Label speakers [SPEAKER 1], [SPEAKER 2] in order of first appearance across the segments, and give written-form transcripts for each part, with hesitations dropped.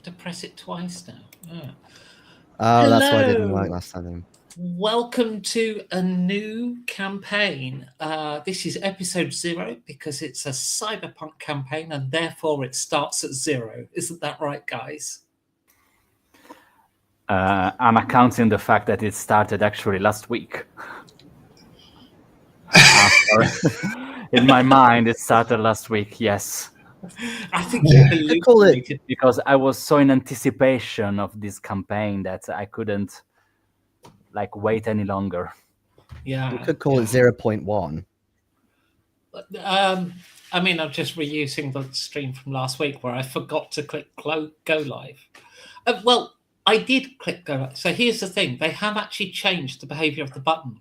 [SPEAKER 1] have to press it twice now. Oh.
[SPEAKER 2] Oh, that's why I didn't work last time.
[SPEAKER 1] Welcome to a new campaign. This is episode 0 because it's a cyberpunk campaign and therefore it starts at 0. Isn't that right, guys?
[SPEAKER 3] I'm accounting the fact that it started actually last week. In my mind, it started last week, yes.
[SPEAKER 1] I think you hallucinated.
[SPEAKER 3] Because I was so in anticipation of this campaign that I couldn't wait any longer.
[SPEAKER 1] Yeah.
[SPEAKER 2] We could call it 0.1.
[SPEAKER 1] I mean, I'm just reusing the stream from last week where I forgot to click go live. Well, I did click go live. So here's the thing. They have actually changed the behavior of the button.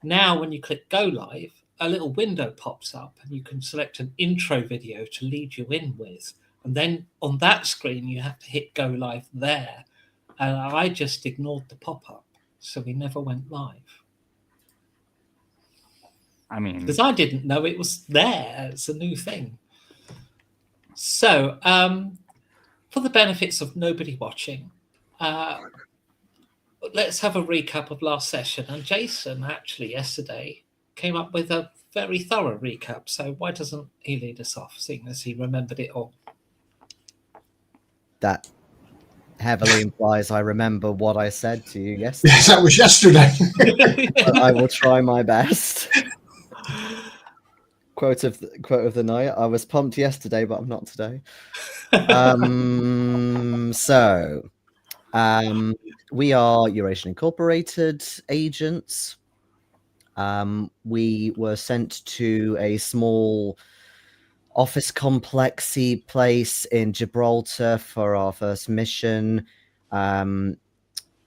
[SPEAKER 1] Now, when you click go live, a little window pops up and you can select an intro video to lead you in with. And then on that screen, you have to hit go live there. And I just ignored the pop-up. So we never went live.
[SPEAKER 3] I mean,
[SPEAKER 1] because I didn't know it was there. It's a new thing. So, for the benefits of nobody watching, let's have a recap of last session. And Jason actually yesterday came up with a very thorough recap. So why doesn't he lead us off, seeing as he remembered it all?
[SPEAKER 2] That heavily implies I remember what I said to you yesterday.
[SPEAKER 4] Yes, that was yesterday.
[SPEAKER 2] But I will try my best. Quote of the night: I was pumped yesterday, but I'm not today. We are Eurasian Incorporated agents. We were sent to a small office complexy place in Gibraltar for our first mission.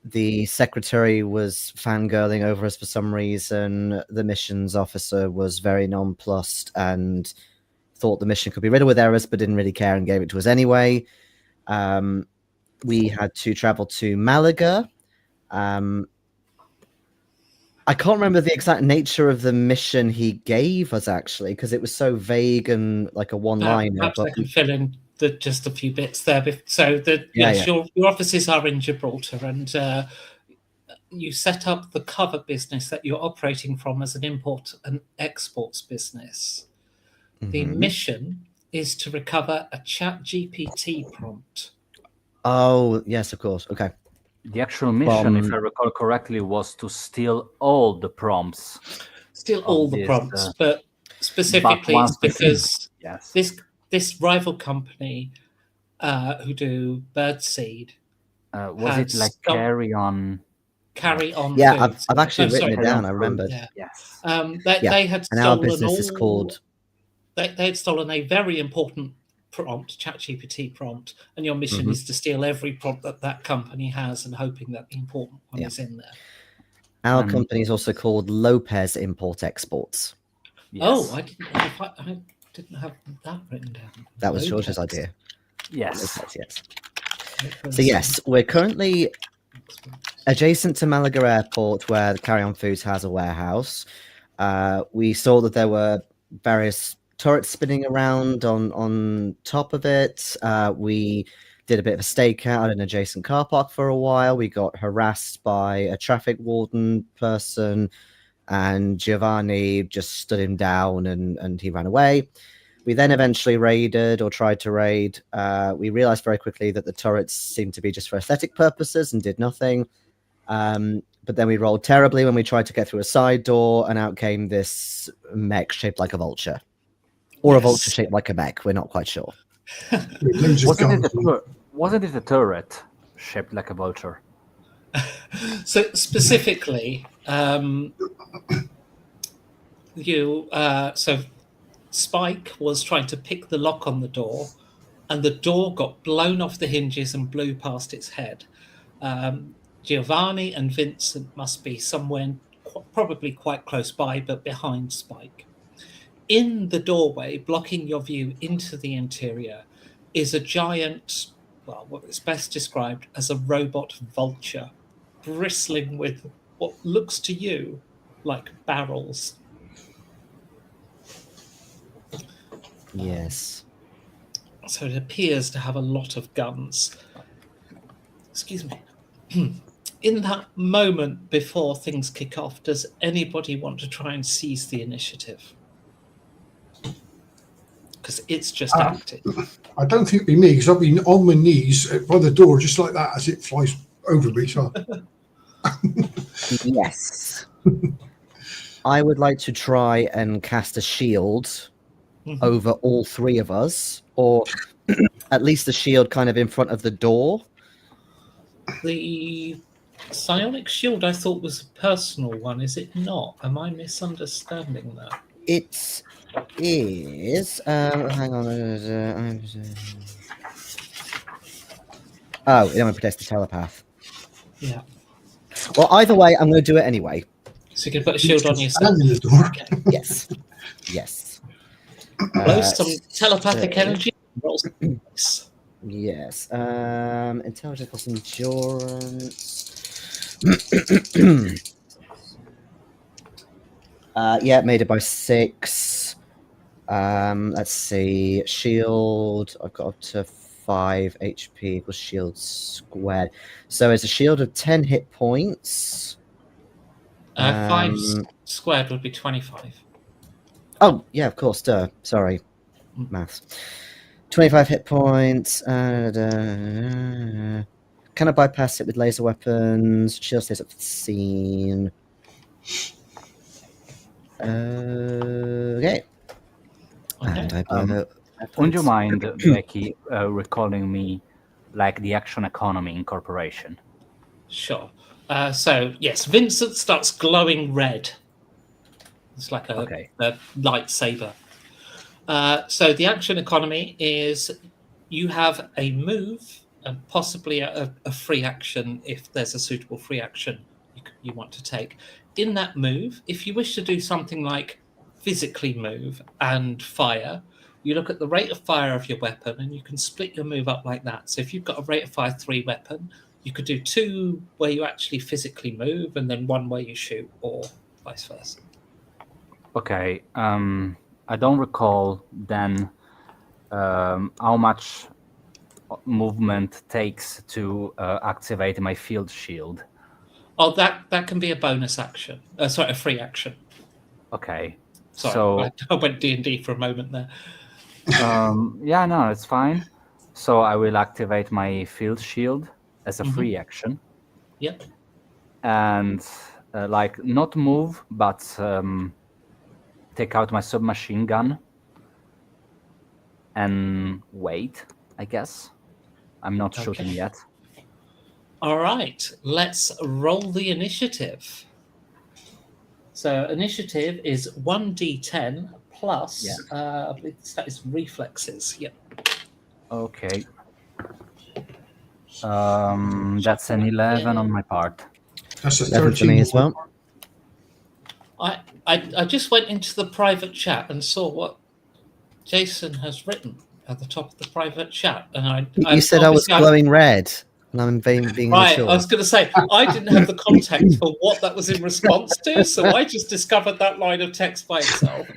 [SPEAKER 2] The secretary was fangirling over us for some reason. The missions officer was very nonplussed and thought the mission could be riddled with errors, but didn't really care and gave it to us anyway. We had to travel to Malaga. I can't remember the exact nature of the mission he gave us, actually, because it was so vague and like a one-liner.
[SPEAKER 1] Perhaps I can fill in just a few bits there. So, your offices are in Gibraltar, and you set up the cover business that you're operating from as an import and exports business. Mm-hmm. The mission is to recover a ChatGPT prompt.
[SPEAKER 2] Oh, yes, of course. Okay.
[SPEAKER 3] The actual mission, if I recall correctly, was to steal all the prompts.
[SPEAKER 1] But specifically it's because this rival company who do birdseed.
[SPEAKER 3] Was it like Carry On?
[SPEAKER 1] Carry On.
[SPEAKER 2] Yeah,
[SPEAKER 1] Foods.
[SPEAKER 2] I've actually written it down. I remembered.
[SPEAKER 1] Yeah.
[SPEAKER 3] Yes.
[SPEAKER 1] They had stolen.
[SPEAKER 2] And our business is called.
[SPEAKER 1] They had stolen a very important prompt, ChatGPT prompt, and your mission is to steal every prompt that company has, and hoping that the important one is in there.
[SPEAKER 2] Our company is also called Lopez Import Exports.
[SPEAKER 1] Yes. Oh, I didn't have that written down.
[SPEAKER 2] That was George's idea.
[SPEAKER 3] Yes.
[SPEAKER 2] Lopez, yes. So yes, we're currently adjacent to Malaga Airport, where the Carry On Foods has a warehouse. We saw that there were various turrets spinning around on top of it. We did a bit of a stakeout at an adjacent car park for a while. We got harassed by a traffic warden person, and Giovanni just stood him down and he ran away. We then eventually raided, or tried to raid. We realized very quickly that the turrets seemed to be just for aesthetic purposes and did nothing. But then we rolled terribly when we tried to get through a side door, and out came this mech shaped like a vulture. Or a vulture shaped like a mech, we're not quite sure.
[SPEAKER 3] Wasn't it a turret shaped like a vulture?
[SPEAKER 1] So specifically, Spike was trying to pick the lock on the door, and the door got blown off the hinges and blew past its head. Giovanni and Vincent must be somewhere probably quite close by, but behind Spike. In the doorway, blocking your view into the interior, is a giant, what is best described as a robot vulture, bristling with what looks to you like barrels.
[SPEAKER 2] Yes.
[SPEAKER 1] So it appears to have a lot of guns. excuse me. In that moment before things kick off, does anybody want to try and seize the initiative? Because it's just active.
[SPEAKER 4] I don't think it'd be me because I've been on my knees by the door just like that as it flies over me. So
[SPEAKER 2] Yes. I would like to try and cast a shield over all three of us, or at least a shield kind of in front of the door.
[SPEAKER 1] The psionic shield I thought was a personal one. Is it not? Am I misunderstanding that?
[SPEAKER 2] It is. Hang on. Oh, it only protects the telepath.
[SPEAKER 1] Yeah.
[SPEAKER 2] Well, either way, I'm going to do it anyway.
[SPEAKER 1] So you can put a shield on yourself.
[SPEAKER 4] stand in the door.
[SPEAKER 1] Okay.
[SPEAKER 2] Yes. Yes.
[SPEAKER 1] Blow some telepathic energy. Roll some dice.
[SPEAKER 2] Yes. Intelligence plus endurance. Yeah, made it by 6. Let's see. Shield. I've got up to 5 HP equals shield squared. So it's a shield of 10 hit points.
[SPEAKER 1] 5 squared would be 25.
[SPEAKER 2] Oh, yeah, of course. Duh. Sorry. Maths. 25 hit points. Can I bypass it with laser weapons? Shield stays up to the scene. Okay. And I blow.
[SPEAKER 3] Would you mind, Becky, recalling me like the action economy incorporation?
[SPEAKER 1] Sure. So, yes, Vincent starts glowing red. It's like a lightsaber. So the action economy is you have a move and possibly a free action if there's a suitable free action you want to take. In that move, if you wish to do something like physically move and fire, you look at the rate of fire of your weapon and you can split your move up like that. So if you've got a rate of fire 3 weapon, you could do 2 where you actually physically move and then 1 where you shoot, or vice versa.
[SPEAKER 3] Okay. I don't recall then how much movement takes to activate my field shield.
[SPEAKER 1] Oh, that can be a bonus action. Sorry, a free action.
[SPEAKER 3] Okay.
[SPEAKER 1] Sorry,
[SPEAKER 3] So
[SPEAKER 1] I went D&D for a moment there.
[SPEAKER 3] yeah, no, it's fine. So I will activate my field shield as a free action.
[SPEAKER 1] Yep.
[SPEAKER 3] And like not move, but take out my submachine gun and wait, I guess. I'm not shooting yet.
[SPEAKER 1] All right, let's roll the initiative. So initiative is 1d10 plus, I believe that is reflexes. Yep.
[SPEAKER 3] Okay. That's an 11 on my part.
[SPEAKER 4] That's a
[SPEAKER 2] 11 for me
[SPEAKER 4] 13
[SPEAKER 2] as well.
[SPEAKER 1] I just went into the private chat and saw what Jason has written at the top of the private chat, and
[SPEAKER 2] You said I was glowing red, and I'm being
[SPEAKER 1] right.
[SPEAKER 2] immature.
[SPEAKER 1] I was going to say I didn't have the context for what that was in response to, so I just discovered that line of text by itself.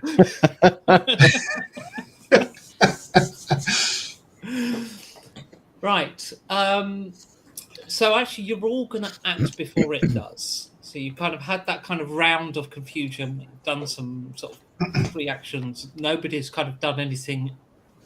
[SPEAKER 1] Right. So actually, you're all going to act before it does. So you kind of had that kind of round of confusion, done some sort of reactions. Nobody's kind of done anything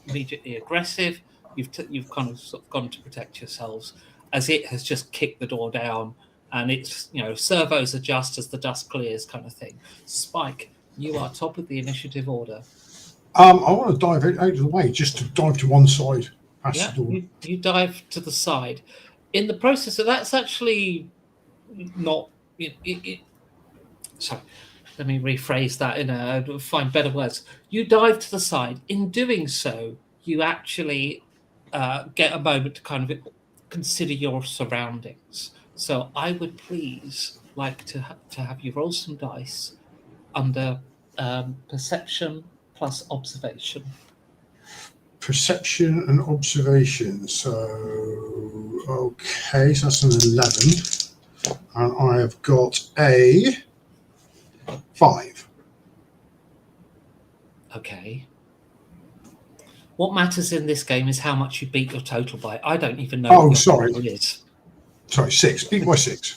[SPEAKER 1] immediately aggressive. You've kind of sort of gone to protect yourselves as it has just kicked the door down, and it's, you know, servos adjust as the dust clears kind of thing. Spike, you are top of the initiative order.
[SPEAKER 4] I want to dive out of the way, just to dive to one side past the door.
[SPEAKER 1] You dive to the side. In the process of that's actually not. Sorry, let me rephrase that find better words. You dive to the side. In doing so, you actually get a moment to kind of consider your surroundings. So I would please like to have you roll some dice under perception plus observation.
[SPEAKER 4] Perception and observation. So, okay, so that's an 11. And I have got a 5.
[SPEAKER 1] Okay. What matters in this game is how much you beat your total by. I don't even know what your total is.
[SPEAKER 4] Sorry, 6. Beat by 6.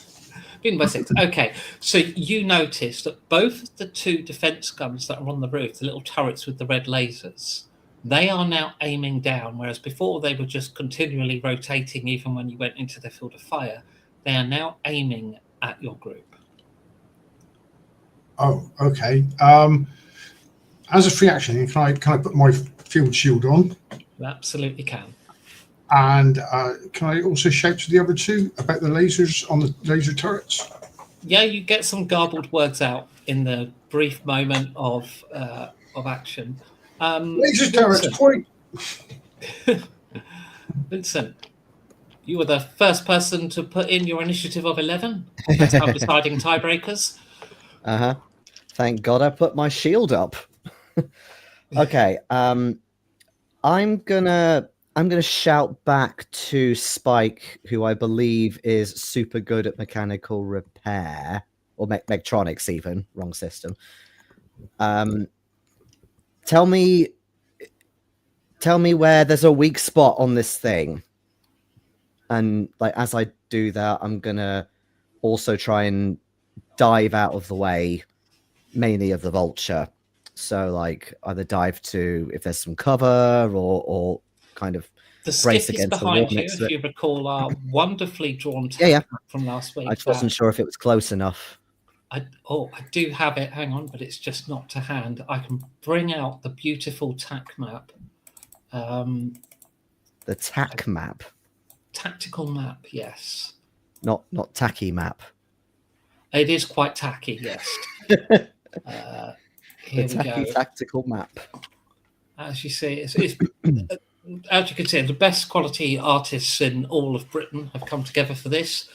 [SPEAKER 1] Beaten by 6. Okay, so you notice that both of the 2 defense guns that are on the roof, the little turrets with the red lasers, they are now aiming down, whereas before they were just continually rotating even when you went into the field of fire. They are now aiming at your group.
[SPEAKER 4] Oh, okay. As a free action, can I put my field shield on?
[SPEAKER 1] You absolutely can.
[SPEAKER 4] And can I also shout to the other 2 about the lasers on the laser turrets?
[SPEAKER 1] Yeah, you get some garbled words out in the brief moment of action.
[SPEAKER 4] Laser turrets, point!
[SPEAKER 1] Vincent, you were the first person to put in your initiative of 11. That's how deciding tiebreakers.
[SPEAKER 2] Thank God I put my shield up. Okay. I'm gonna shout back to Spike, who I believe is super good at mechanical repair or mechatronics, even wrong system. Tell me where there's a weak spot on this thing, and like as I do that, I'm gonna also try and dive out of the way, mainly of the vulture. So like either dive to if there's some cover or kind of
[SPEAKER 1] the
[SPEAKER 2] brace
[SPEAKER 1] skiff is
[SPEAKER 2] against the
[SPEAKER 1] behind
[SPEAKER 2] wall
[SPEAKER 1] you,
[SPEAKER 2] next to
[SPEAKER 1] if
[SPEAKER 2] it.
[SPEAKER 1] you recall our wonderfully drawn
[SPEAKER 2] Yeah.
[SPEAKER 1] from last week.
[SPEAKER 2] I just wasn't sure if it was close enough.
[SPEAKER 1] I do have it. Hang on, but it's just not to hand. I can bring out the beautiful TAC map.
[SPEAKER 2] The TAC map,
[SPEAKER 1] Tactical map, yes.
[SPEAKER 2] not tacky map.
[SPEAKER 1] It is quite tacky, yes. Here
[SPEAKER 2] The
[SPEAKER 1] we
[SPEAKER 2] tacky
[SPEAKER 1] go.
[SPEAKER 2] tactical map.
[SPEAKER 1] As you see, it's as you can see, the best quality artists in all of Britain have come together for this.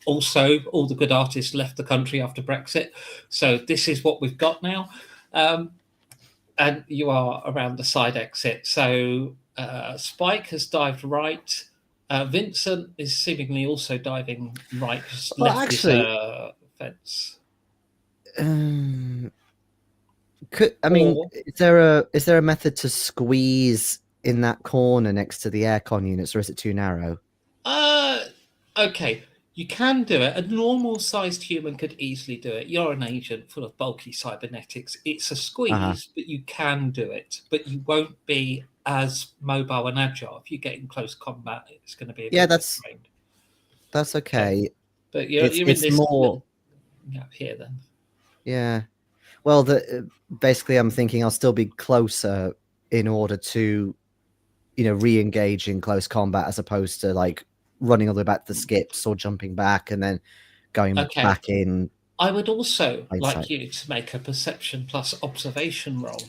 [SPEAKER 1] Also, all the good artists left the country after Brexit. So this is what we've got now. And you are around the side exit. So Spike has dived right. Vincent is seemingly also diving right.
[SPEAKER 2] Well,
[SPEAKER 1] left
[SPEAKER 2] actually,
[SPEAKER 1] is, fence.
[SPEAKER 2] Is there a method to squeeze in that corner next to the aircon units, or is it too narrow?
[SPEAKER 1] Okay, you can do it. A normal-sized human could easily do it. You're an agent full of bulky cybernetics. It's a squeeze, but you can do it. But you won't be as mobile and agile. If you get in close combat, it's going to be
[SPEAKER 2] that's okay.
[SPEAKER 1] But you're in this
[SPEAKER 2] more
[SPEAKER 1] gap here then.
[SPEAKER 2] Yeah. Well, basically, I'm thinking I'll still be closer in order to, re-engage in close combat as opposed to like running all the way back to the skips or jumping back and then going back in.
[SPEAKER 1] I would also like
[SPEAKER 2] sight.
[SPEAKER 1] you to make a perception plus observation roll.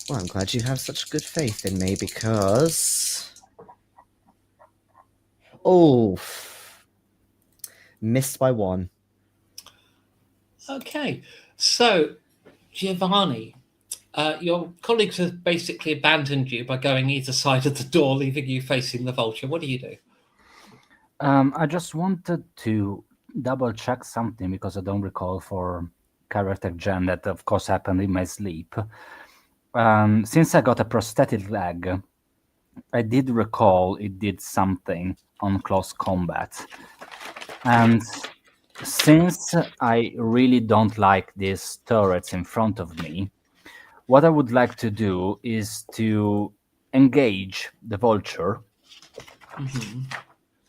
[SPEAKER 2] Well, I'm glad you have such good faith in me because... Oh, missed by 1.
[SPEAKER 1] Okay, so Giovanni, your colleagues have basically abandoned you by going either side of the door, leaving you facing the vulture. What do you do?
[SPEAKER 3] I just wanted to double check something because I don't recall for character gen that of course happened in my sleep. Since I got a prosthetic leg, I did recall it did something on close combat. And since I really don't like these turrets in front of me, what I would like to do is to engage the vulture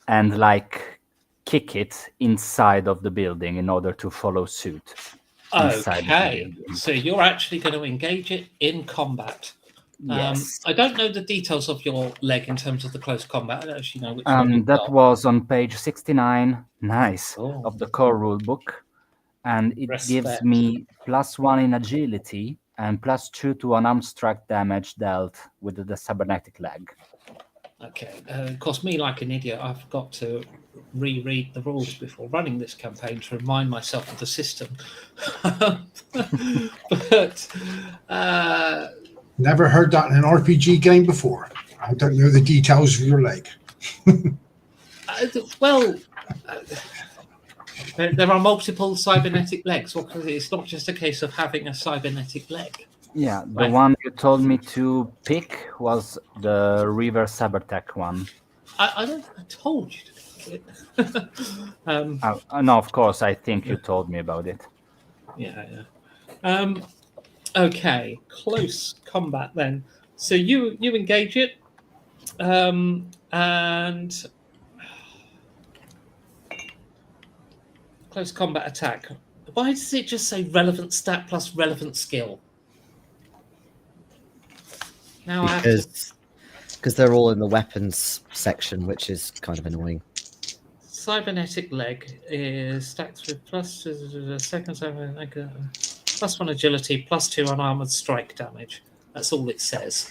[SPEAKER 3] and like kick it inside of the building in order to follow suit.
[SPEAKER 1] Okay, so you're actually going to engage it in combat.
[SPEAKER 3] Yes.
[SPEAKER 1] I don't know the details of your leg in terms of the close combat. I don't actually know which one
[SPEAKER 3] that was on page 69, of the core rulebook. And it gives me +1 in agility and +2 to unarmed strike damage dealt with the cybernetic leg.
[SPEAKER 1] Okay. Of course, me like an idiot, I've got to reread the rules before running this campaign to remind myself of the system. But
[SPEAKER 4] never heard that in an RPG game before. I don't know the details of your leg.
[SPEAKER 1] There are multiple cybernetic legs. It's not just a case of having a cybernetic leg.
[SPEAKER 3] Yeah, the one you told me to pick was the River Cybertech one.
[SPEAKER 1] I don't think I told you to click it.
[SPEAKER 3] No, of course, I think you told me about it.
[SPEAKER 1] Yeah. Okay, close combat then. So you engage it, and close combat attack. Why does it just say relevant stat plus relevant skill? Now I have to.
[SPEAKER 2] Because they're all in the weapons section, which is kind of annoying.
[SPEAKER 1] Cybernetic leg is stacked with plus second plus 1 agility, plus 2 unarmored strike damage. That's all it says.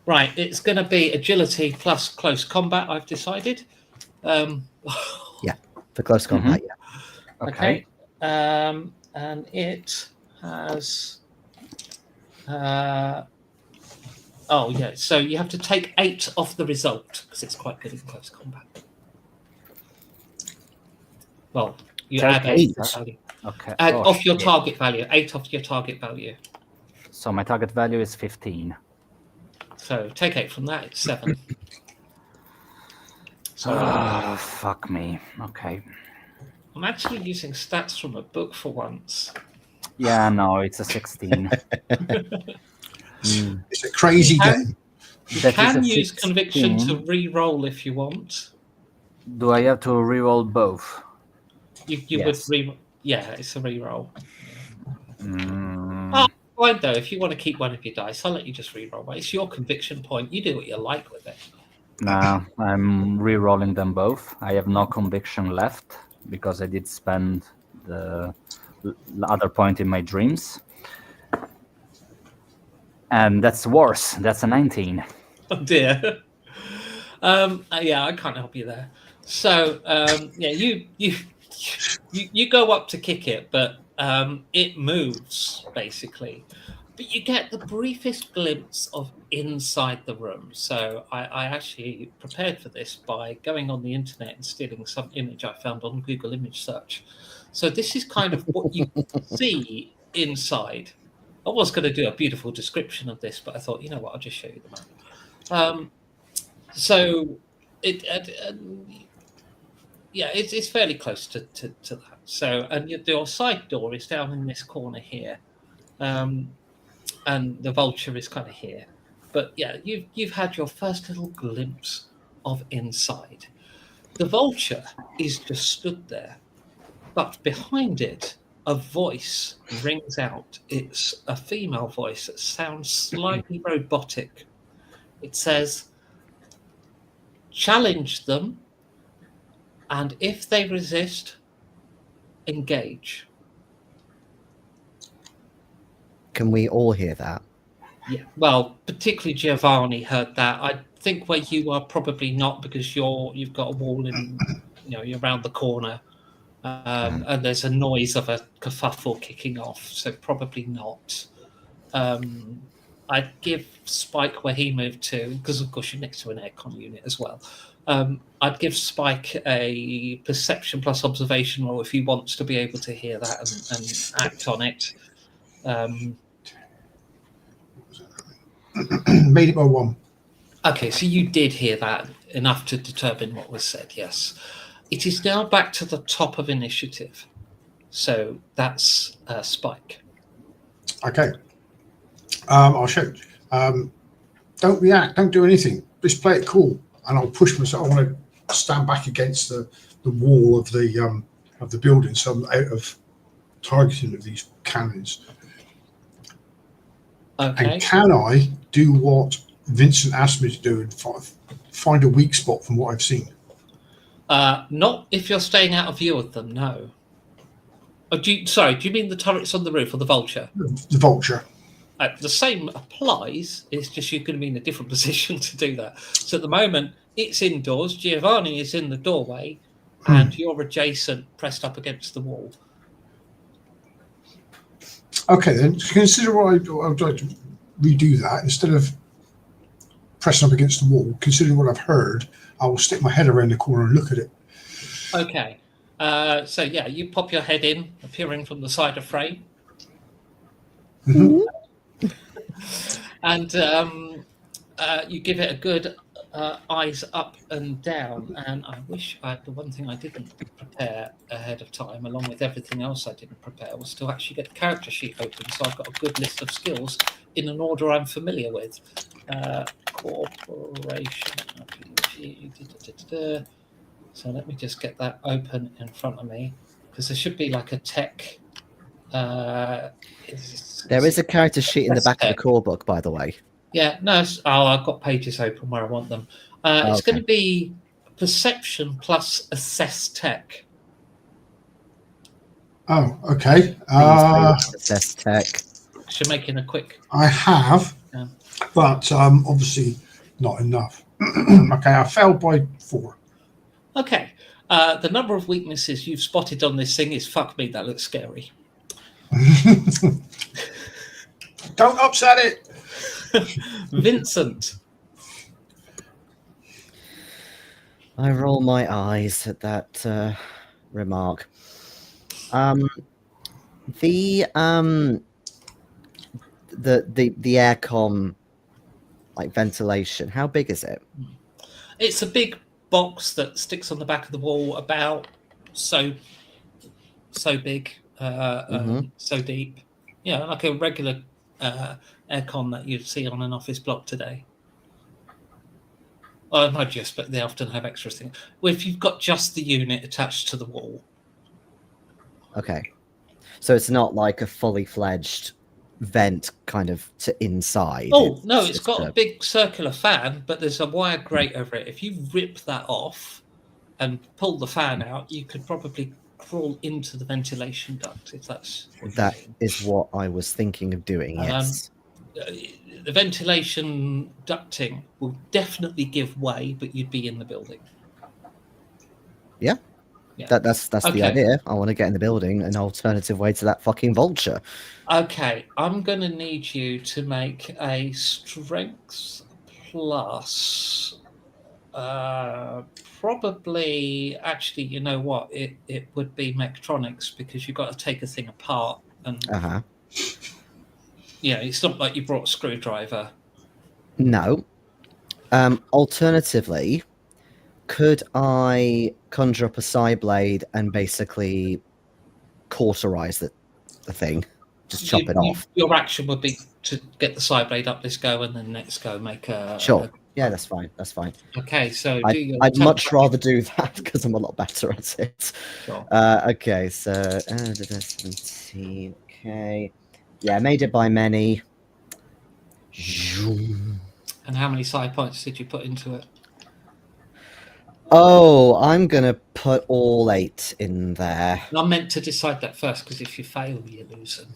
[SPEAKER 1] Right, it's going to be agility plus close combat. I've decided.
[SPEAKER 2] Yeah, for close combat. Yeah.
[SPEAKER 1] Okay. And it has. Oh yeah, so you have to take 8 off the result because it's quite good in close combat. Well, you add 8 value.
[SPEAKER 3] Okay.
[SPEAKER 1] Add off your target value. 8 off your target value.
[SPEAKER 3] So my target value is 15.
[SPEAKER 1] So take 8 from that. It's 7.
[SPEAKER 3] So fuck me. Okay.
[SPEAKER 1] I'm actually using stats from a book for once.
[SPEAKER 3] Yeah, no, it's a 16.
[SPEAKER 4] It's a crazy game.
[SPEAKER 1] You can use conviction to re-roll if you want.
[SPEAKER 3] Do I have to re-roll both?
[SPEAKER 1] You would re. Yeah, it's a re-roll.
[SPEAKER 3] Mm.
[SPEAKER 1] Oh, fine though. If you want to keep one of your dice, I'll let you just re-roll. It's your conviction point. You do what you like with it.
[SPEAKER 3] Nah, I'm re-rolling them both. I have no conviction left because I did spend the other point in my dreams. And that's worse. That's a 19.
[SPEAKER 1] Oh dear. Yeah, I can't help you there. So yeah, you go up to kick it, but it moves basically. But you get the briefest glimpse of inside the room. So I actually prepared for this by going on the internet and stealing some image I found on Google image search. So this is kind of what you see inside. I was going to do a beautiful description of this, but I thought, you know what, I'll just show you the map. So it's fairly close to that. So, and your side door is down in this corner here, and the vulture is kind of here. But yeah, you've had your first little glimpse of inside. The vulture is just stood there, but behind it, a voice rings out. It's a female voice that sounds slightly robotic. It says, "Challenge them, and if they resist, engage."
[SPEAKER 2] Can we all hear that?
[SPEAKER 1] Yeah, well, particularly Giovanni heard that. I think where you are, probably not, because you've got a wall in, you're around the corner. And there's a noise of a kerfuffle kicking off, so probably not. I'd give Spike where he moved to, because of course you're next to an aircon unit as well. I'd give Spike a perception plus observation roll if he wants to be able to hear that and act on it.
[SPEAKER 4] Made it by 1.
[SPEAKER 1] Okay, so you did hear that enough to determine what was said, yes. It is now back to the top of initiative. So that's Spike.
[SPEAKER 4] Okay. I'll shout. Don't react. Don't do anything. Just play it cool. And I'll push myself. I want to stand back against the wall of the building, so I'm out of targeting of these cannons.
[SPEAKER 1] Okay.
[SPEAKER 4] And can I do what Vincent asked me to do and find a weak spot from what I've seen?
[SPEAKER 1] Not if you're staying out of view of them, no. Oh, do you mean the turrets on the roof or the vulture?
[SPEAKER 4] The vulture.
[SPEAKER 1] The same applies. It's just you're going to be in a different position to do that. So at the moment, it's indoors. Giovanni is in the doorway, and you're adjacent, pressed up against the wall.
[SPEAKER 4] Okay, then consider what I'd like to redo that. Instead of pressing up against the wall, considering what I've heard, I will stick my head around the corner and look at it.
[SPEAKER 1] Okay. So yeah, you pop your head in, appearing from the side of frame.
[SPEAKER 4] Mm-hmm.
[SPEAKER 1] And you give it a good eyes up and down, and I wish the one thing I didn't prepare ahead of time, along with everything else I didn't prepare, was to actually get the character sheet open, so I've got a good list of skills in an order I'm familiar with. Corporation. So let me just get that open in front of me, because there should be like a tech.
[SPEAKER 2] There is a character sheet in the back of the core book, by the way.
[SPEAKER 1] Yeah, no, I've got pages open where I want them. It's going to be perception plus assess tech.
[SPEAKER 4] Oh, okay.
[SPEAKER 2] Assess tech.
[SPEAKER 1] So making a quick.
[SPEAKER 4] I have, but obviously not enough. Okay, I failed by 4.
[SPEAKER 1] Okay. The number of weaknesses you've spotted on this thing is fuck me, that looks scary.
[SPEAKER 4] Don't upset it.
[SPEAKER 1] Vincent.
[SPEAKER 2] I roll my eyes at that remark. The aircon, like ventilation, how big is it?
[SPEAKER 1] It's a big box that sticks on the back of the wall, about so big, so deep. Yeah, like a regular aircon that you'd see on an office block today. Well, not just, but they often have extra things. Well, if you've got just the unit attached to the wall.
[SPEAKER 2] Okay. So it's not like a fully fledged vent kind of to inside.
[SPEAKER 1] Oh, no, it's got a big circular fan, but there's a wire grate over it. If you rip that off and pull the fan out, you could probably crawl into the ventilation duct, if that's what
[SPEAKER 2] that is what I was thinking of doing, yes.
[SPEAKER 1] The ventilation ducting will definitely give way, but you'd be in the building.
[SPEAKER 2] Yeah. That's
[SPEAKER 1] okay.
[SPEAKER 2] The idea. I want to get in the building, an alternative way to that fucking vulture.
[SPEAKER 1] Okay, I'm going to need you to make a strength plus. Probably, actually, you know what? It would be mechatronics, because you've got to take a thing apart. And yeah, it's not like you brought a screwdriver.
[SPEAKER 2] No. Alternatively, could I conjure up a side blade and basically cauterize the thing? Just chop it off.
[SPEAKER 1] Your action would be to get the side blade up this go, and then next go make a...
[SPEAKER 2] Sure. Yeah, that's fine. That's fine.
[SPEAKER 1] Okay, so
[SPEAKER 2] I'd much rather do that because I'm a lot better at it.
[SPEAKER 1] Sure.
[SPEAKER 2] Okay, so 17. Okay. Yeah, made it by many.
[SPEAKER 1] And how many side points did you put into it?
[SPEAKER 2] Oh, I'm going to put all 8 in there.
[SPEAKER 1] I meant to decide that first, because if you fail, you lose them.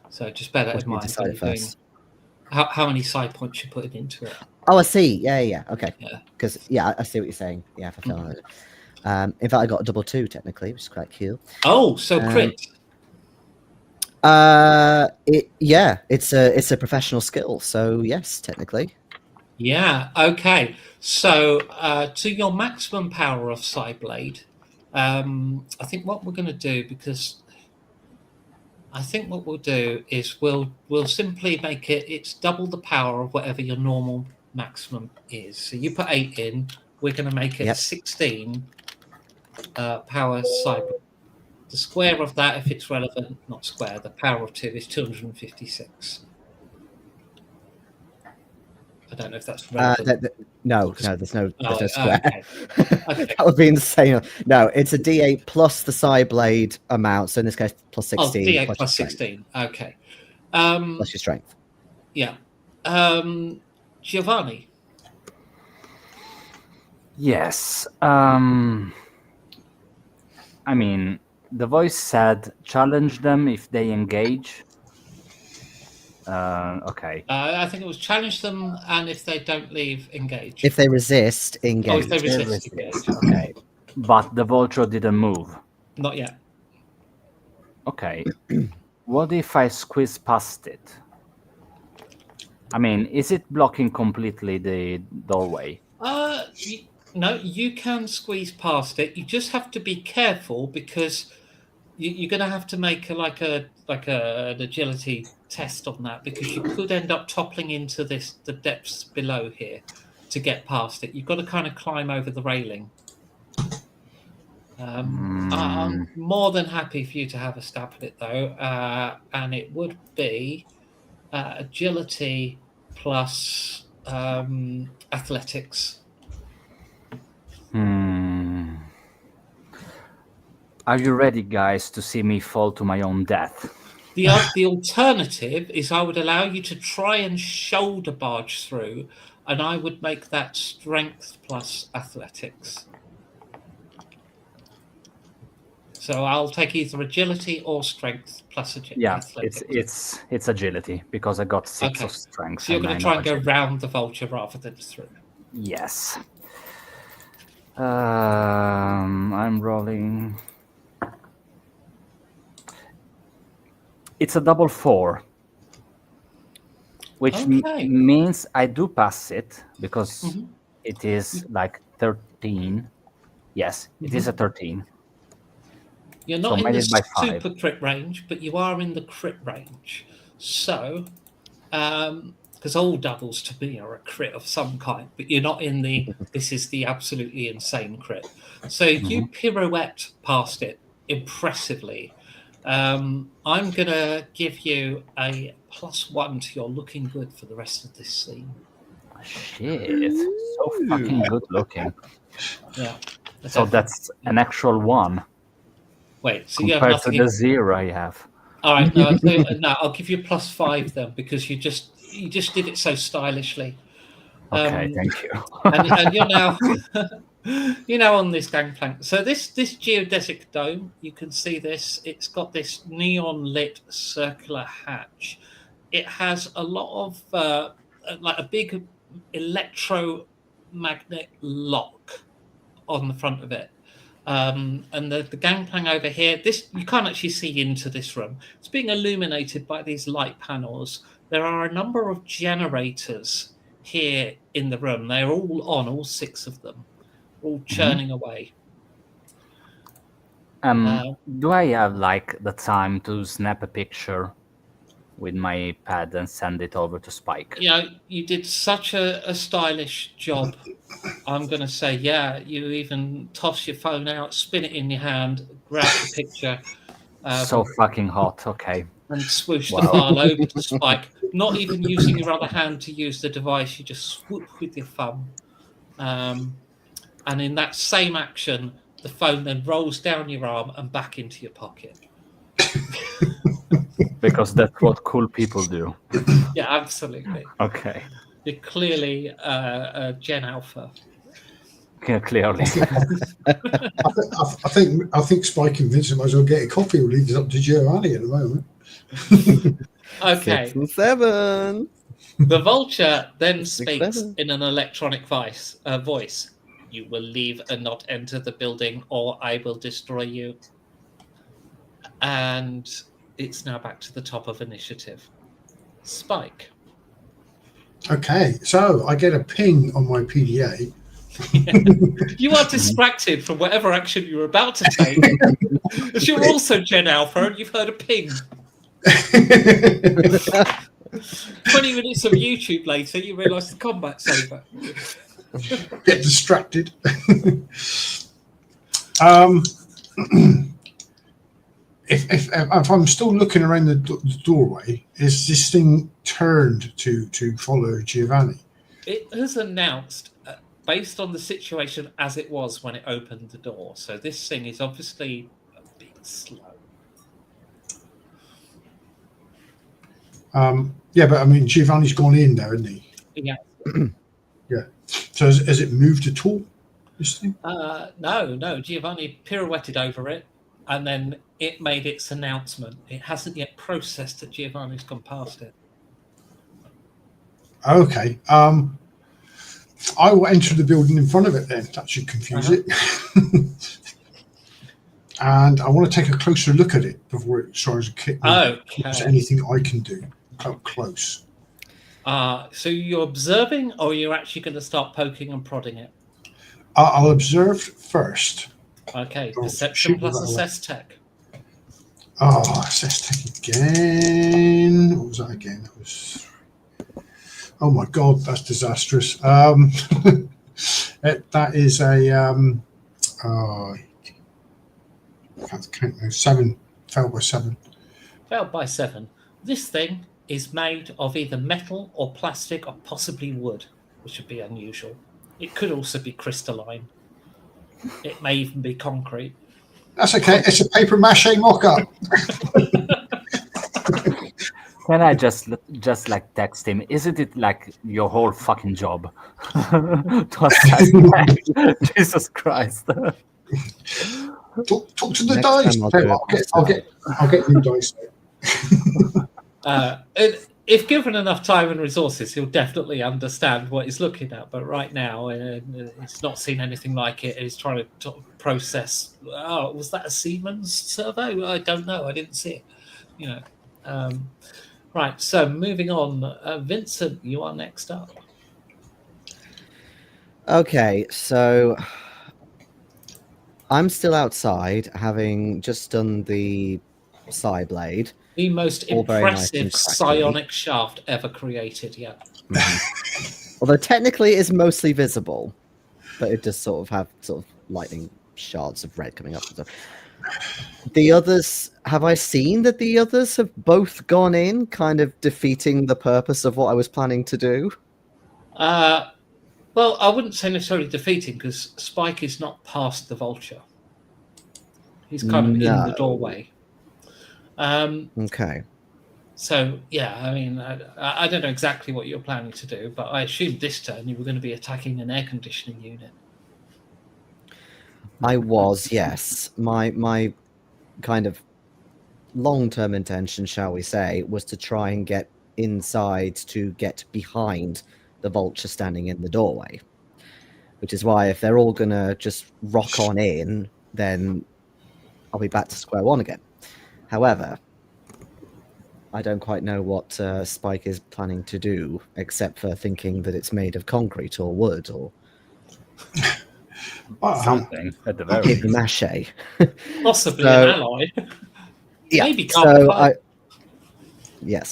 [SPEAKER 1] So just bear that in mind.
[SPEAKER 2] Decide it first.
[SPEAKER 1] How many side points you putting into it?
[SPEAKER 2] Oh, I see. Yeah. Okay.
[SPEAKER 1] Yeah.
[SPEAKER 2] Because, I see what you're saying. Yeah, if I fail it. In fact, I got a double 2, technically, which is quite cool.
[SPEAKER 1] Oh, so crit.
[SPEAKER 2] It's a professional skill, so yes, technically.
[SPEAKER 1] Yeah, okay. So to your maximum power of side blade, I think what we're going to do, because I think what we'll do is we'll simply make it's double the power of whatever your normal maximum is. So you put 8 in, we're going to make it 16 power side blade. The square of that, if it's relevant, not square, the power of 2 is 256. I don't know if that's relevant.
[SPEAKER 2] No, there's no square.
[SPEAKER 1] Okay.
[SPEAKER 2] That would be insane. No, it's a D8 plus the side blade amount. So in this case, plus 16.
[SPEAKER 1] D8 plus 16. Okay.
[SPEAKER 2] Plus your strength.
[SPEAKER 1] Yeah. Giovanni.
[SPEAKER 3] Yes. I mean, the voice said, challenge them if they engage. Okay.
[SPEAKER 1] I think it was challenge them, and if they don't leave, engage.
[SPEAKER 2] If they resist, engage.
[SPEAKER 1] Oh, if they resist, engage.
[SPEAKER 3] Okay. But the vulture didn't move.
[SPEAKER 1] Not yet.
[SPEAKER 3] Okay. What if I squeeze past it? I mean, is it blocking completely the doorway?
[SPEAKER 1] No, you can squeeze past it. You just have to be careful, because you're going to have to make an agility test on that, because you could end up toppling into the depths below here. to get past it. You've got to kind of climb over the railing. I'm more than happy for you to have a stab at it, though, and it would be agility plus athletics.
[SPEAKER 3] Are you ready, guys, to see me fall to my own death?
[SPEAKER 1] The alternative is I would allow you to try and shoulder barge through, and I would make that strength plus athletics. So I'll take either agility or strength plus athletics.
[SPEAKER 3] It's agility because I got 6 of strength.
[SPEAKER 1] So you're going to try and go round the vulture rather than through.
[SPEAKER 3] Yes. I'm rolling. It's a double 4, which means I do pass it because it is like 13. Yes, it is a 13.
[SPEAKER 1] You're not in the super crit range, but you are in the crit range. So, because all doubles to me are a crit of some kind, but you're not in the, this is the absolutely insane crit. So you pirouette past it impressively. I'm going to give you a +1 to your looking good for the rest of this scene.
[SPEAKER 3] Shit, so fucking good looking.
[SPEAKER 1] Yeah.
[SPEAKER 3] So that's an actual 1.
[SPEAKER 1] Wait, so you have
[SPEAKER 3] compared
[SPEAKER 1] nothing
[SPEAKER 3] to the 0 I have.
[SPEAKER 1] All right, no, I'll give you +5 then because you just did it so stylishly.
[SPEAKER 3] Okay, thank you.
[SPEAKER 1] and you're now on this gangplank. So this geodesic dome, you can see this. It's got this neon lit circular hatch. It has a lot of like a big electromagnet lock on the front of it. And the gangplank over here, this you can't actually see into this room. It's being illuminated by these light panels. There are a number of generators here in the room. They're all on, all 6 of them, all churning away.
[SPEAKER 3] Do I have like the time to snap a picture with my pad and send it over to Spike?
[SPEAKER 1] You did such a stylish job. I'm going to say, you even toss your phone out, spin it in your hand, grab the picture.
[SPEAKER 3] So fucking hot, okay.
[SPEAKER 1] And swoosh the file over to Spike. Not even using your other hand to use the device, you just swoop with your thumb. And in that same action, the phone then rolls down your arm and back into your pocket.
[SPEAKER 3] Because that's what cool people do.
[SPEAKER 1] Yeah, absolutely.
[SPEAKER 3] Okay.
[SPEAKER 1] You're clearly a Gen Alpha.
[SPEAKER 3] Yeah, clearly.
[SPEAKER 4] I think Spike and Vincent might as well get a coffee. We'll leave this up to Giovanni at the moment.
[SPEAKER 1] Okay.
[SPEAKER 2] 6 and 7.
[SPEAKER 1] The vulture then
[SPEAKER 2] 6,
[SPEAKER 1] speaks
[SPEAKER 2] 7.
[SPEAKER 1] in an electronic voice. You will leave and not enter the building, or I will destroy you. And it's now back to the top of initiative. Spike.
[SPEAKER 4] Okay, so I get a ping on my PDA.
[SPEAKER 1] You are distracted from whatever action you were about to take. As you're also Gen Alpha and you've heard a ping. 20 minutes of YouTube later, you realise the combat's over.
[SPEAKER 4] Get distracted. If I'm still looking around the doorway, is this thing turned to follow Giovanni?
[SPEAKER 1] It has announced, based on the situation as it was when it opened the door. So this thing is obviously a bit slow.
[SPEAKER 4] Yeah, but I mean, Giovanni's gone in there, hasn't he?
[SPEAKER 1] Yeah.
[SPEAKER 4] Yeah. So has it moved at all, this thing?
[SPEAKER 1] No. Giovanni pirouetted over it, and then it made its announcement. It hasn't yet processed that Giovanni's gone past it.
[SPEAKER 4] Okay. I will enter the building in front of it then. That should confuse it. And I want to take a closer look at it before it tries to kick me.
[SPEAKER 1] Okay.
[SPEAKER 4] Is there anything I can do up close?
[SPEAKER 1] So you're observing, or you're actually going to start poking and prodding it?
[SPEAKER 4] I'll observe first.
[SPEAKER 1] Okay, perception plus assess tech.
[SPEAKER 4] Oh, assess tech again. What was that again? That was... Oh my God, that's disastrous. That is a I can't count now. 7. Failed by 7.
[SPEAKER 1] Failed by 7. This thing is made of either metal or plastic or possibly wood, which would be unusual. It could also be crystalline. It may even be concrete.
[SPEAKER 4] That's okay. It's a paper mache mock-up.
[SPEAKER 3] Can I just like text him? Isn't it like your whole fucking job to assassinate? Jesus Christ!
[SPEAKER 4] Talk to the
[SPEAKER 2] Next
[SPEAKER 4] dice.
[SPEAKER 2] time
[SPEAKER 4] I'll get new dice.
[SPEAKER 1] If given enough time and resources, he'll definitely understand what he's looking at. But right now, he's not seen anything like it. He's trying to process. Oh, was that a Siemens servo? I don't know. I didn't see it. Right. So moving on, Vincent, you are next up.
[SPEAKER 2] Okay, so I'm still outside, having just done the Psy Blade.
[SPEAKER 1] The most
[SPEAKER 2] All very nice
[SPEAKER 1] impressive
[SPEAKER 2] and crackly.
[SPEAKER 1] psionic shaft ever created. Yeah.
[SPEAKER 2] Although technically it's mostly visible, but it does sort of have lightning shards of red coming up and stuff. The others, have I seen that the others have both gone in, kind of defeating the purpose of what I was planning to do?
[SPEAKER 1] Well, I wouldn't say necessarily defeating, because Spike is not past the vulture. He's kind of in the doorway.
[SPEAKER 2] Okay.
[SPEAKER 1] So, yeah, I mean, I don't know exactly what you're planning to do, but I assumed this turn you were going to be attacking an air conditioning unit.
[SPEAKER 2] I was, yes. My kind of long-term intention, shall we say, was to try and get inside to get behind the vulture standing in the doorway. Which is why if they're all going to just rock on in, then I'll be back to square one again. However, I don't quite know what Spike is planning to do, except for thinking that it's made of concrete or wood or
[SPEAKER 3] something at the very
[SPEAKER 2] paper mache.
[SPEAKER 1] Possibly an ally.
[SPEAKER 2] Yeah.
[SPEAKER 1] Maybe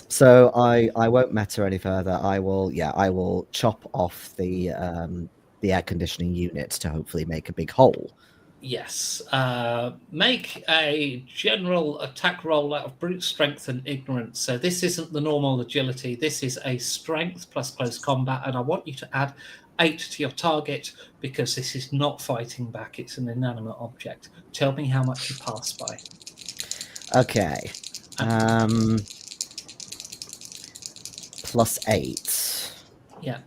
[SPEAKER 2] So I won't meta any further. I will chop off the air conditioning unit to hopefully make a big hole.
[SPEAKER 1] Yes. Make a general attack roll out of brute strength and ignorance. So this isn't the normal agility. This is a strength plus close combat, and I want you to add 8 to your target because this is not fighting back. It's an inanimate object. Tell me how much you pass by.
[SPEAKER 2] Okay. +8.
[SPEAKER 1] Yeah.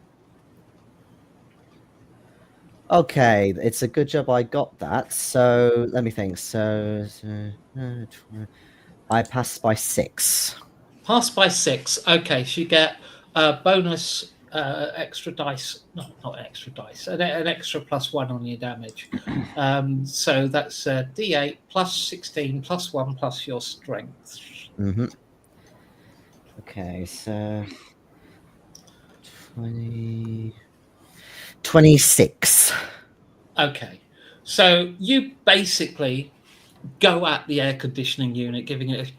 [SPEAKER 2] Okay, it's a good job I got that. So let me think. So I passed by 6.
[SPEAKER 1] Pass by 6. Okay, so you get a bonus extra dice. No, not extra dice. An extra +1 on your damage. So that's D8 plus 16 plus 1 plus your strength.
[SPEAKER 2] Mm-hmm. Okay, so 26.
[SPEAKER 1] Okay, so you basically go at the air conditioning unit, giving it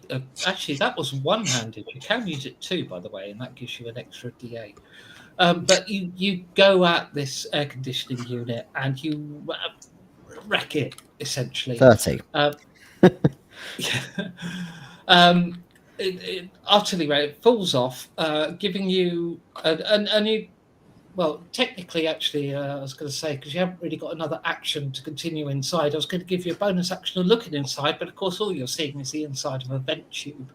[SPEAKER 1] actually, that was one-handed. You can use it too, by the way, and that gives you an extra D8. But you go at this air conditioning unit and you wreck it, essentially.
[SPEAKER 2] 30.
[SPEAKER 1] It utterly right. It falls off, giving you a new. Well, technically, actually, I was going to say, because you haven't really got another action to continue inside, I was going to give you a bonus action of looking inside, but of course, all you're seeing is the inside of a vent tube.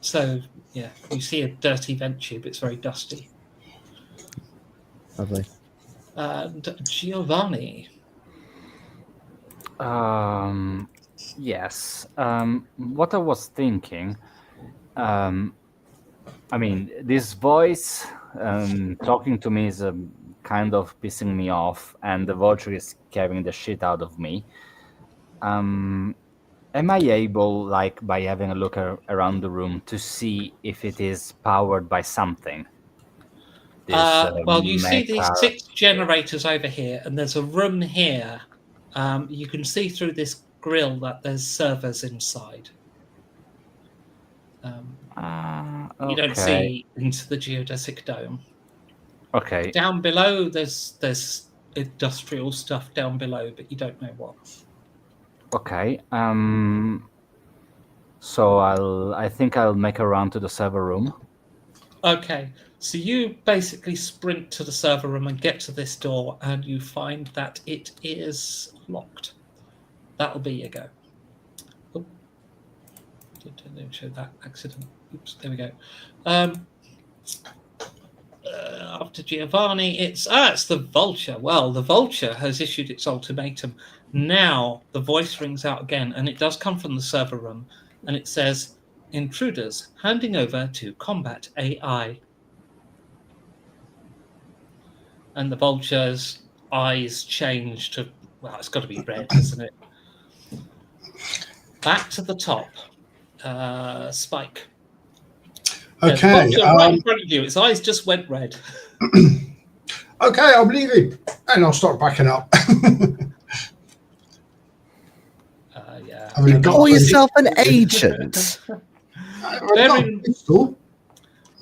[SPEAKER 1] So, yeah, you see a dirty vent tube. It's very dusty.
[SPEAKER 2] Lovely.
[SPEAKER 1] And Giovanni.
[SPEAKER 3] Yes. What I was thinking, I mean, this voice talking to me is kind of pissing me off, and the vulture is scaring the shit out of me. Am I able, like, by having a look around the room, to see if it is powered by something?
[SPEAKER 1] Well, you see these 6 generators over here, and there's a room here. You can see through this grill that there's servers inside.
[SPEAKER 3] Okay.
[SPEAKER 1] You don't see into the geodesic dome.
[SPEAKER 3] Okay.
[SPEAKER 1] Down below, there's industrial stuff down below, but you don't know what.
[SPEAKER 3] Okay. So I think I'll make a run to the server room.
[SPEAKER 1] Okay, so you basically sprint to the server room and get to this door, and you find that it is locked. That'll be your go. Oh, didn't show that accident. Oops, there we go. After Giovanni, it's the Vulture. Well, the Vulture has issued its ultimatum. Now the voice rings out again, and it does come from the server room, and it says, "Intruders handing over to combat AI." And the Vulture's eyes change to, well, it's got to be red, isn't it? Back to the top. Spike.
[SPEAKER 4] Okay.
[SPEAKER 1] Vulture right in front of you. Its eyes just went red.
[SPEAKER 4] Okay, I'm leaving. And I'll start backing up.
[SPEAKER 1] Yeah.
[SPEAKER 4] I mean,
[SPEAKER 2] You call yourself an agent?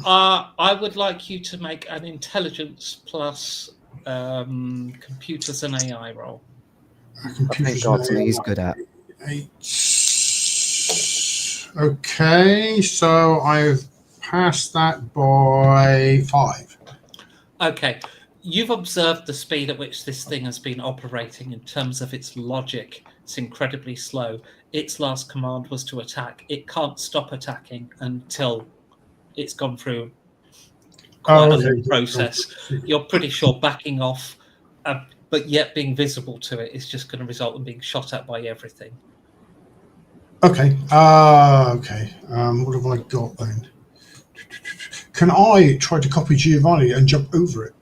[SPEAKER 1] I would like you to make an intelligence plus computers and AI roll.
[SPEAKER 2] Thank God, something he's good at.
[SPEAKER 4] 8. Okay, so I've passed that by 5.
[SPEAKER 1] Okay, you've observed the speed at which this thing has been operating in terms of its logic. It's incredibly slow. Its last command was to attack. It can't stop attacking until it's gone through quite a long process. You're pretty sure backing off, but yet being visible to it is just going to result in being shot at by everything.
[SPEAKER 4] Okay. Okay. What have I got then? Can I try to copy Giovanni and jump over it?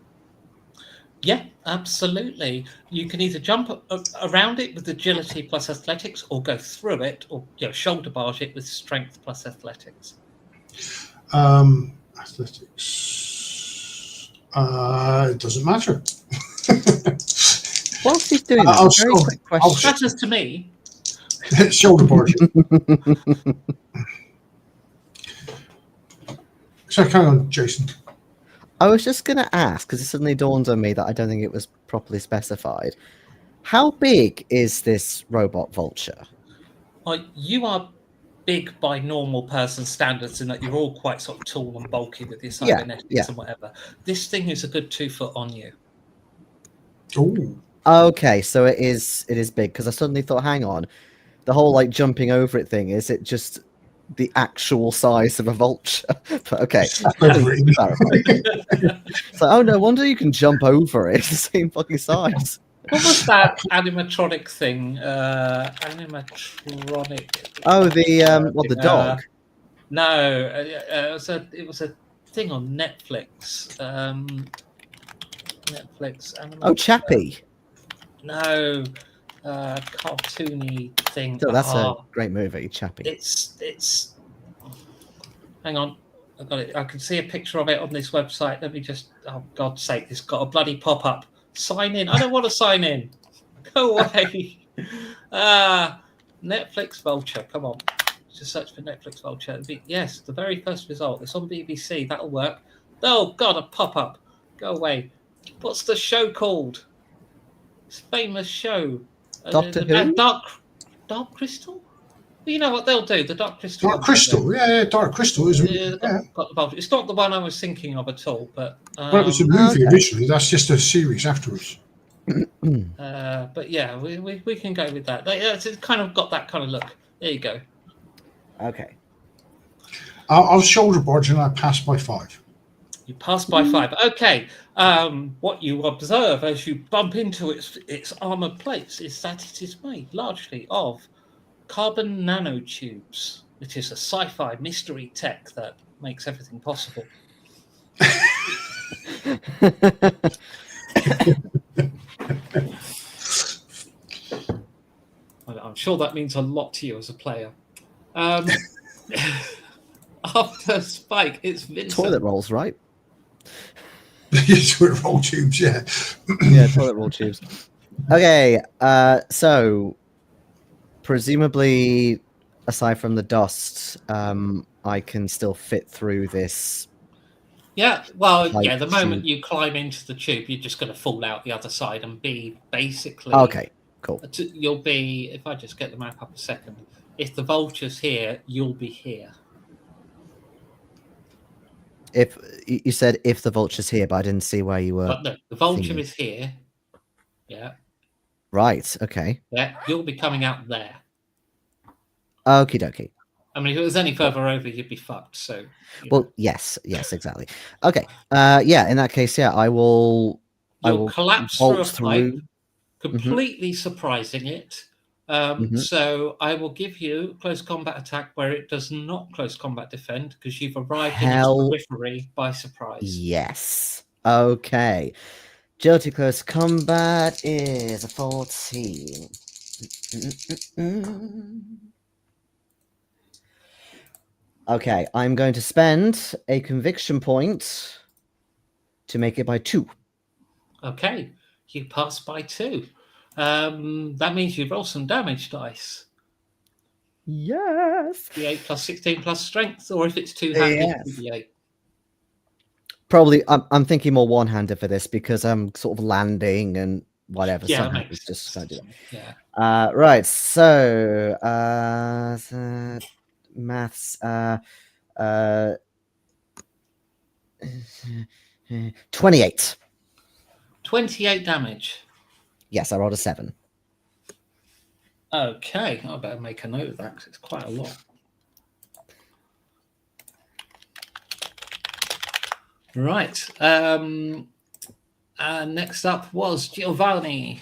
[SPEAKER 1] Yeah, absolutely. You can either jump around it with agility plus athletics, or go through it, or shoulder barge it with strength plus athletics.
[SPEAKER 4] Athletics. It doesn't matter.
[SPEAKER 2] Whilst he's doing that, very quick question.
[SPEAKER 1] Matters to me.
[SPEAKER 4] Shoulder barge. So hang on, Jason.
[SPEAKER 2] I was just going to ask, because it suddenly dawned on me that I don't think it was properly specified. How big is this robot Vulture?
[SPEAKER 1] You are big by normal person standards in that you're all quite sort of tall and bulky with your cybernetics and whatever. This thing is a good 2 foot on you.
[SPEAKER 4] Oh. Okay,
[SPEAKER 2] so it is big, because I suddenly thought, hang on, the whole like jumping over it thing, is it just the actual size of a vulture? But okay. So, oh no wonder you can jump over it. It's the same fucking size.
[SPEAKER 1] What was that animatronic thing? Animatronic.
[SPEAKER 2] Oh, the dog.
[SPEAKER 1] No, it was a thing on Netflix. Netflix.
[SPEAKER 2] Oh, Chappie.
[SPEAKER 1] No, cartoony thing.
[SPEAKER 2] So that's a great movie, Chappie.
[SPEAKER 1] It's. Hang on, I got it. I can see a picture of it on this website. Let me just. Oh God's sake! It's got a bloody pop up. Sign in. I don't want to sign in. Go away. Netflix Vulture. Come on. Just search for Netflix Vulture. Yes, the very first result. It's on BBC. That'll work. Oh God, a pop up. Go away. What's the show called? It's a famous show.
[SPEAKER 2] Doctor Who?
[SPEAKER 1] Dark Crystal? Well, you know what they'll do? The Dark Crystal.
[SPEAKER 4] Dark Crystal, yeah, Dark Crystal is.
[SPEAKER 1] Got it's not the one I was thinking of at all, but.
[SPEAKER 4] Well, it was a movie originally. That's just a series afterwards.
[SPEAKER 1] But yeah, we can go with that. It's kind of got that kind of look. There you go.
[SPEAKER 2] Okay.
[SPEAKER 4] I'll shoulder barge and I pass by 5.
[SPEAKER 1] You pass by 5. Okay. What you observe as you bump into its armored plates is that it is made largely of carbon nanotubes. It is a sci-fi mystery tech that makes everything possible. I'm sure that means a lot to you as a player. After Spike, it's Vincent.
[SPEAKER 2] Toilet rolls, right?
[SPEAKER 4] Toilet roll tubes, yeah.
[SPEAKER 2] Yeah, toilet roll tubes. Okay, so presumably, aside from the dust, I can still fit through this.
[SPEAKER 1] Yeah, well,
[SPEAKER 2] Like
[SPEAKER 1] yeah, the moment
[SPEAKER 2] tube.
[SPEAKER 1] you climb into the tube, you're just going to fall out the other side and be basically...
[SPEAKER 2] Okay, cool.
[SPEAKER 1] You'll be, if I just get the map up a second, if the vulture's here, you'll be here.
[SPEAKER 2] If you said if the vulture's here, but I didn't see where you were.
[SPEAKER 1] But no, the vulture
[SPEAKER 2] thingy.
[SPEAKER 1] is here. Yeah,
[SPEAKER 2] Right, okay.
[SPEAKER 1] yeah, you'll be coming out there.
[SPEAKER 2] Okie dokie.
[SPEAKER 1] I mean, if it was any further over, you'd be fucked. So,
[SPEAKER 2] Well, yes, exactly. Okay. Yeah, in that case, yeah, I will
[SPEAKER 1] collapse
[SPEAKER 2] bolt
[SPEAKER 1] through a pipe,
[SPEAKER 2] through.
[SPEAKER 1] completely surprising it. So I will give you close combat attack where it does not close combat defend because you've arrived in its periphery by surprise.
[SPEAKER 2] Yes. Okay. Agility close combat is a 14. Okay, I'm going to spend a conviction point to make it by 2.
[SPEAKER 1] Okay, you pass by 2. That means you roll some damage dice.
[SPEAKER 2] Yes.
[SPEAKER 1] D8 plus 16 plus strength, or if it's two-handed, D8.
[SPEAKER 2] Probably, I'm thinking more one-handed for this because I'm sort of landing and whatever.
[SPEAKER 1] Yeah,
[SPEAKER 2] somehow
[SPEAKER 1] makes
[SPEAKER 2] just
[SPEAKER 1] sense.
[SPEAKER 2] do that.
[SPEAKER 1] Yeah.
[SPEAKER 2] Right. So, maths. 28.
[SPEAKER 1] 28 damage.
[SPEAKER 2] Yes, I rolled a 7.
[SPEAKER 1] Okay, I better make a note of that because it's quite a lot. Right. Next up was Giovanni.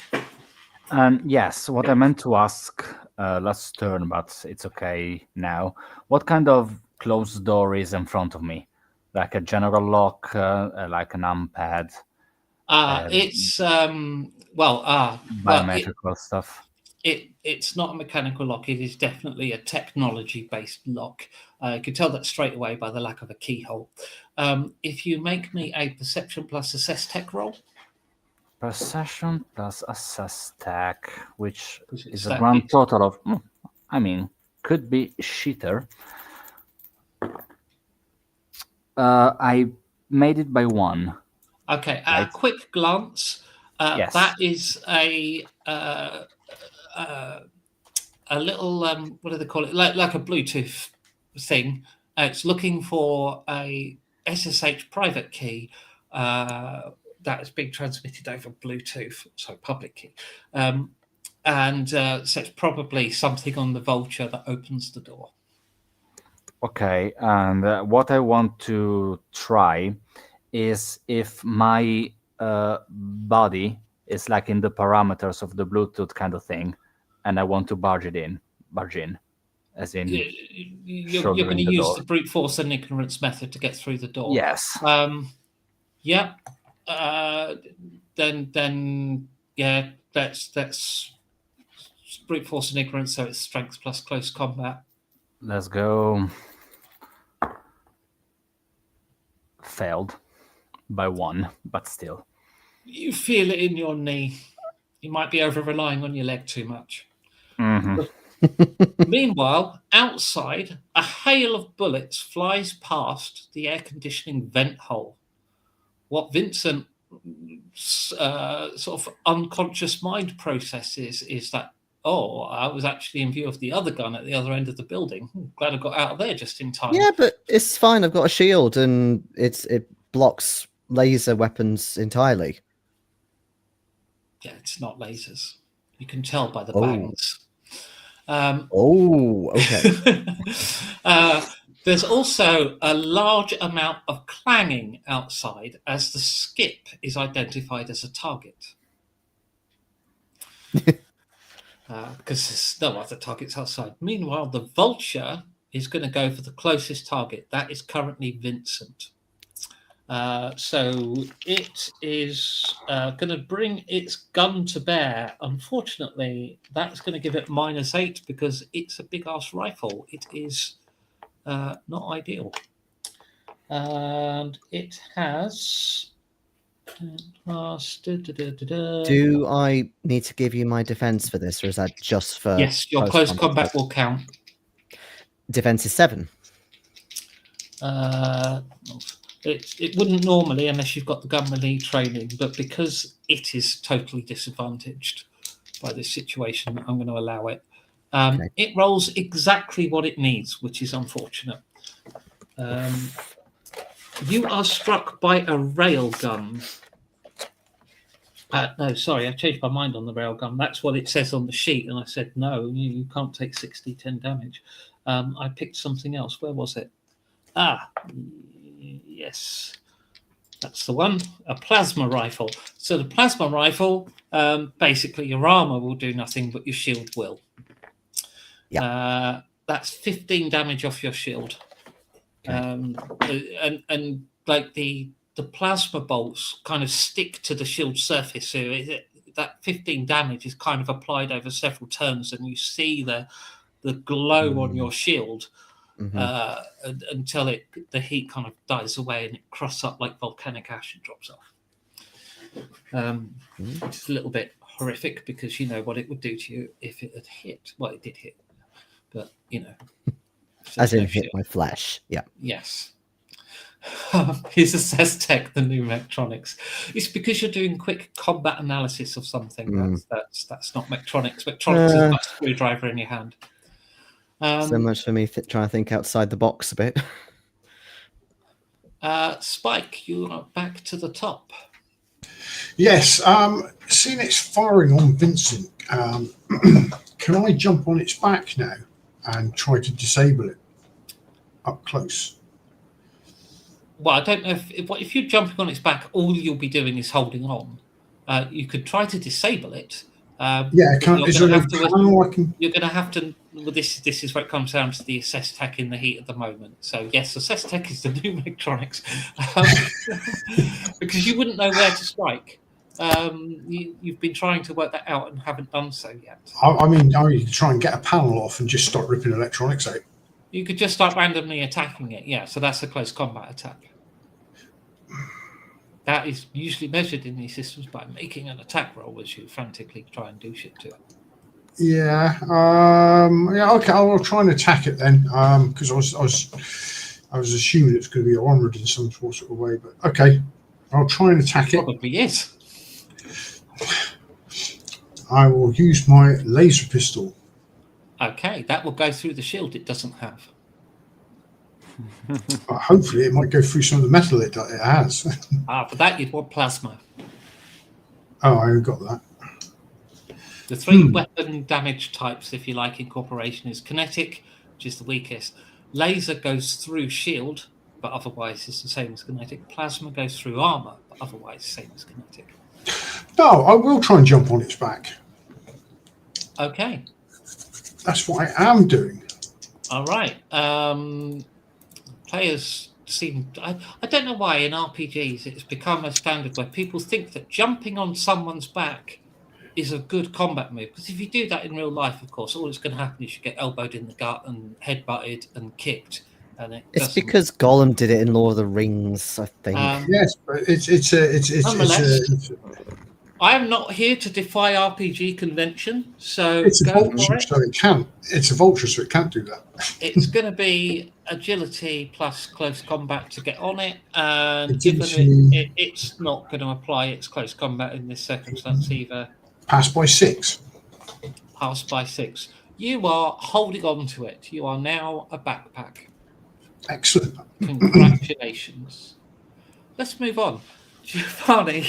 [SPEAKER 3] Yes, what I meant to ask last turn, but it's okay now. What kind of closed door is in front of me? Like a general lock, like an numpad?
[SPEAKER 1] It's
[SPEAKER 3] biometrical stuff.
[SPEAKER 1] It's not a mechanical lock. It is definitely a technology-based lock. You can tell that straight away by the lack of a keyhole. If you make me a perception plus assess tech roll.
[SPEAKER 3] Perception plus assess tech, which is a
[SPEAKER 1] that
[SPEAKER 3] grand
[SPEAKER 1] bit.
[SPEAKER 3] total of, could be shitter. I made it by 1.
[SPEAKER 1] Okay, at a quick glance,
[SPEAKER 3] Yes.
[SPEAKER 1] that is a little what do they call it? Like a Bluetooth thing. It's looking for a SSH private key that is being transmitted over Bluetooth, so public key. So it's probably something on the vulture that opens the door.
[SPEAKER 3] Okay, and what I want to try is if my body is like in the parameters of the Bluetooth kind of thing, and I want to barge in, as in
[SPEAKER 1] you're going to use the brute force and ignorance method to get through the door.
[SPEAKER 3] Yes.
[SPEAKER 1] Yeah. Then yeah, that's brute force and ignorance, so it's strength plus close combat.
[SPEAKER 3] Let's go. Failed by 1, but still.
[SPEAKER 1] You feel it in your knee. You might be over relying on your leg too much.
[SPEAKER 3] Mm-hmm.
[SPEAKER 1] Meanwhile, outside, a hail of bullets flies past the air conditioning vent hole. What Vincent sort of unconscious mind processes is that, oh, I was actually in view of the other gun at the other end of the building. Glad I got out of there just in time.
[SPEAKER 2] Yeah, but it's fine. I've got a shield and it blocks laser weapons entirely.
[SPEAKER 1] Yeah, it's not lasers. You can tell by the bangs.
[SPEAKER 2] Okay.
[SPEAKER 1] There's also a large amount of clanging outside as the skip is identified as a target. Because there's no other targets outside. Meanwhile, the vulture is going to go for the closest target. That is currently Vincent. So it is going to bring its gun to bear. Unfortunately, that's going to give it -8 because it's a big-ass rifle. It is not ideal. And it has...
[SPEAKER 2] Do I need to give you my defense for this, or is that just for...
[SPEAKER 1] Yes, your close combat will count.
[SPEAKER 2] Defense is 7.
[SPEAKER 1] It wouldn't normally unless you've got the gun melee training, but because it is totally disadvantaged by this situation, I'm going to allow it.
[SPEAKER 2] Okay.
[SPEAKER 1] It rolls exactly what it needs, which is unfortunate. You are struck by a railgun. No, sorry, I changed my mind on the railgun. That's what it says on the sheet, and I said, no, you can't take 10 damage. I picked something else. Where was it? Yes, that's the one. A plasma rifle. So the plasma rifle, basically your armor will do nothing, but your shield will.
[SPEAKER 2] Yeah.
[SPEAKER 1] That's 15 damage off your shield.
[SPEAKER 2] Okay.
[SPEAKER 1] And like the plasma bolts kind of stick to the shield surface, so that 15 damage is kind of applied over several turns, and you see the glow on your shield until the heat kind of dies away and it crusts up like volcanic ash and drops off. Which is a little bit horrific because you know what it would do to you if it had hit. Well, it did hit, but you know,
[SPEAKER 2] as in hit my flesh. Yeah.
[SPEAKER 1] Yes. Here's Assess Tech, the new Mechtronics. It's because you're doing quick combat analysis of something. That's not Mechtronics. Mechtronics is like a screwdriver in your hand.
[SPEAKER 2] So much for me trying to think outside the box a bit.
[SPEAKER 1] Spike, you are back to the top.
[SPEAKER 4] Yes. Seeing it's firing on Vincent, can I jump on its back now and try to disable it up close?
[SPEAKER 1] Well, I don't know if you're jumping on its back, all you'll be doing is holding on. You could try to disable it.
[SPEAKER 4] Is there a panel I can?
[SPEAKER 1] You're going to have to. Well, this is where it comes down to the Assess Tech in the heat of the moment. So yes, Assess Tech is the new Mechtronics, because you wouldn't know where to strike. You've been trying to work that out and haven't done so yet.
[SPEAKER 4] I mean, you could try and get a panel off and just start ripping electronics out.
[SPEAKER 1] You could just start randomly attacking it. Yeah, so that's a close combat attack. That is usually measured in these systems by making an attack roll as you frantically try and do shit to it.
[SPEAKER 4] Yeah. Okay. I'll try and attack it then. Because I was assuming it's going to be armored in some sort of way. But okay, I'll try and attack it.
[SPEAKER 1] Probably is.
[SPEAKER 4] I will use my laser pistol.
[SPEAKER 1] Okay, that will go through the shield it doesn't have.
[SPEAKER 4] Hopefully, it might go through some of the metal it has.
[SPEAKER 1] For that you'd want plasma.
[SPEAKER 4] Oh, I got that.
[SPEAKER 1] The three weapon damage types, if you like, in Corporation is kinetic, which is the weakest. Laser goes through shield, but otherwise is the same as kinetic. Plasma goes through armor, but otherwise same as kinetic.
[SPEAKER 4] No, I will try and jump on its back.
[SPEAKER 1] Okay.
[SPEAKER 4] That's what I am doing.
[SPEAKER 1] All right. Players seem... I don't know why in RPGs it's become a standard where people think that jumping on someone's back is a good combat move. Because if you do that in real life, of course, all that's going to happen is you get elbowed in the gut and headbutted and kicked. And
[SPEAKER 2] it's because Gollum did it in Lord of the Rings, I think.
[SPEAKER 4] Yes, but it's
[SPEAKER 1] I am not here to defy RPG convention, so
[SPEAKER 4] it's a
[SPEAKER 1] go
[SPEAKER 4] vulture,
[SPEAKER 1] for it.
[SPEAKER 4] so it can't. It's a vulture, so it can't do that.
[SPEAKER 1] It's going to be agility plus close combat to get on it, and given it's not going to apply its close combat in this circumstance either.
[SPEAKER 4] Pass by 6.
[SPEAKER 1] Pass by 6. You are holding on to it. You are now a backpack.
[SPEAKER 4] Excellent.
[SPEAKER 1] Congratulations. Let's move on. Giovanni.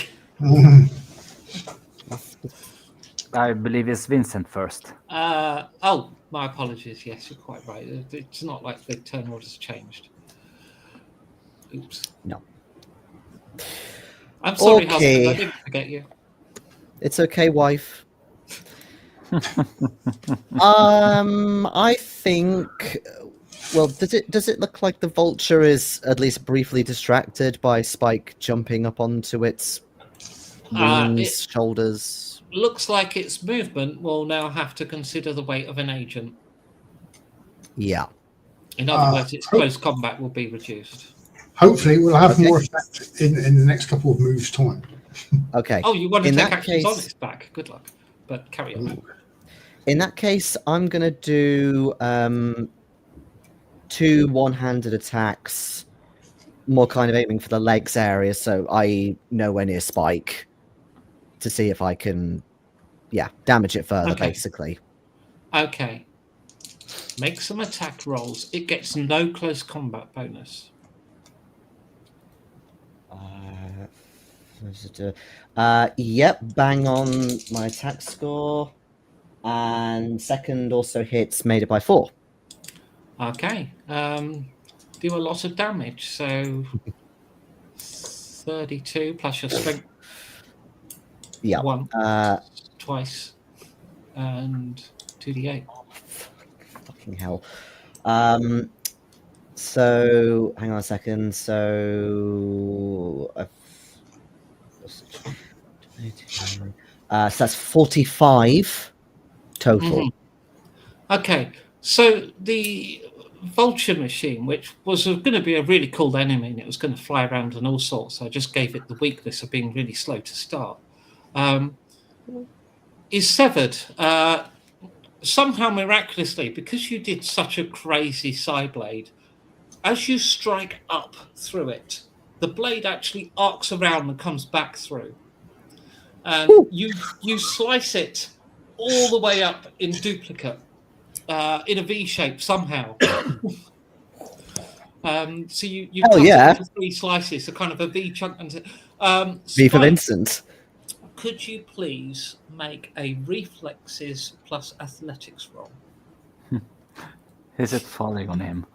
[SPEAKER 3] I believe it's Vincent first.
[SPEAKER 1] My apologies. Yes, you're quite right. It's not like the turn order's changed. Oops.
[SPEAKER 2] No.
[SPEAKER 1] I'm sorry,
[SPEAKER 2] Okay.
[SPEAKER 1] husband. I didn't forget you.
[SPEAKER 2] It's okay, wife. I think. Well, does it look like the vulture is at least briefly distracted by Spike jumping up onto its wings, shoulders?
[SPEAKER 1] Looks like its movement will now have to consider the weight of an agent.
[SPEAKER 2] Yeah.
[SPEAKER 1] In other words, its close combat will be reduced.
[SPEAKER 4] Hopefully, we'll have more effect in the next couple of moves' time.
[SPEAKER 2] Okay.
[SPEAKER 1] Oh, you want to
[SPEAKER 2] In
[SPEAKER 1] take
[SPEAKER 2] that
[SPEAKER 1] actions
[SPEAKER 2] case-
[SPEAKER 1] on its back? Good luck. But carry on.
[SPEAKER 2] In that case, I'm going to do 2 one-handed attacks, more kind of aiming for the legs area, so I nowhere near Spike, to see if I can, damage it further,
[SPEAKER 1] Okay.
[SPEAKER 2] basically.
[SPEAKER 1] Okay. Make some attack rolls. It gets no close combat bonus.
[SPEAKER 2] Yep, bang on my attack score, and second also hits, made it by 4.
[SPEAKER 1] Okay. Do a lot of damage. So 32 plus your strength.
[SPEAKER 2] Yeah.
[SPEAKER 1] Once, twice, and 2d8.
[SPEAKER 2] Fucking hell. So hang on a second. So that's 45 total.
[SPEAKER 1] Mm-hmm. Okay, so the vulture machine, which was going to be a really cool enemy, and it was going to fly around and all sorts, so I just gave it the weakness of being really slow to start, is severed. Somehow miraculously, because you did such a crazy side blade, as you strike up through it, the blade actually arcs around and comes back through. And you slice it all the way up in duplicate, in a V shape somehow. So you cut it into 3 slices, so kind of a V chunk. And
[SPEAKER 2] V for
[SPEAKER 1] Spike,
[SPEAKER 2] Vincent.
[SPEAKER 1] could you please make a reflexes plus athletics roll?
[SPEAKER 3] Is it falling on him?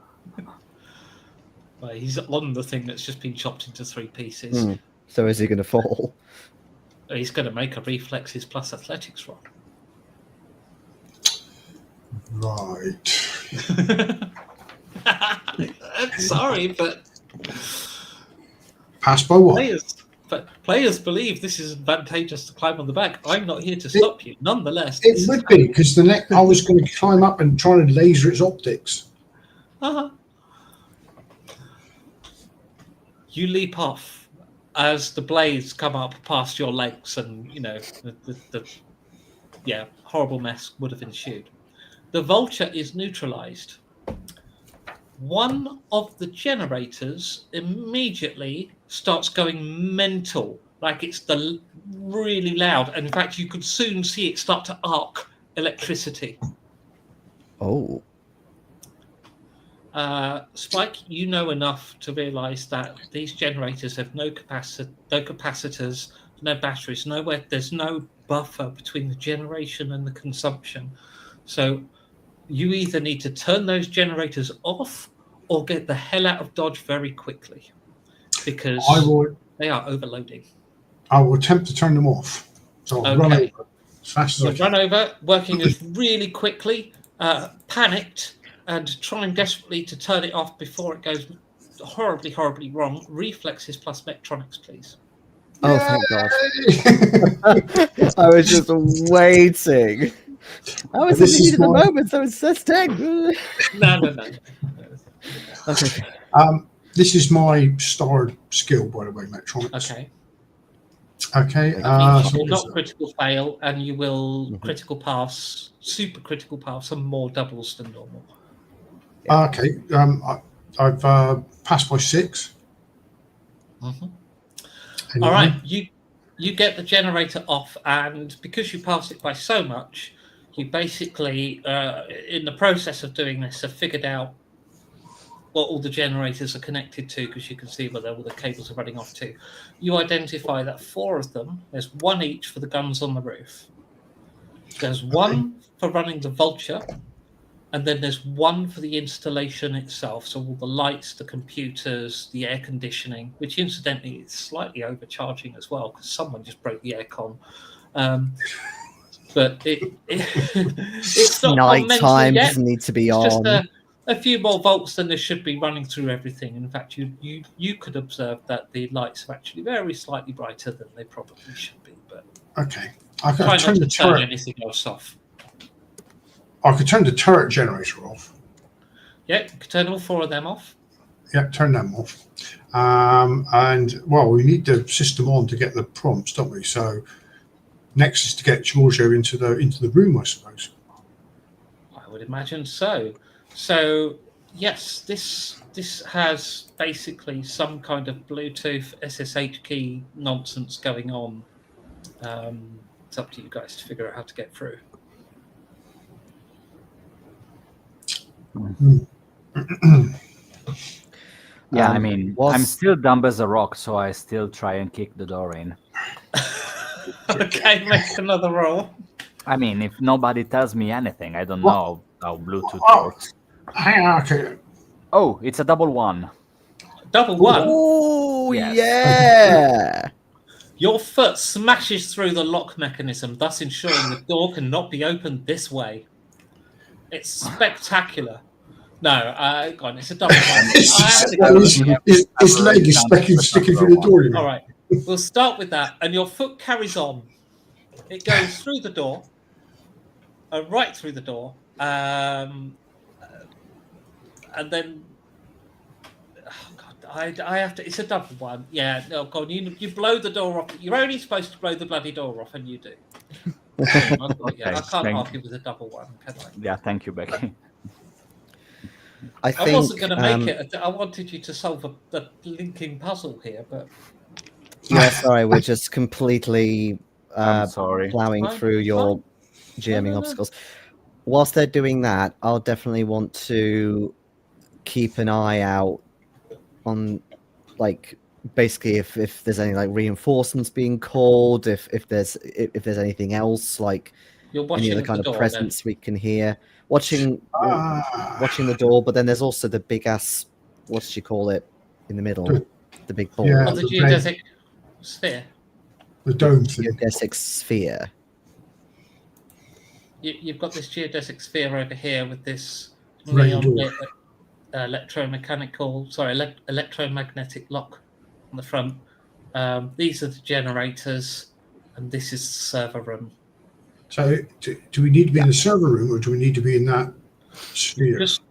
[SPEAKER 1] Well, he's on the thing that's just been chopped into 3 pieces.
[SPEAKER 2] So is he going to fall?
[SPEAKER 1] He's going to make a reflexes plus athletics roll.
[SPEAKER 4] Right.
[SPEAKER 1] Sorry, but
[SPEAKER 4] Pass by what?
[SPEAKER 1] Players believe this is advantageous to climb on the back. I'm not here to stop you. Nonetheless,
[SPEAKER 4] It would be, because the next I was going to climb up and try and laser its optics.
[SPEAKER 1] You leap off as the blades come up past your legs, and the horrible mess would have ensued. The vulture is neutralized. One of the generators immediately starts going mental, like it's really loud. And in fact, you could soon see it start to arc electricity.
[SPEAKER 2] Oh.
[SPEAKER 1] Spike, you know enough to realize that these generators have no capacitors, no batteries, there's no buffer between the generation and the consumption. So you either need to turn those generators off or get the hell out of Dodge very quickly, because they are overloading.
[SPEAKER 4] I will attempt to turn them off. So I'll run over as fast as I can.
[SPEAKER 1] Run over, working as really quickly, panicked, and trying desperately to turn it off before it goes horribly, horribly wrong. Reflexes plus Mechatronics, please.
[SPEAKER 2] Oh, thank God. I was just waiting. I was in the heat of the moment, so it's just
[SPEAKER 1] No.
[SPEAKER 2] Okay.
[SPEAKER 4] This is my starred skill, by the way, Mechatronics. Okay.
[SPEAKER 1] You will not critical fail, and you will critical pass, super critical pass, and more doubles than normal.
[SPEAKER 4] Okay. I've passed by 6.
[SPEAKER 1] All right. You get the generator off, and because you passed it by so much, you basically, in the process of doing this, have figured out what all the generators are connected to, because you can see where all the cables are running off to. You identify that 4 of them, there's 1 each for the guns on the roof. There's 1 for running the vulture, and then there's 1 for the installation itself. So all the lights, the computers, the air conditioning, which incidentally is slightly overcharging as well, because someone just broke the aircon. But it's not
[SPEAKER 2] night time doesn't need to be on.
[SPEAKER 1] Just a few more volts than there should be running through everything. In fact, you could observe that the lights are actually very slightly brighter than they probably should be. But
[SPEAKER 4] okay, I
[SPEAKER 1] try not to turn anything else off.
[SPEAKER 4] I could turn the turret generator off.
[SPEAKER 1] Yeah, you could turn all 4 of them off.
[SPEAKER 4] Yeah, turn them off. And well, we need the system on to get the prompts, don't we? So next is to get Giorgio into the room, I suppose.
[SPEAKER 1] I would imagine so. So Yes, this has basically some kind of Bluetooth SSH key nonsense going on. It's up to you guys to figure out how to get through.
[SPEAKER 3] Yeah, I mean, I'm
[SPEAKER 2] was-
[SPEAKER 3] still dumb as a rock, so I still try and kick the door in.
[SPEAKER 1] Okay, make another roll.
[SPEAKER 3] I mean, if nobody tells me anything, I don't
[SPEAKER 4] What?
[SPEAKER 3] know how Bluetooth
[SPEAKER 4] Oh.
[SPEAKER 3] works.
[SPEAKER 4] Hang on, okay.
[SPEAKER 3] Oh, it's a double one.
[SPEAKER 1] Double one.
[SPEAKER 2] Oh,
[SPEAKER 3] Yes.
[SPEAKER 2] yeah.
[SPEAKER 1] Your foot smashes through the lock mechanism, thus ensuring the door cannot be opened this way. It's spectacular. No, go on, it's a double one.
[SPEAKER 4] His leg is sticking through the door. You mean?
[SPEAKER 1] All right, we'll start with that. And your foot carries on. It goes through the door, right through the door, and then... Oh God, I have to... It's a double one. Yeah, no, go on, you blow the door off. You're only supposed to blow the bloody door off, and you do.
[SPEAKER 3] Okay,
[SPEAKER 1] I can't argue with a double one, can I?
[SPEAKER 3] Yeah, thank you, Becky.
[SPEAKER 2] I think,
[SPEAKER 1] wasn't going to make it. I wanted you to solve the linking puzzle here, but...
[SPEAKER 2] Yeah, sorry, we're just completely
[SPEAKER 3] I'm sorry.
[SPEAKER 2] plowing
[SPEAKER 1] Fine,
[SPEAKER 2] through your
[SPEAKER 1] fine.
[SPEAKER 2] GMing
[SPEAKER 1] No.
[SPEAKER 2] obstacles. Whilst they're doing that, I'll definitely want to keep an eye out on, like, basically if there's any like reinforcements being called, if there's anything else, like
[SPEAKER 1] You're
[SPEAKER 2] any
[SPEAKER 1] watching
[SPEAKER 2] other
[SPEAKER 1] the
[SPEAKER 2] kind of
[SPEAKER 1] door,
[SPEAKER 2] presence we can hear. Watching the door, but then there's also the big ass, what did you call it, in the middle, the big ball,
[SPEAKER 4] Yeah.
[SPEAKER 1] then. The geodesic sphere.
[SPEAKER 4] The dome thing.
[SPEAKER 2] geodesic sphere.
[SPEAKER 1] You've got this geodesic sphere over here with this
[SPEAKER 4] Rain
[SPEAKER 1] neon
[SPEAKER 4] door.
[SPEAKER 1] lit electromagnetic lock on the front. These are the generators, and this is the server room.
[SPEAKER 4] So, do we need to be in the server room, or do we need to be in that sphere?
[SPEAKER 1] Just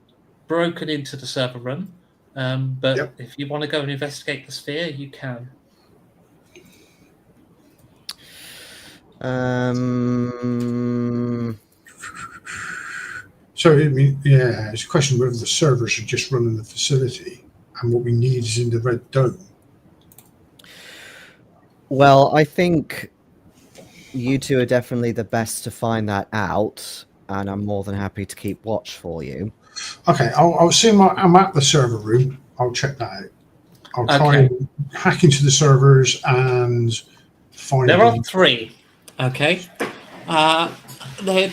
[SPEAKER 1] broken into the server room, but
[SPEAKER 4] Yep.
[SPEAKER 1] if you want to go and investigate the sphere, you can.
[SPEAKER 4] So, I mean, yeah, it's a question whether the server should just run in the facility, and what we need is in the red dome.
[SPEAKER 2] Well, I think you two are definitely the best to find that out, and I'm more than happy to keep watch for you.
[SPEAKER 4] Okay, I'll see. I'm at the server room. I'll check that out. I'll try
[SPEAKER 1] Okay.
[SPEAKER 4] and hack into the servers and find.
[SPEAKER 1] There are three. Okay.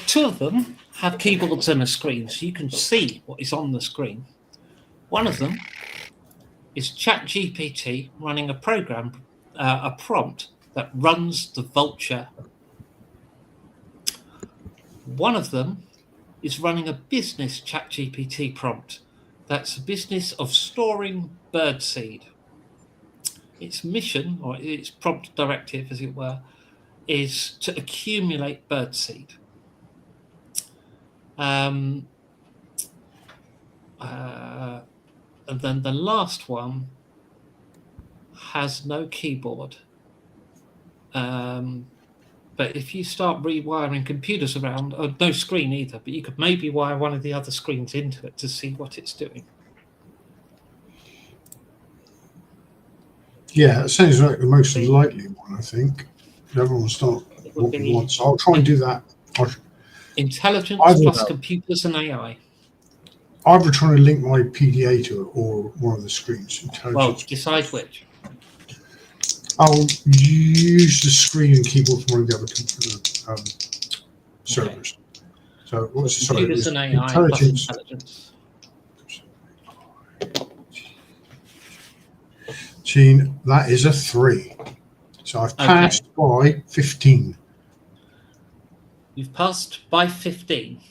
[SPEAKER 1] Two of them have keyboards and a screen, so you can see what is on the screen. One of them is ChatGPT running a program, a prompt that runs the vulture. One of them is running a business ChatGPT prompt. That's a business of storing birdseed. Its mission, or its prompt directive, as it were, is to accumulate birdseed. And then the last one has no keyboard. But if you start rewiring computers around, no screen either, but you could maybe wire one of the other screens into it to see what it's doing.
[SPEAKER 4] Yeah, it sounds like the most likely one, I think. Everyone's not
[SPEAKER 1] It would
[SPEAKER 4] what we
[SPEAKER 1] be
[SPEAKER 4] want, so I'll try and do that.
[SPEAKER 1] intelligence
[SPEAKER 4] Either
[SPEAKER 1] plus
[SPEAKER 4] that.
[SPEAKER 1] computers and AI.
[SPEAKER 4] Either trying to link my PDA to it or one of the screens.
[SPEAKER 1] Well,
[SPEAKER 4] Intelligence.
[SPEAKER 1] decide which.
[SPEAKER 4] I'll use the screen and keyboard from one of the other servers. So what's the
[SPEAKER 1] Computers and AI plus
[SPEAKER 4] intelligence?
[SPEAKER 1] intelligence.
[SPEAKER 4] Gene, that is a 3. So I've passed by 15.
[SPEAKER 1] You've passed by 15.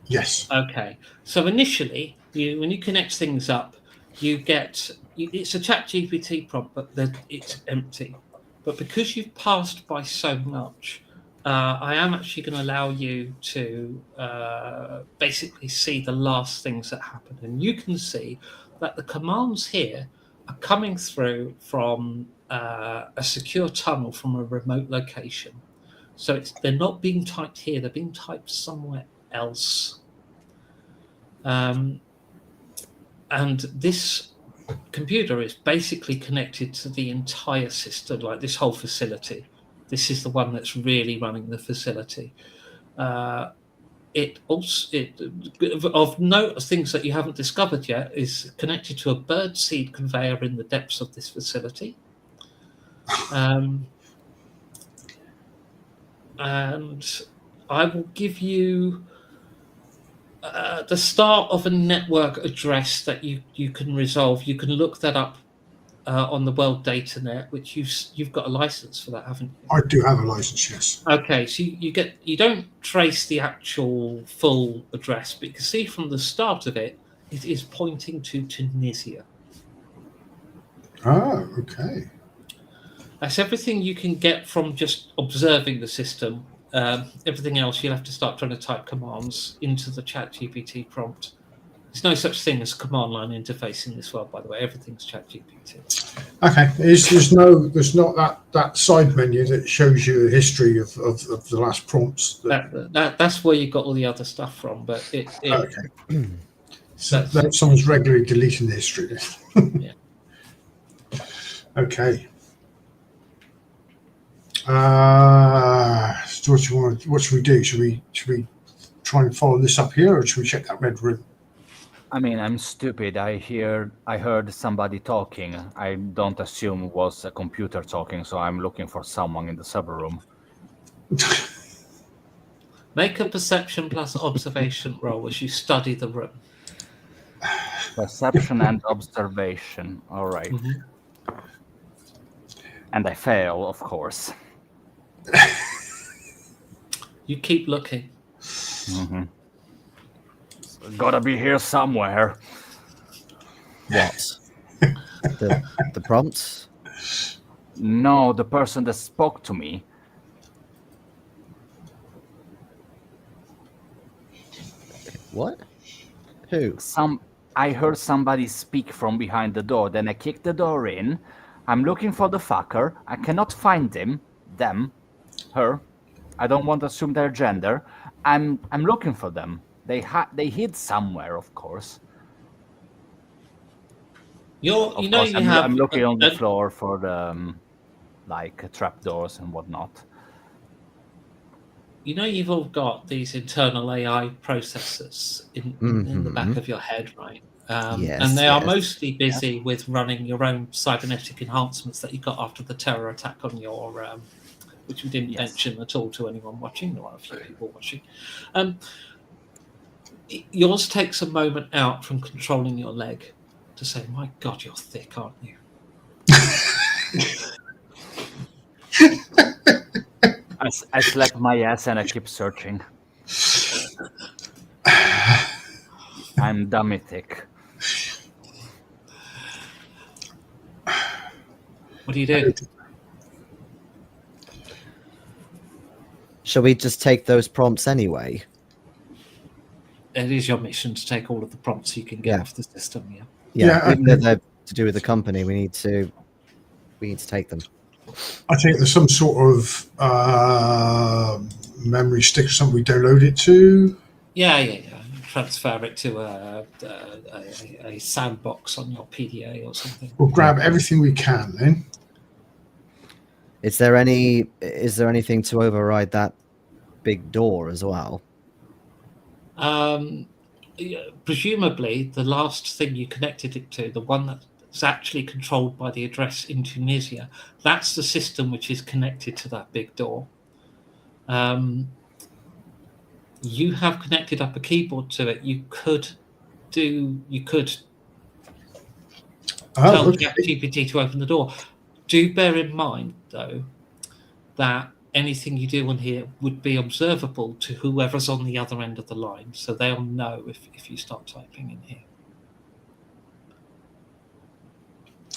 [SPEAKER 4] Yes.
[SPEAKER 1] Okay. So initially, when you connect things up, you get it's a ChatGPT prompt, but it's empty. But because you've passed by so much, I am actually going to allow you to basically see the last things that happen, and you can see that the commands here are coming through from a secure tunnel from a remote location. So they're not being typed here; they're being typed somewhere else. And this computer is basically connected to the entire system, like this whole facility. This is the one that's really running the facility. It of note, things that you haven't discovered yet, is connected to a bird seed conveyor in the depths of this facility. And I will give you the start of a network address that you can resolve. You can look that up on the World Data Net, which you've got a license for that, haven't you?
[SPEAKER 4] I do have a license, yes.
[SPEAKER 1] Okay, so you don't trace the actual full address, but you can see from the start of it, it is pointing to Tunisia.
[SPEAKER 4] Oh, okay.
[SPEAKER 1] That's everything you can get from just observing the system. Everything else, you'll have to start trying to type commands into the ChatGPT prompt. There's no such thing as command line interface in this world, by the way. Everything's ChatGPT.
[SPEAKER 4] Okay. There's not that side menu that shows you a history of the last prompts.
[SPEAKER 1] That's where you got all the other stuff from. But
[SPEAKER 4] okay. So someone's regularly deleting the history.
[SPEAKER 1] Yeah.
[SPEAKER 4] Okay. So what should we do? Should we try and follow this up here, or should we check that red room?
[SPEAKER 3] I mean, I'm stupid. I heard somebody talking. I don't assume it was a computer talking, so I'm looking for someone in the server room.
[SPEAKER 1] Make a perception plus observation roll as you study the room.
[SPEAKER 3] Perception and observation. All right.
[SPEAKER 1] Mm-hmm.
[SPEAKER 3] And I fail, of course.
[SPEAKER 1] You keep looking.
[SPEAKER 3] Mm-hmm. Gotta be here somewhere.
[SPEAKER 2] What? the prompts?
[SPEAKER 3] No, the person that spoke to me.
[SPEAKER 2] What? Who?
[SPEAKER 3] I heard somebody speak from behind the door. Then I kicked the door in. I'm looking for the fucker. I cannot find him. Them. Her. I don't want to assume their gender. I'm looking for them. They hid somewhere, of course.
[SPEAKER 1] I'm
[SPEAKER 3] looking on the floor for the like trapdoors and whatnot.
[SPEAKER 1] You know, you've all got these internal AI processors in the back of your head, right?
[SPEAKER 2] Yes,
[SPEAKER 1] and they are mostly busy with running your own cybernetic enhancements that you got after the terror attack on your, which we didn't mention at all to anyone watching. There are a few people watching. Yours takes a moment out from controlling your leg to say, "My God, you're thick, aren't you?"
[SPEAKER 3] I slap my ass and I keep searching. I'm dummy thick.
[SPEAKER 1] What do you do?
[SPEAKER 2] Shall we just take those prompts anyway?
[SPEAKER 1] It is your mission to take all of the prompts you can get off the system.
[SPEAKER 2] Yeah. Even though they're to do with the company, we need to take them.
[SPEAKER 4] I think there's some sort of memory stick or something we download it to.
[SPEAKER 1] Yeah. Transfer it to a sandbox on your PDA or something.
[SPEAKER 4] We'll grab everything we can then.
[SPEAKER 2] Is there anything to override that big door as well?
[SPEAKER 1] Presumably, the last thing you connected it to, the one that's actually controlled by the address in Tunisia, that's the system which is connected to that big door. You have connected up a keyboard to it. You could tell ChatGPT to open the door. Do bear in mind, though, that anything you do on here would be observable to whoever's on the other end of the line, so they'll know if you start typing in here.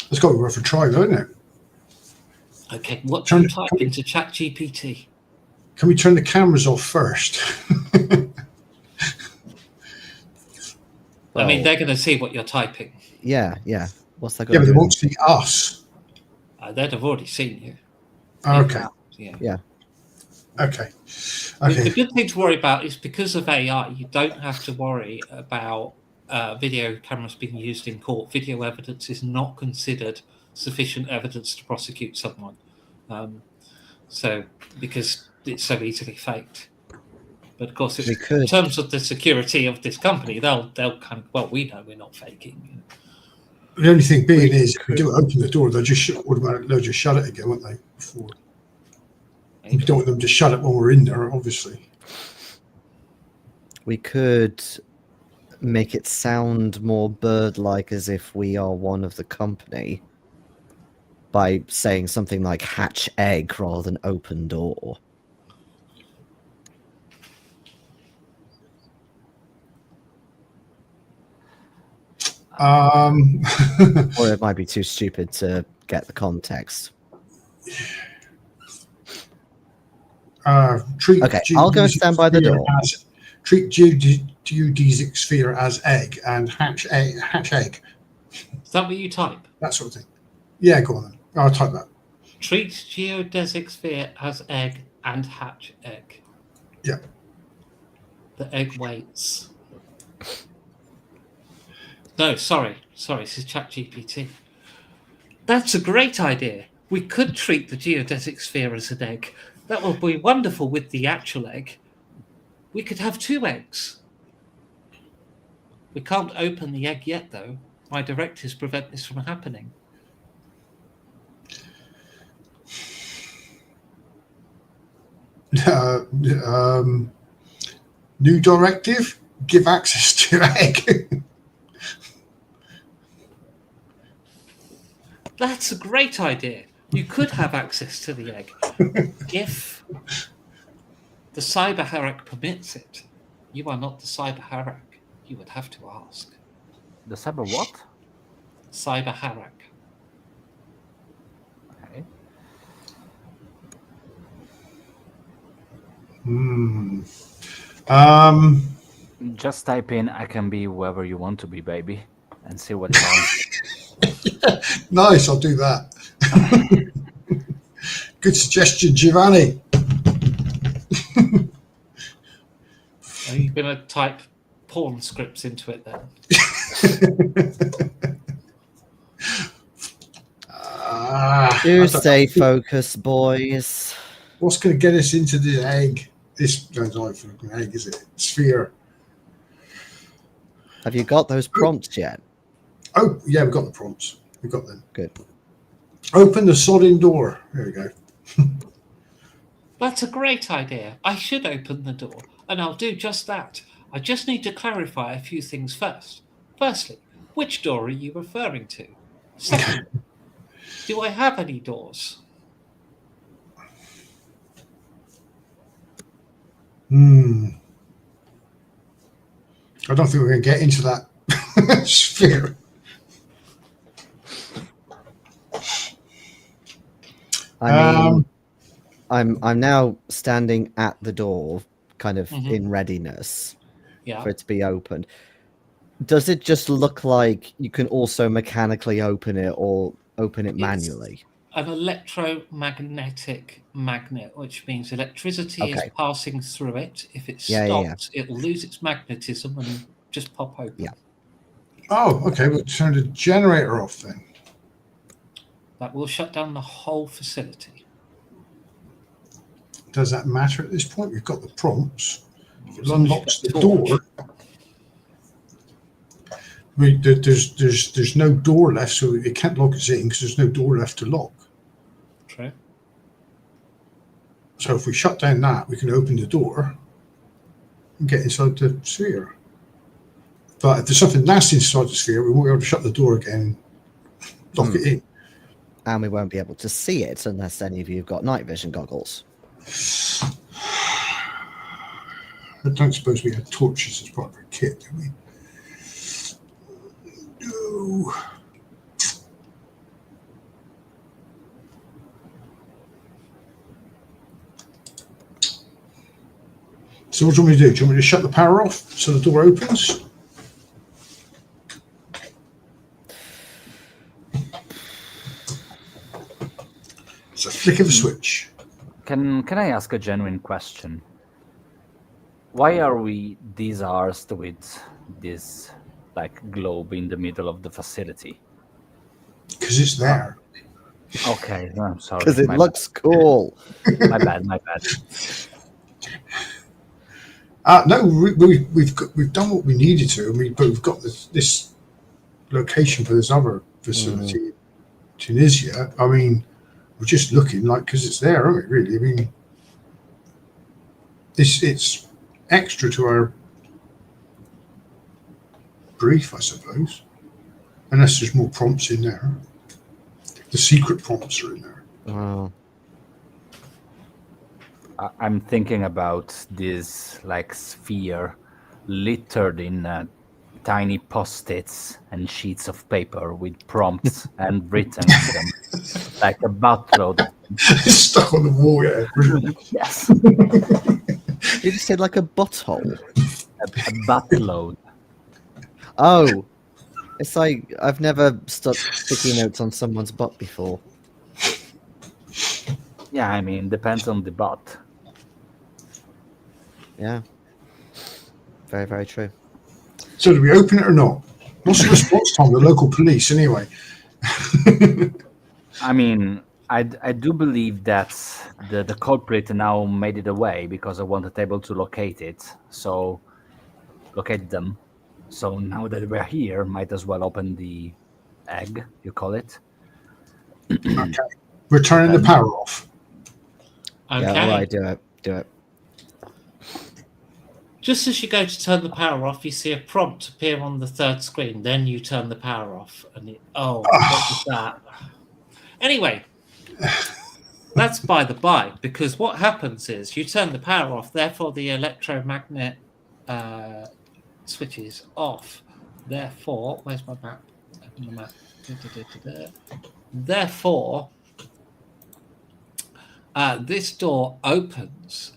[SPEAKER 4] It's got to be worth a try, though, isn't it?
[SPEAKER 1] Okay, what do you type into ChatGPT?
[SPEAKER 4] Can we turn the cameras off first?
[SPEAKER 1] I mean, they're going to see what you're typing.
[SPEAKER 2] Yeah. What's that
[SPEAKER 4] Yeah, but they won't see us.
[SPEAKER 1] They'd have already seen you.
[SPEAKER 4] Okay.
[SPEAKER 2] Yeah.
[SPEAKER 4] Okay.
[SPEAKER 1] The good thing to worry about is because of AI, you don't have to worry about video cameras being used in court, video evidence is not considered sufficient evidence to prosecute someone. So because it's so easily faked. But of course, in terms of the security of this company, they'll kind of, well, we know we're not faking.
[SPEAKER 4] The only thing being is, if we do open the door, they'll just shut it again, won't they? Before. We don't want them to shut it when we're in there, obviously.
[SPEAKER 2] We could make it sound more bird-like, as if we are one of the company, by saying something like hatch egg rather than open door. Or it might be too stupid to get the context.
[SPEAKER 4] Okay,
[SPEAKER 2] I'll go and stand by the door.
[SPEAKER 4] Treat geodesic sphere as egg and hatch egg.
[SPEAKER 1] Is that what you type?
[SPEAKER 4] That sort of thing. Yeah, go on then. I'll type that.
[SPEAKER 1] Treat geodesic sphere as egg and hatch egg.
[SPEAKER 4] Yeah.
[SPEAKER 1] The egg waits. No, sorry, this is ChatGPT. That's a great idea. We could treat the geodesic sphere as an egg. That would be wonderful with the actual egg. We could have 2 eggs. We can't open the egg yet, though. My directives prevent this from happening.
[SPEAKER 4] New directive: give access to egg.
[SPEAKER 1] That's a great idea. You could have access to the egg if the cyber hierarch permits it. You are not the cyber hierarch. You would have to ask.
[SPEAKER 3] The cyber what?
[SPEAKER 1] Cyber hierarch.
[SPEAKER 3] Okay. Just type in "I can be whoever you want to be, baby," and see what it comes.
[SPEAKER 4] Nice, I'll do that. Good suggestion, Giovanni.
[SPEAKER 1] Are you going to type porn scripts into it then?
[SPEAKER 2] Stay focused, boys.
[SPEAKER 4] What's going to get us into the egg? This sounds like an egg, is it? Sphere.
[SPEAKER 2] Have you got those prompts yet?
[SPEAKER 4] Oh, yeah, we've got the prompts. We've got them.
[SPEAKER 2] Good.
[SPEAKER 4] Open the sodding door. There we go.
[SPEAKER 1] That's a great idea. I should open the door, and I'll do just that. I just need to clarify a few things first. Firstly, which door are you referring to? Secondly, do I have any doors?
[SPEAKER 4] I don't think we're going to get into that sphere.
[SPEAKER 2] I mean, I'm now standing at the door, kind of in readiness for it to be opened. Does it just look like you can also mechanically open it or open it manually?
[SPEAKER 1] An electromagnetic magnet, which means electricity is passing through it. If it stops, it'll lose its magnetism and just pop open.
[SPEAKER 2] Yeah.
[SPEAKER 4] Oh, okay. We'll turn the generator off then.
[SPEAKER 1] That will shut down the whole facility.
[SPEAKER 4] Does that matter at this point? We've got the prompts. If it unlocks the door. There's no door left, so it can't lock us in because there's no door left to lock.
[SPEAKER 1] True.
[SPEAKER 4] So if we shut down that, we can open the door and get inside the sphere. But if there's something nasty inside the sphere, we won't be able to shut the door again and lock it in.
[SPEAKER 2] And we won't be able to see it unless any of you have got night vision goggles.
[SPEAKER 4] I don't suppose we had torches as part of our kit, do we? No. So what do you want me to do? Do you want me to shut the power off so the door opens? It's a flick of a switch.
[SPEAKER 3] Can I ask a genuine question? Why are we disarsed with this like globe in the middle of the facility?
[SPEAKER 4] Because it's there.
[SPEAKER 3] Okay, I'm sorry.
[SPEAKER 2] Because it looks cool.
[SPEAKER 3] My bad.
[SPEAKER 4] No, we've done what we needed to, but we've got this location for this other facility in Tunisia. I mean, we're just looking like because it's there, aren't we? Really, I mean, it's extra to our brief, I suppose, unless there's more prompts in there. The secret prompts are in there.
[SPEAKER 2] Wow.
[SPEAKER 3] I'm thinking about this like sphere littered in tiny post-its and sheets of paper with prompts and written on them, like a buttload.
[SPEAKER 4] It's stuck on the wall, yeah. Brilliant.
[SPEAKER 3] Yes,
[SPEAKER 2] You just said like a butthole.
[SPEAKER 3] a buttload.
[SPEAKER 2] Oh, it's like I've never stuck sticky notes on someone's butt before.
[SPEAKER 3] Yeah, I mean, depends on the butt.
[SPEAKER 2] Yeah. Very, very true.
[SPEAKER 4] So do we open it or not? What's the response time of the local police anyway?
[SPEAKER 3] I mean, I do believe that the culprit now made it away because I wasn't able to locate it. So, locate them. So now that we're here, might as well open the egg, you call it.
[SPEAKER 4] Okay. We're turning the power off.
[SPEAKER 1] Okay.
[SPEAKER 2] Yeah, all right, do it.
[SPEAKER 1] Just as you go to turn the power off, you see a prompt appear on the third screen. Then you turn the power off, and what was that? Anyway, that's by the by, because what happens is you turn the power off. Therefore, the electromagnet switches off. Therefore, where's my map? Open the map. Therefore, this door opens.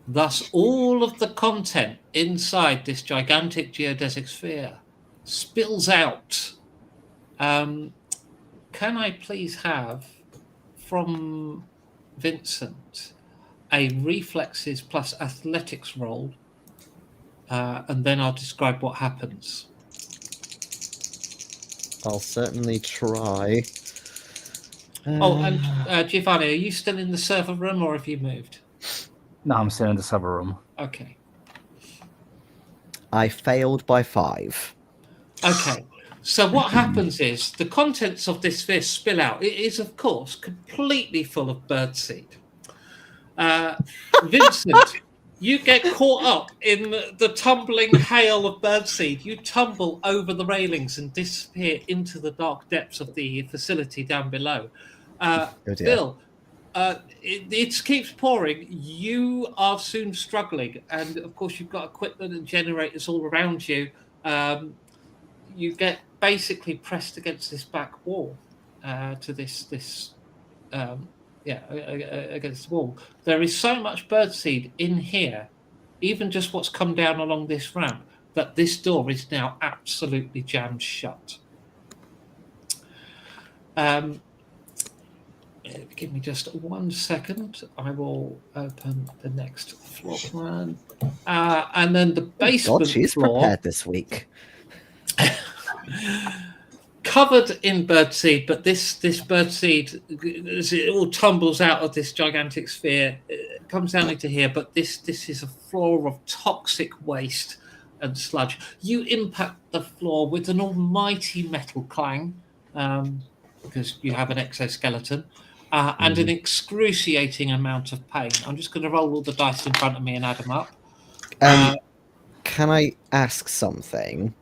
[SPEAKER 1] Thus, all of the content inside this gigantic geodesic sphere spills out. Can I please have from Vincent a reflexes plus athletics roll, and then I'll describe what happens.
[SPEAKER 2] I'll certainly try.
[SPEAKER 1] And Giovanni, are you still in the server room or have you moved?
[SPEAKER 3] No, I'm still in the server room.
[SPEAKER 1] Okay.
[SPEAKER 2] I failed by 5.
[SPEAKER 1] Okay. So what happens is the contents of this sphere spill out. It is, of course, completely full of birdseed. Vincent, you get caught up in the tumbling hail of birdseed. You tumble over the railings and disappear into the dark depths of the facility down below. Bill, it keeps pouring. You are soon struggling, and of course you've got equipment and generators all around you. You get basically pressed against this back wall, against the wall. There is so much birdseed in here, even just what's come down along this ramp, that this door is now absolutely jammed shut. Give me just 1 second. I will open the next floor plan. And then the basement
[SPEAKER 2] God, she's
[SPEAKER 1] floor,
[SPEAKER 2] prepared this week.
[SPEAKER 1] covered in birdseed, but this birdseed, as it all tumbles out of this gigantic sphere, it comes down into here, but this is a floor of toxic waste and sludge. You impact the floor with an almighty metal clang, because you have an exoskeleton. And an excruciating amount of pain. I'm just going to roll all the dice in front of me and add them up.
[SPEAKER 2] Can I ask something?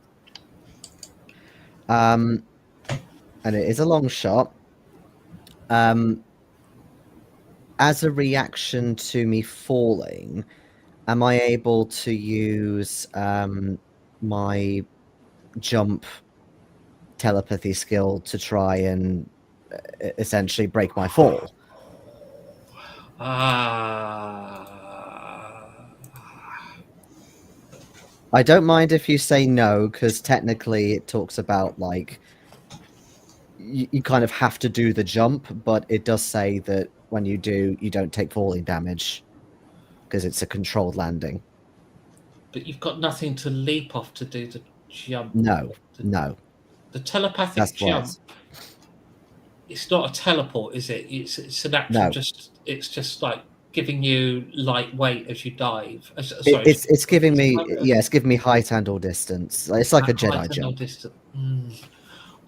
[SPEAKER 2] And it is a long shot. As a reaction to me falling, am I able to use my jump telepathy skill to try and essentially break my fall? I don't mind if you say no, because technically it talks about like you kind of have to do the jump, but it does say that when you do, you don't take falling damage because it's a controlled landing.
[SPEAKER 1] But you've got nothing to leap off to do the jump.
[SPEAKER 2] No.
[SPEAKER 1] The telepathic
[SPEAKER 2] That's
[SPEAKER 1] jump.
[SPEAKER 2] what.
[SPEAKER 1] It's not a teleport, is it? It's an actual
[SPEAKER 2] No.
[SPEAKER 1] it's just like giving you light weight as you dive. Sorry,
[SPEAKER 2] It's giving me it's giving me height and or distance. It's like a Jedi jump.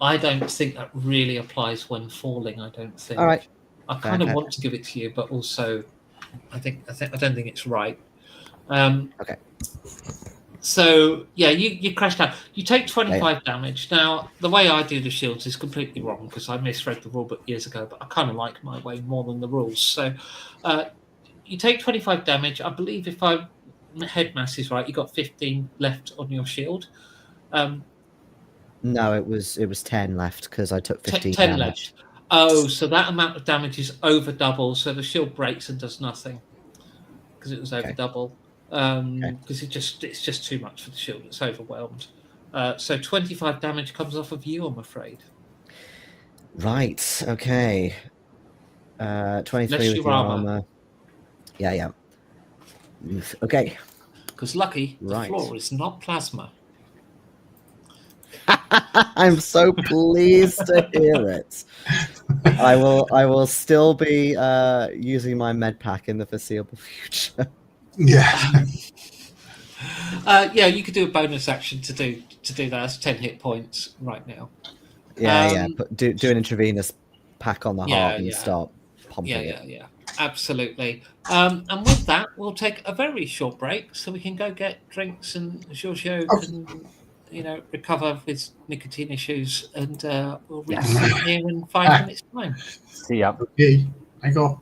[SPEAKER 1] I don't think that really applies when falling. I don't think.
[SPEAKER 2] All right.
[SPEAKER 1] I kind of want to give it to you, but also I don't think it's right.
[SPEAKER 2] Okay.
[SPEAKER 1] So yeah, you crash down. You take 25 damage. Now the way I do the shields is completely wrong because I misread the rulebook years ago, but I kind of like my way more than the rules. So you take 25 damage. I believe if my head mass is right, you got 15 left on your shield.
[SPEAKER 2] No, it was 10 left because I took 15
[SPEAKER 1] 10
[SPEAKER 2] damage.
[SPEAKER 1] left. Oh, so that amount of damage is over double. So the shield breaks and does nothing because it was over double. Because it's just too much for the shield. It's overwhelmed. So 25 damage comes off of you, I'm afraid.
[SPEAKER 2] Right. Okay. 23 with your armor. Yeah. Okay.
[SPEAKER 1] Because lucky, the floor is not plasma.
[SPEAKER 2] I'm so pleased to hear it. I will still be using my med pack in the foreseeable future.
[SPEAKER 4] Yeah.
[SPEAKER 1] Yeah, you could do a bonus action to do that. That's 10 hit points right now.
[SPEAKER 2] Yeah. But do an intravenous pack on the heart and start pumping it.
[SPEAKER 1] Yeah. Absolutely. And with that, we'll take a very short break so we can go get drinks and Giorgio can, recover his nicotine issues, and we'll resume here in 5 minutes' time.
[SPEAKER 3] See ya.
[SPEAKER 4] Okay. I go.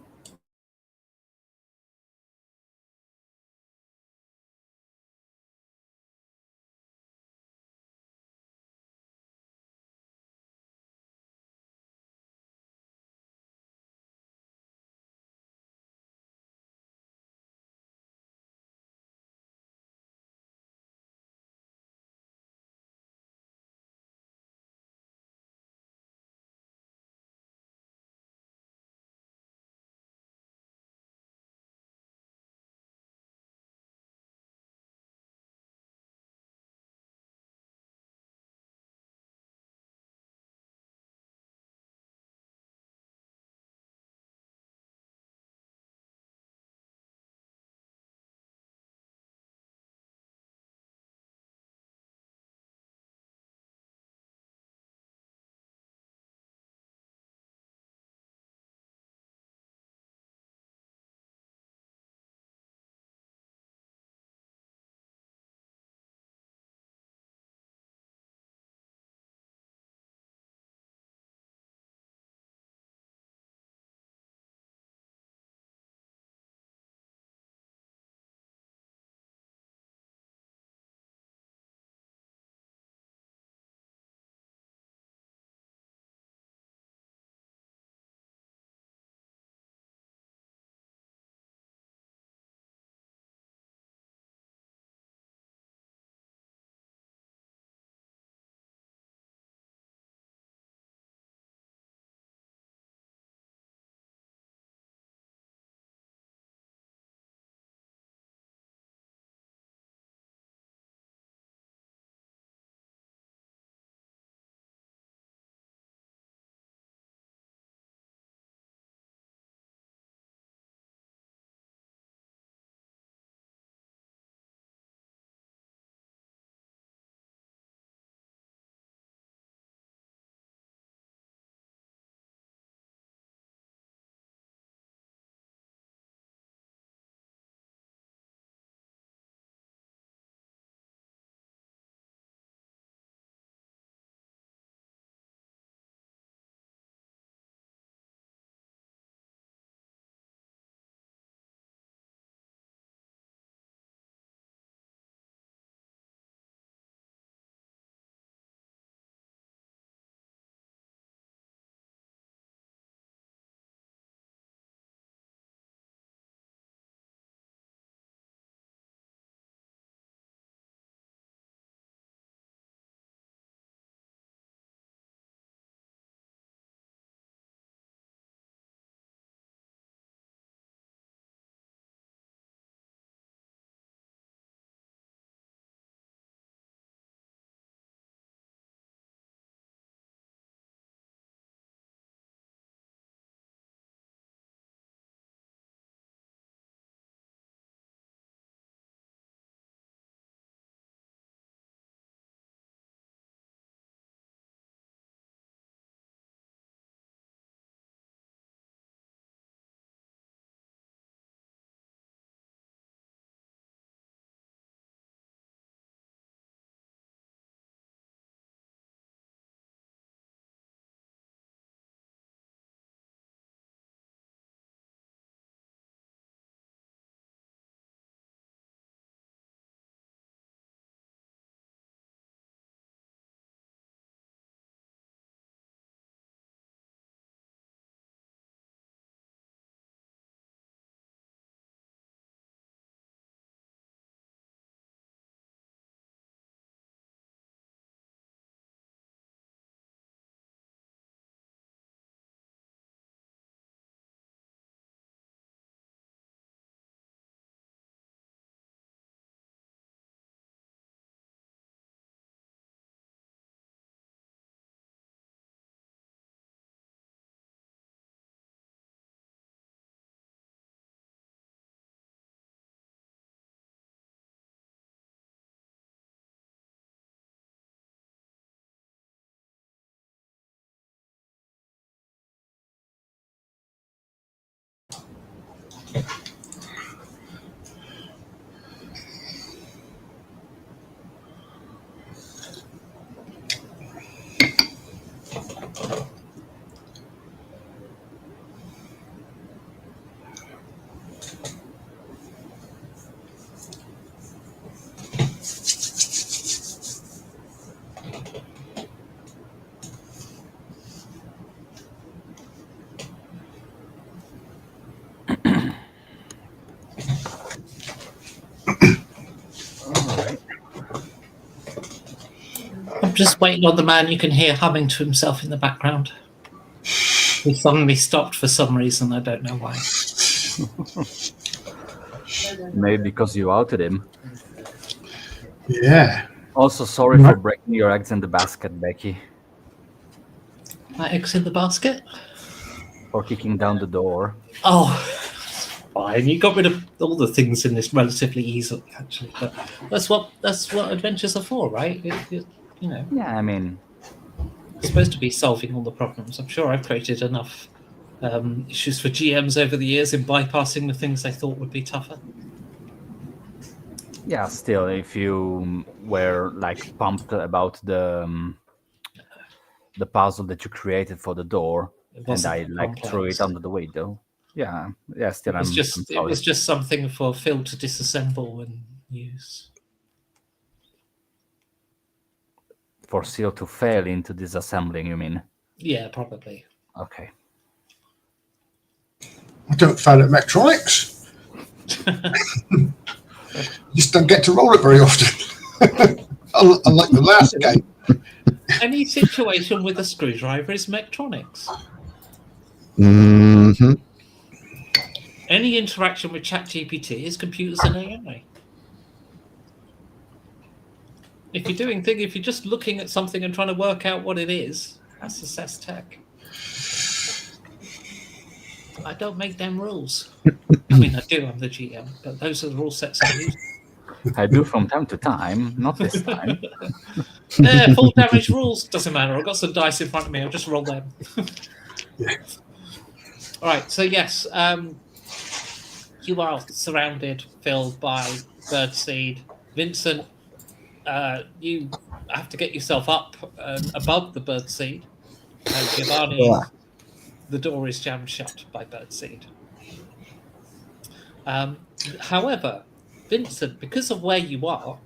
[SPEAKER 1] I'm just waiting on the man you can hear humming to himself in the background. He suddenly stopped for some reason. I don't know why.
[SPEAKER 3] Maybe because you outed him.
[SPEAKER 4] Yeah.
[SPEAKER 3] Also, sorry for breaking your eggs in the basket, Becky.
[SPEAKER 1] My eggs in the basket?
[SPEAKER 3] For kicking down the door.
[SPEAKER 1] Oh, fine. You got rid of all the things in this relatively easily, actually. But that's what adventures are for, right? You know.
[SPEAKER 3] Yeah, I mean,
[SPEAKER 1] it's supposed to be solving all the problems. I'm sure I've created enough issues for GMs over the years in bypassing the things they thought would be tougher.
[SPEAKER 3] Yeah, still, if you were like pumped about the puzzle that you created for the door, and I like threw it under the window. Yeah, still,
[SPEAKER 1] it was just something for Phil to disassemble and use.
[SPEAKER 3] For Seal to fail into disassembling, you mean?
[SPEAKER 1] Yeah, probably.
[SPEAKER 3] Okay.
[SPEAKER 4] I don't fail at Mectronics. Just don't get to roll it very often. Unlike the last game.
[SPEAKER 1] Any situation with a screwdriver is Mectronics.
[SPEAKER 2] Mm-hmm.
[SPEAKER 1] Any interaction with ChatGPT is computers and AI. If you're just looking at something and trying to work out what it is, that's assess tech. I don't make them rules. I mean, I do, I'm the GM, but those are the rule sets I use.
[SPEAKER 3] I do from time to time, not this time.
[SPEAKER 1] Full damage rules, doesn't matter. I've got some dice in front of me, I'll just roll them. All right, so yes, you are surrounded, Phil, by birdseed. Vincent, you have to get yourself up above the birdseed. And Giovanni, the door is jammed shut by birdseed. However, Vincent, because of where you are,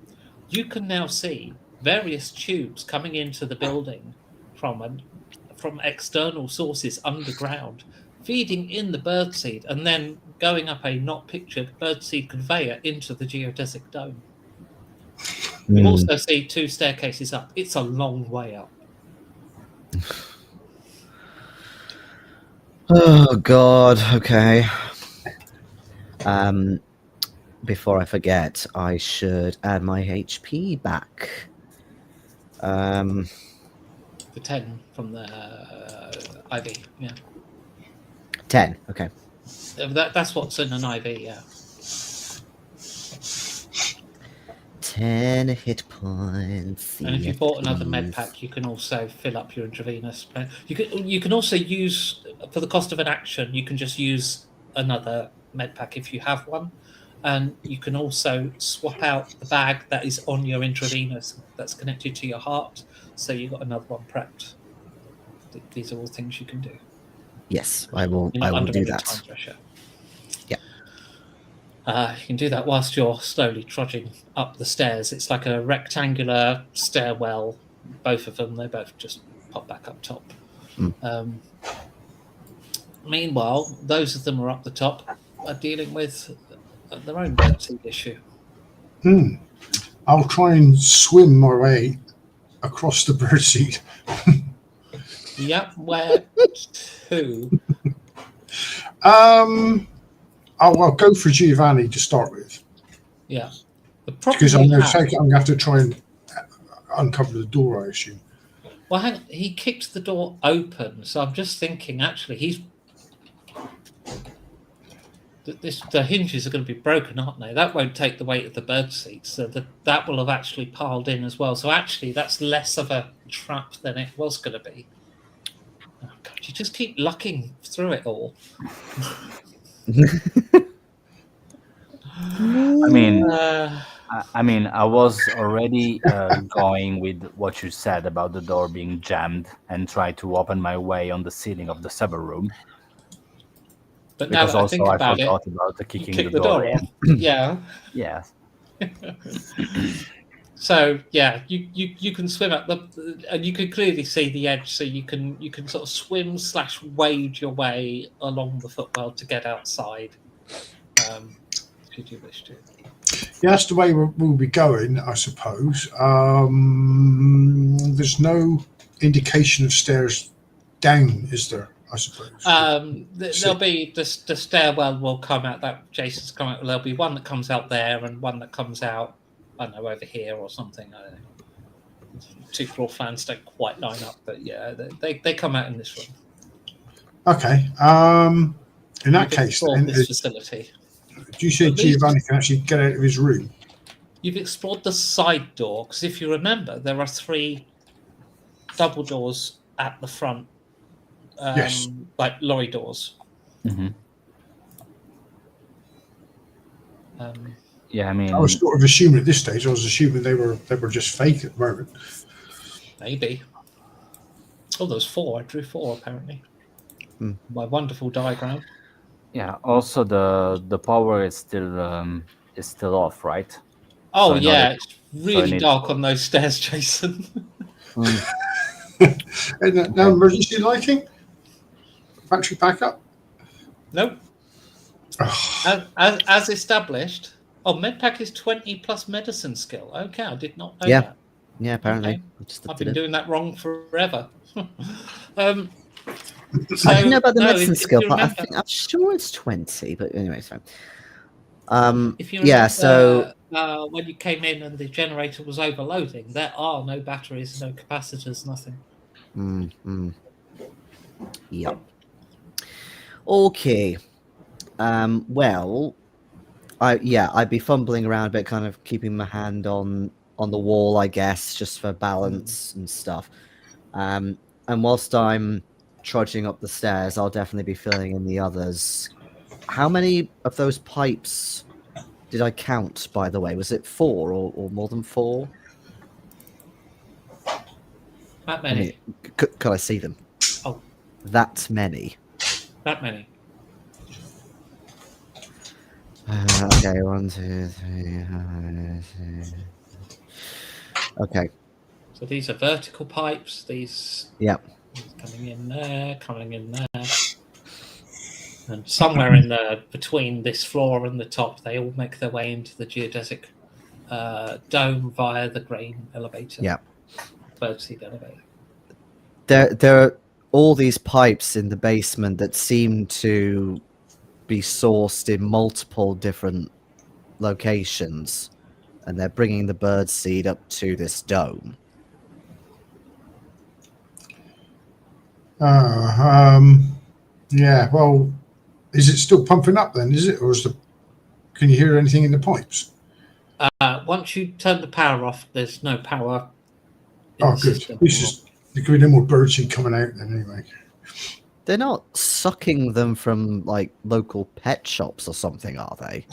[SPEAKER 1] you can now see various tubes coming into the building from external sources underground, feeding in the birdseed and then going up a not pictured birdseed conveyor into the geodesic dome. You also see 2 staircases up. It's a long way up.
[SPEAKER 2] Oh God. Okay. Before I forget, I should add my HP back.
[SPEAKER 1] The 10 from the IV, yeah.
[SPEAKER 2] 10. Okay.
[SPEAKER 1] That's what's in an IV, yeah.
[SPEAKER 2] 10 hit points.
[SPEAKER 1] And if you bought another med pack, you can also fill up your intravenous. You can also use, for the cost of an action, you can just use another med pack if you have one. And you can also swap out the bag that is on your intravenous that's connected to your heart. So you've got another one prepped. These are all things you can do.
[SPEAKER 2] Yes, I will do that. Yeah.
[SPEAKER 1] You can do that whilst you're slowly trudging up the stairs. It's like a rectangular stairwell. Both of them, they both just pop back up top. Meanwhile, those of them who are up the top are dealing with their own birdseed issue.
[SPEAKER 4] I'll try and swim my way across the birdseed.
[SPEAKER 1] Yep, where to?
[SPEAKER 4] I'll go for Giovanni to start with.
[SPEAKER 1] Yeah.
[SPEAKER 4] Because I'm going to have to try and uncover the door, I assume.
[SPEAKER 1] Well, hang on. He kicked the door open, so I'm just thinking, actually, the hinges are going to be broken, aren't they? That won't take the weight of the birdseed, so that will have actually piled in as well. So actually, that's less of a trap than it was going to be. Oh, God, you just keep lucking through it all.
[SPEAKER 3] I mean,
[SPEAKER 1] Uh,
[SPEAKER 3] I was already going with what you said about the door being jammed and try to open my way on the ceiling of the server room.
[SPEAKER 1] but now
[SPEAKER 3] Because
[SPEAKER 1] that I
[SPEAKER 3] also
[SPEAKER 1] think
[SPEAKER 3] I
[SPEAKER 1] about it,
[SPEAKER 3] forgot about
[SPEAKER 1] you
[SPEAKER 3] kicking
[SPEAKER 1] kick
[SPEAKER 3] the door in.
[SPEAKER 1] off. Yeah.
[SPEAKER 3] Yes.
[SPEAKER 1] So yeah, you can swim at and you can clearly see the edge, so you can sort of swim / wade your way along the footwell to get outside, should you wish to.
[SPEAKER 4] Yeah, that's the way we'll be going, I suppose. There's no indication of stairs down, is there? I suppose.
[SPEAKER 1] There'll be the stairwell will come out that Jason's come out. There'll be one that comes out there and one that comes out, I don't know, over here or something. I don't know. 2 floor plans don't quite line up, but yeah, they come out in this room.
[SPEAKER 4] Okay. In that case, then,
[SPEAKER 1] this facility.
[SPEAKER 4] Do you say Giovanni can actually get out of his room?
[SPEAKER 1] You've explored the side door, because if you remember, there are 3 double doors at the front,
[SPEAKER 4] Yes.
[SPEAKER 1] like lorry doors.
[SPEAKER 3] Mm-hmm. Yeah, I mean,
[SPEAKER 4] I was sort of assuming at this stage. I was assuming they were just fake at the moment.
[SPEAKER 1] Maybe. Oh, there's 4. I drew 4 apparently.
[SPEAKER 2] Hmm.
[SPEAKER 1] My wonderful diagram.
[SPEAKER 3] yeah. Also, the power is still off, right?
[SPEAKER 1] Oh
[SPEAKER 3] So
[SPEAKER 1] yeah, it's really
[SPEAKER 3] need
[SPEAKER 1] dark
[SPEAKER 3] to-
[SPEAKER 1] on those stairs, Jason.
[SPEAKER 4] And no emergency lighting? Battery backup?
[SPEAKER 1] Nope. As established. Oh, medpack is 20 plus medicine skill. Okay, I did not know that.
[SPEAKER 2] Yeah, apparently.
[SPEAKER 1] Okay.
[SPEAKER 2] I just
[SPEAKER 1] I've
[SPEAKER 2] looked
[SPEAKER 1] been
[SPEAKER 2] at it.
[SPEAKER 1] doing that wrong forever.
[SPEAKER 2] I didn't know about the medicine
[SPEAKER 1] if
[SPEAKER 2] skill,
[SPEAKER 1] you
[SPEAKER 2] but
[SPEAKER 1] remember,
[SPEAKER 2] I'm sure it's 20. But anyway, it's fine.
[SPEAKER 1] if you
[SPEAKER 2] Yeah,
[SPEAKER 1] remember,
[SPEAKER 2] so
[SPEAKER 1] when you came in and the generator was overloading, there are no batteries, no capacitors, nothing.
[SPEAKER 2] Yep. Okay. Well, I'd be fumbling around a bit, kind of keeping my hand on the wall, I guess, just for balance and stuff. And whilst I'm trudging up the stairs, I'll definitely be filling in the others. How many of those pipes did I count, by the way? Was it 4 or more than 4?
[SPEAKER 1] That many.
[SPEAKER 2] Could I see them?
[SPEAKER 1] Oh.
[SPEAKER 2] That many.
[SPEAKER 1] That many.
[SPEAKER 2] Okay, 1, 2, 3. Okay.
[SPEAKER 1] So these are vertical pipes. These.
[SPEAKER 2] Yep.
[SPEAKER 1] Coming in there, and somewhere in the between this floor and the top, they all make their way into the geodesic dome via the grain elevator.
[SPEAKER 2] Yep.
[SPEAKER 1] Birdseed elevator.
[SPEAKER 2] There are all these pipes in the basement that seem to be sourced in multiple different locations, and they're bringing the birdseed up to this dome.
[SPEAKER 4] Yeah. Well, is it still pumping up then? Is it, or can you hear anything in the pipes?
[SPEAKER 1] Once you turn the power off, there's no power.
[SPEAKER 4] Oh, good. There could be no more birdseed coming out then, anyway.
[SPEAKER 2] They're not sucking them from like local pet shops or something, are they?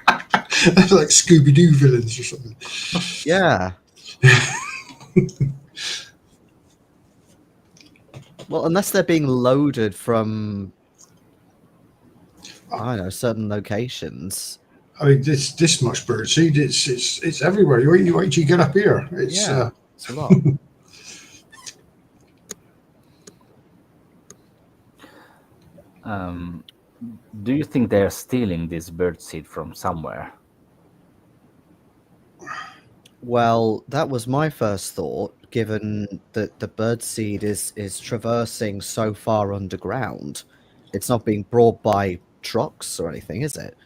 [SPEAKER 4] That's like Scooby-Doo villains or something.
[SPEAKER 2] Yeah. Well, unless they're being loaded from, I don't know, certain locations.
[SPEAKER 4] I mean, this much birdseed, it's everywhere. You wait till you get up here. It's
[SPEAKER 2] a lot.
[SPEAKER 3] Do you think they're stealing this birdseed from somewhere?
[SPEAKER 2] Well, that was my first thought, given that the birdseed is traversing so far underground. It's not being brought by trucks or anything, is it?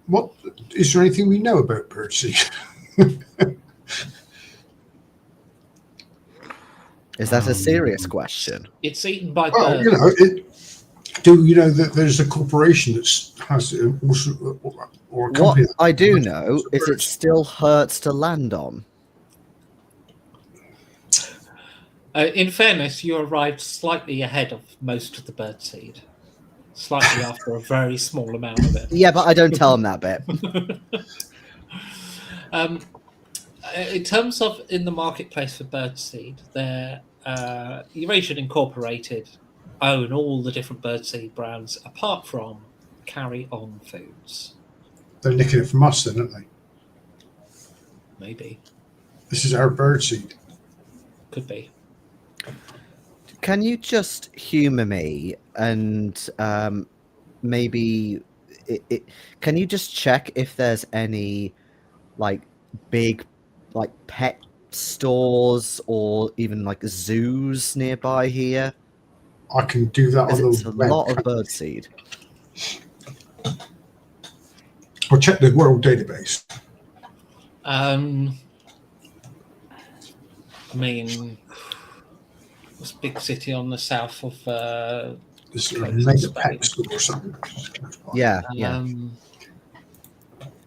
[SPEAKER 4] What is there anything we know about birdseed?
[SPEAKER 2] Is that a serious question?
[SPEAKER 1] It's eaten by
[SPEAKER 4] Well,
[SPEAKER 1] birds.
[SPEAKER 4] you know, do you know that there's a corporation that has also, or a company?
[SPEAKER 2] What I do know is it still hurts to land on.
[SPEAKER 1] In fairness, you arrived slightly ahead of most of the birdseed. slightly after a very small amount of it.
[SPEAKER 2] Yeah, but I don't tell them that bit.
[SPEAKER 1] In terms of in the marketplace for birdseed, they're Eurasian Incorporated own all the different birdseed brands apart from Carry On Foods.
[SPEAKER 4] They're nicking it from us then, aren't they?
[SPEAKER 1] Maybe.
[SPEAKER 4] This is our birdseed.
[SPEAKER 1] Could be.
[SPEAKER 2] Can you just humour me and maybe can you just check if there's any like big like pet stores or even like zoos nearby here?
[SPEAKER 4] I can do that on
[SPEAKER 2] It's
[SPEAKER 4] the
[SPEAKER 2] a
[SPEAKER 4] web.
[SPEAKER 2] lot of birdseed.
[SPEAKER 4] I'll check the world database.
[SPEAKER 1] I mean, what's a big city on the south of?
[SPEAKER 4] This is a
[SPEAKER 1] Close to
[SPEAKER 4] mega
[SPEAKER 1] Spain.
[SPEAKER 4] pet store or something.
[SPEAKER 2] Yeah, yeah. And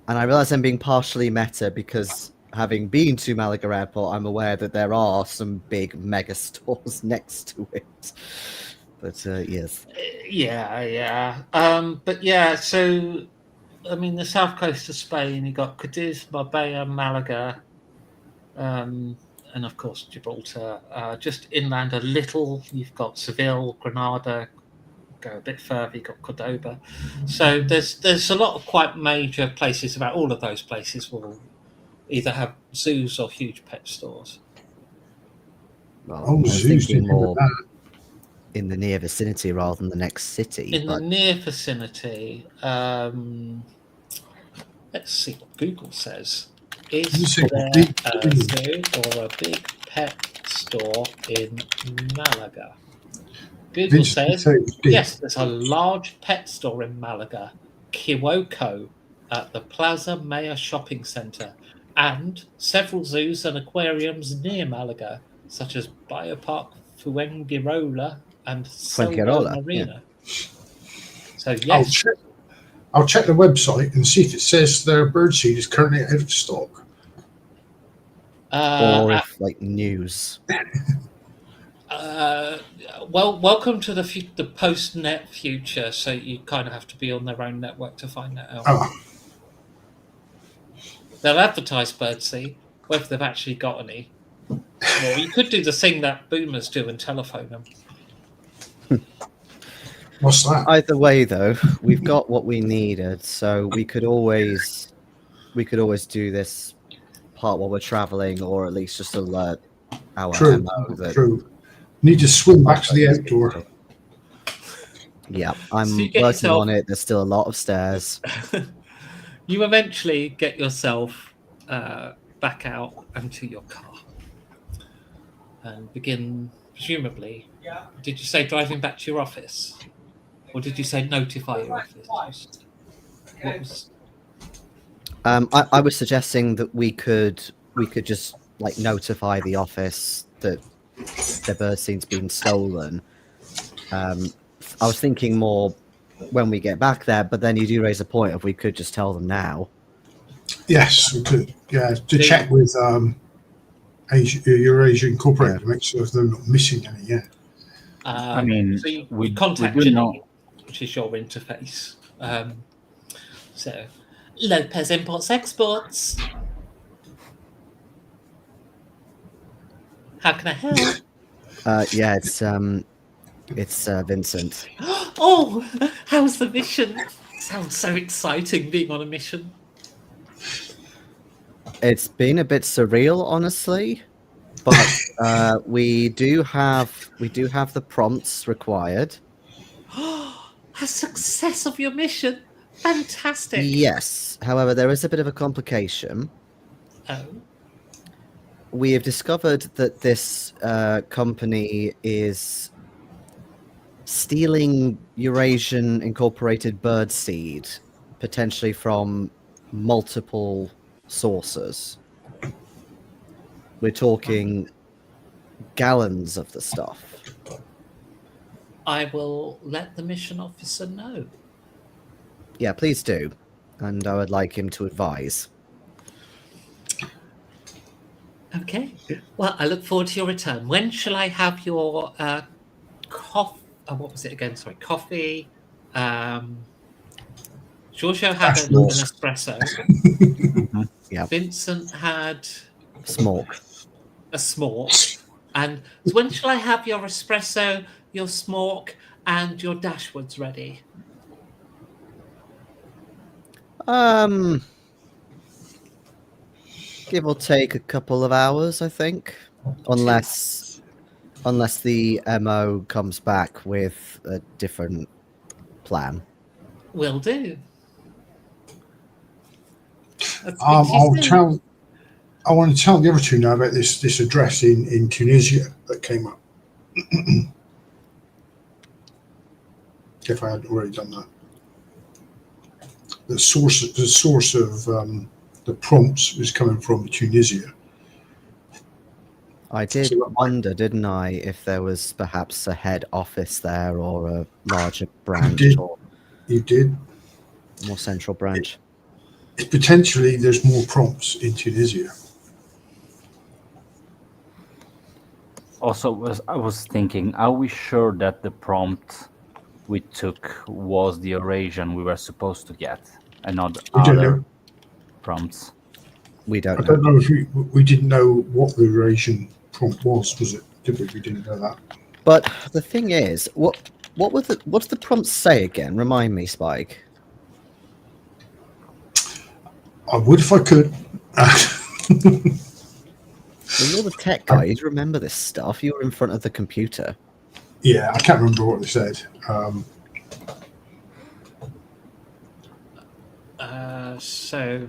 [SPEAKER 2] I realise I'm being partially meta because having been to Malaga Airport, I'm aware that there are some big mega stores next to it. But yes.
[SPEAKER 1] Yeah. But yeah, so I mean, the south coast of Spain, you got Cadiz, Marbella, Malaga, and of course Gibraltar. Just inland a little, you've got Seville, Granada. Go a bit further, you've got Cordoba. So there's a lot of quite major places. About all of those places will either have zoos or huge pet stores.
[SPEAKER 2] Well,
[SPEAKER 4] Oh,
[SPEAKER 2] I was
[SPEAKER 4] zoos,
[SPEAKER 2] thinking
[SPEAKER 4] remember
[SPEAKER 2] more
[SPEAKER 4] that.
[SPEAKER 2] in the near vicinity rather than the next city.
[SPEAKER 1] In
[SPEAKER 2] but
[SPEAKER 1] the near vicinity, let's see what Google says.
[SPEAKER 4] You
[SPEAKER 1] Is
[SPEAKER 4] say
[SPEAKER 1] there
[SPEAKER 4] big
[SPEAKER 1] a
[SPEAKER 4] thing.
[SPEAKER 1] zoo or a big pet store in Malaga? Google
[SPEAKER 4] Vince,
[SPEAKER 1] says,
[SPEAKER 4] say it's big.
[SPEAKER 1] yes, there's a large pet store in Malaga, Kiwoko, at the Plaza Maya shopping centre, and several zoos and aquariums near Malaga, such as Biopark Fuengirola and Selvo
[SPEAKER 2] Fuengirola,
[SPEAKER 1] Marina. So, yes.
[SPEAKER 4] I'll check the website and see if it says their birdseed is currently out of stock.
[SPEAKER 2] or if like news.
[SPEAKER 1] Well, welcome to the post-net future. So you kind of have to be on their own network to find that out.
[SPEAKER 4] Oh,
[SPEAKER 1] They'll advertise birdseed, whether they've actually got any. Or you could do the thing that boomers do and telephone them.
[SPEAKER 4] what's that?
[SPEAKER 2] Either way, though, we've got what we needed, so we could always do this part while we're traveling, or at least just alert our
[SPEAKER 4] True,
[SPEAKER 2] MO that.
[SPEAKER 4] true. Need to swim back to the outdoor.
[SPEAKER 2] Yeah, I'm
[SPEAKER 1] So you get
[SPEAKER 2] working
[SPEAKER 1] yourself-
[SPEAKER 2] on it. There's still a lot of stairs.
[SPEAKER 1] You eventually get yourself back out into your car and begin, presumably. Did you say driving back to your office, or did you say notify your office? What was...
[SPEAKER 2] I was suggesting that we could just like notify the office that their birdseed's been stolen. I was thinking more when we get back there, but then you do raise a point of we could just tell them now.
[SPEAKER 4] Yes, we could. Yeah, to check with Eurasia Incorporated to make sure they're not missing any. Yeah.
[SPEAKER 3] I mean,
[SPEAKER 1] so you
[SPEAKER 3] we
[SPEAKER 1] contact
[SPEAKER 3] do
[SPEAKER 1] Janine,
[SPEAKER 3] know.
[SPEAKER 1] which is your interface. So, Lopez Imports Exports. How can I help?
[SPEAKER 2] Yeah, it's Vincent.
[SPEAKER 1] Oh, how's the mission? Sounds so exciting being on a mission.
[SPEAKER 2] It's been a bit surreal, honestly, but we do have the prompts required.
[SPEAKER 1] A success of your mission. Fantastic.
[SPEAKER 2] Yes, however, there is a bit of a complication.
[SPEAKER 1] Oh.
[SPEAKER 2] We have discovered that this company is stealing Eurasian Incorporated birdseed, potentially from multiple sources. We're talking gallons of the stuff.
[SPEAKER 1] I will let the mission officer know.
[SPEAKER 2] Yeah, please do. And I would like him to advise.
[SPEAKER 1] Okay. Well, I look forward to your return. When shall I have your what was it again? Sorry, coffee, Giorgio had an
[SPEAKER 4] Dashboards.
[SPEAKER 1] espresso.
[SPEAKER 3] Mhm.
[SPEAKER 2] Yeah.
[SPEAKER 1] Vincent had
[SPEAKER 2] Smork.
[SPEAKER 1] a smork. And so when shall I have your espresso, your smork, and your dashwoods ready?
[SPEAKER 2] Give or take a couple of hours, I think, unless the MO comes back with a different plan.
[SPEAKER 1] Will do. I'll speak to you
[SPEAKER 4] I'll
[SPEAKER 1] soon.
[SPEAKER 4] tell. I want to tell the other two now about this address in Tunisia that came up. If I hadn't already done that, the source of the prompts was coming from Tunisia.
[SPEAKER 2] I did
[SPEAKER 4] So that might-
[SPEAKER 2] wonder, didn't I, if there was perhaps a head office there or a larger branch
[SPEAKER 4] did.
[SPEAKER 2] or
[SPEAKER 4] You did.
[SPEAKER 2] more central branch.
[SPEAKER 4] Potentially, there's more prompts in Tunisia.
[SPEAKER 3] Also, I was thinking, are we sure that the prompt we took was the Eurasian we were supposed to get, and not
[SPEAKER 4] We don't
[SPEAKER 3] other
[SPEAKER 4] know.
[SPEAKER 3] prompts?
[SPEAKER 2] We
[SPEAKER 4] I
[SPEAKER 2] don't know.
[SPEAKER 4] don't know if we didn't know what the Eurasian prompt was it? Did we? We didn't know that.
[SPEAKER 2] But the thing is, what's the prompt say again? Remind me, Spike.
[SPEAKER 4] I would if I could.
[SPEAKER 2] Well, you're the tech guy. You remember this stuff. You were in front of the computer.
[SPEAKER 4] Yeah, I can't remember what they said.
[SPEAKER 1] So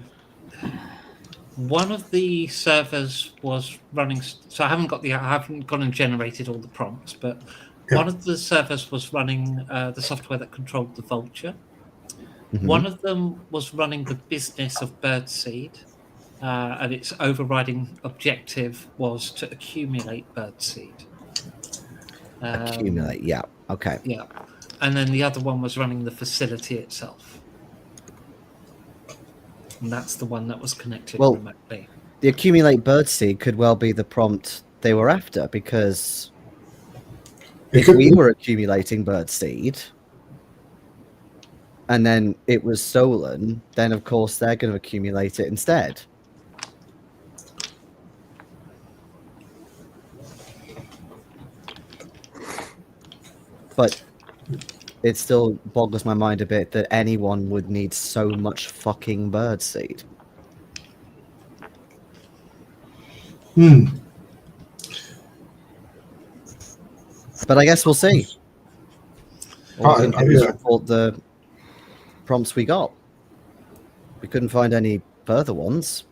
[SPEAKER 1] one of the servers was running. So I haven't gone and generated all the prompts, but
[SPEAKER 4] Yeah.
[SPEAKER 1] one of the servers was running the software that controlled the vulture.
[SPEAKER 2] Mhm.
[SPEAKER 1] One of them was running the business of birdseed, and its overriding objective was to accumulate birdseed.
[SPEAKER 2] Accumulate. Yeah. Okay.
[SPEAKER 1] Yeah, and then the other one was running the facility itself, and that's the one that was connected
[SPEAKER 2] Well,
[SPEAKER 1] remotely.
[SPEAKER 2] The accumulate birdseed could well be the prompt they were after, because
[SPEAKER 4] It
[SPEAKER 2] if
[SPEAKER 4] could
[SPEAKER 2] we
[SPEAKER 4] be.
[SPEAKER 2] were accumulating birdseed and then it was stolen, then of course they're going to accumulate it instead. But it still boggles my mind a bit that anyone would need so much fucking birdseed. But I guess we'll see. All we can do is
[SPEAKER 4] Yeah.
[SPEAKER 2] report the prompts we got. We couldn't find any further ones.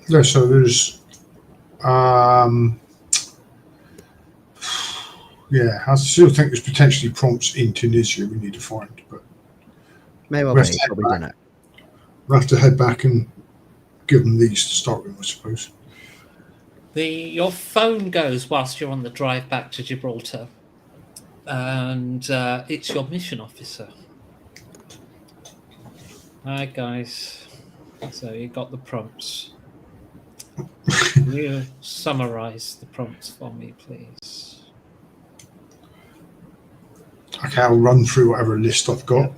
[SPEAKER 4] No, so there's yeah, I still think there's potentially prompts in Tunisia we need to find, but
[SPEAKER 2] May well
[SPEAKER 4] We'll
[SPEAKER 2] be,
[SPEAKER 4] have to
[SPEAKER 2] but we
[SPEAKER 4] head
[SPEAKER 2] don't know.
[SPEAKER 4] we'll have to head back and give them these to start with, I suppose.
[SPEAKER 1] Your phone goes whilst you're on the drive back to Gibraltar, and it's your mission officer. Hi guys. So you got the prompts. Can you summarize the prompts for me, please?
[SPEAKER 4] Okay, I'll run through whatever list I've got.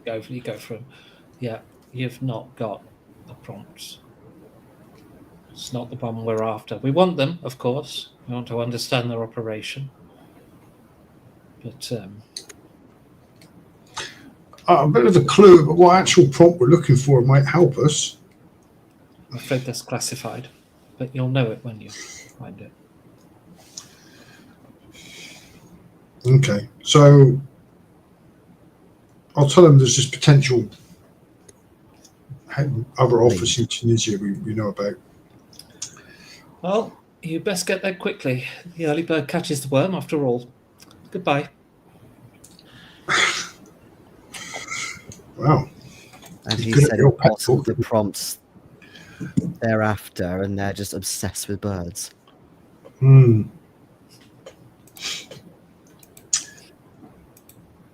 [SPEAKER 4] Yeah.
[SPEAKER 1] You go for them. Yeah, you've not got the prompts. It's not the one we're after. We want them, of course. We want to understand their operation. But
[SPEAKER 4] A bit of a clue about what actual prompt we're looking for might help us.
[SPEAKER 1] I'm afraid that's classified. But you'll know it when you find it.
[SPEAKER 4] Okay, so I'll tell them there's this potential other office in Tunisia we know about.
[SPEAKER 1] Well, you best get there quickly. The early bird catches the worm, after all. Goodbye.
[SPEAKER 4] Wow.
[SPEAKER 2] And
[SPEAKER 4] He's
[SPEAKER 2] he
[SPEAKER 4] good at
[SPEAKER 2] said
[SPEAKER 4] your
[SPEAKER 2] it wasn't
[SPEAKER 4] petrol.
[SPEAKER 2] the prompts they're after, and they're just obsessed with birds.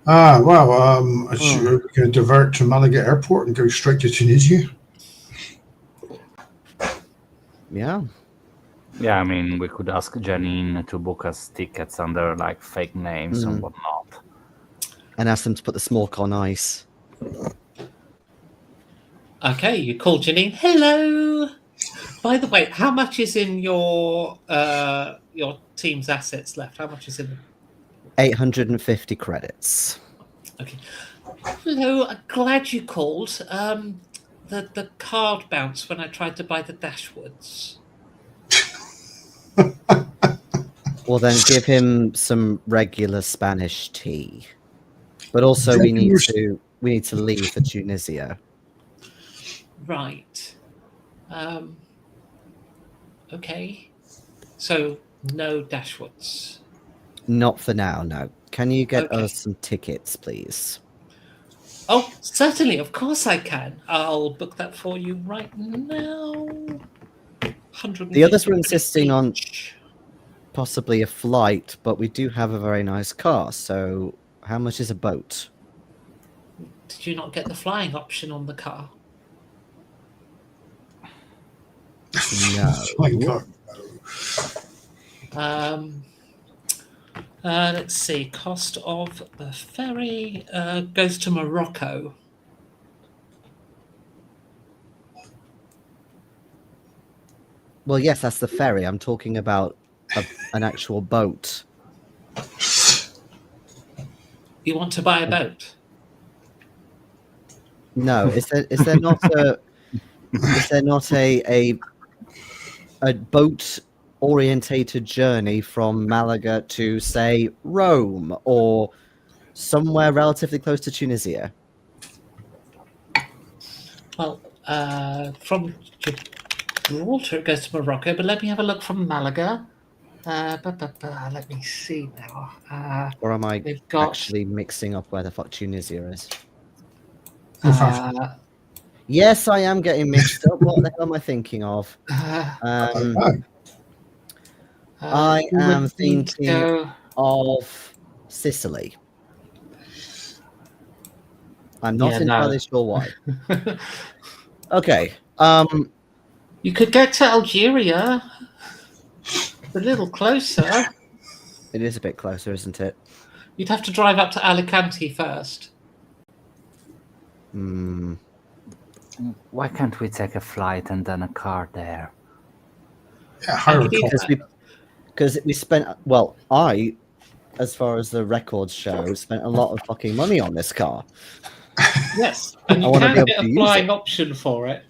[SPEAKER 4] Well, we're going to divert to Malaga Airport and go straight to Tunisia.
[SPEAKER 2] Yeah.
[SPEAKER 3] Yeah, I mean, we could ask Janine to book us tickets under like fake names and whatnot.
[SPEAKER 2] and ask them to put the smoke on ice.
[SPEAKER 1] Okay, you call Janine. Hello. By the way, how much is in your team's assets left? How much is in them?
[SPEAKER 2] 850 credits.
[SPEAKER 1] Okay. Hello, I'm glad you called. The card bounced when I tried to buy the Dashwoods.
[SPEAKER 2] Well, then give him some regular Spanish tea. But also, we need to leave for Tunisia.
[SPEAKER 1] Right. Okay. So no Dashwoods.
[SPEAKER 2] Not for now, no. Can you get
[SPEAKER 1] Okay.
[SPEAKER 2] us some tickets, please?
[SPEAKER 1] Oh, certainly. Of course I can. I'll book that for you right now.
[SPEAKER 2] The others were
[SPEAKER 1] 150
[SPEAKER 2] insisting on
[SPEAKER 1] each.
[SPEAKER 2] possibly a flight, but we do have a very nice car, so how much is a boat?
[SPEAKER 1] Did you not get the flying option on the car?
[SPEAKER 2] No.
[SPEAKER 4] Flying car.
[SPEAKER 1] Let's see. Cost of the ferry goes to Morocco.
[SPEAKER 2] Well, yes, that's the ferry. I'm talking about an actual boat.
[SPEAKER 1] You want to buy a boat?
[SPEAKER 2] No, is there not a boat orientated journey from Malaga to, say, Rome or somewhere relatively close to Tunisia?
[SPEAKER 1] Well, from Gibraltar it goes to Morocco, but let me have a look from Malaga. Let me see now.
[SPEAKER 2] Or am I
[SPEAKER 1] They've got
[SPEAKER 2] actually mixing up where the fuck Tunisia is?
[SPEAKER 1] uh,
[SPEAKER 2] Yes, I am getting mixed up. What the hell am I thinking of? I
[SPEAKER 1] you would
[SPEAKER 2] am
[SPEAKER 1] need to
[SPEAKER 2] thinking
[SPEAKER 1] go-
[SPEAKER 2] of Sicily. I'm not
[SPEAKER 1] Yeah,
[SPEAKER 2] entirely
[SPEAKER 1] no.
[SPEAKER 2] sure why. Okay.
[SPEAKER 1] You could get to Algeria. A little closer.
[SPEAKER 2] It is a bit closer, isn't it?
[SPEAKER 1] You'd have to drive up to Alicante first.
[SPEAKER 2] Hmm.
[SPEAKER 3] Why can't we take a flight and then a car there?
[SPEAKER 4] Yeah, hire a
[SPEAKER 1] Actually,
[SPEAKER 4] car.
[SPEAKER 2] Because we spent, well, I, as far as the records show, spent a lot of fucking money on this car.
[SPEAKER 1] Yes, and
[SPEAKER 2] I
[SPEAKER 1] you
[SPEAKER 2] wanna be
[SPEAKER 1] can
[SPEAKER 2] able
[SPEAKER 1] get
[SPEAKER 2] to
[SPEAKER 1] a
[SPEAKER 2] use
[SPEAKER 1] flying
[SPEAKER 2] it.
[SPEAKER 1] option for it.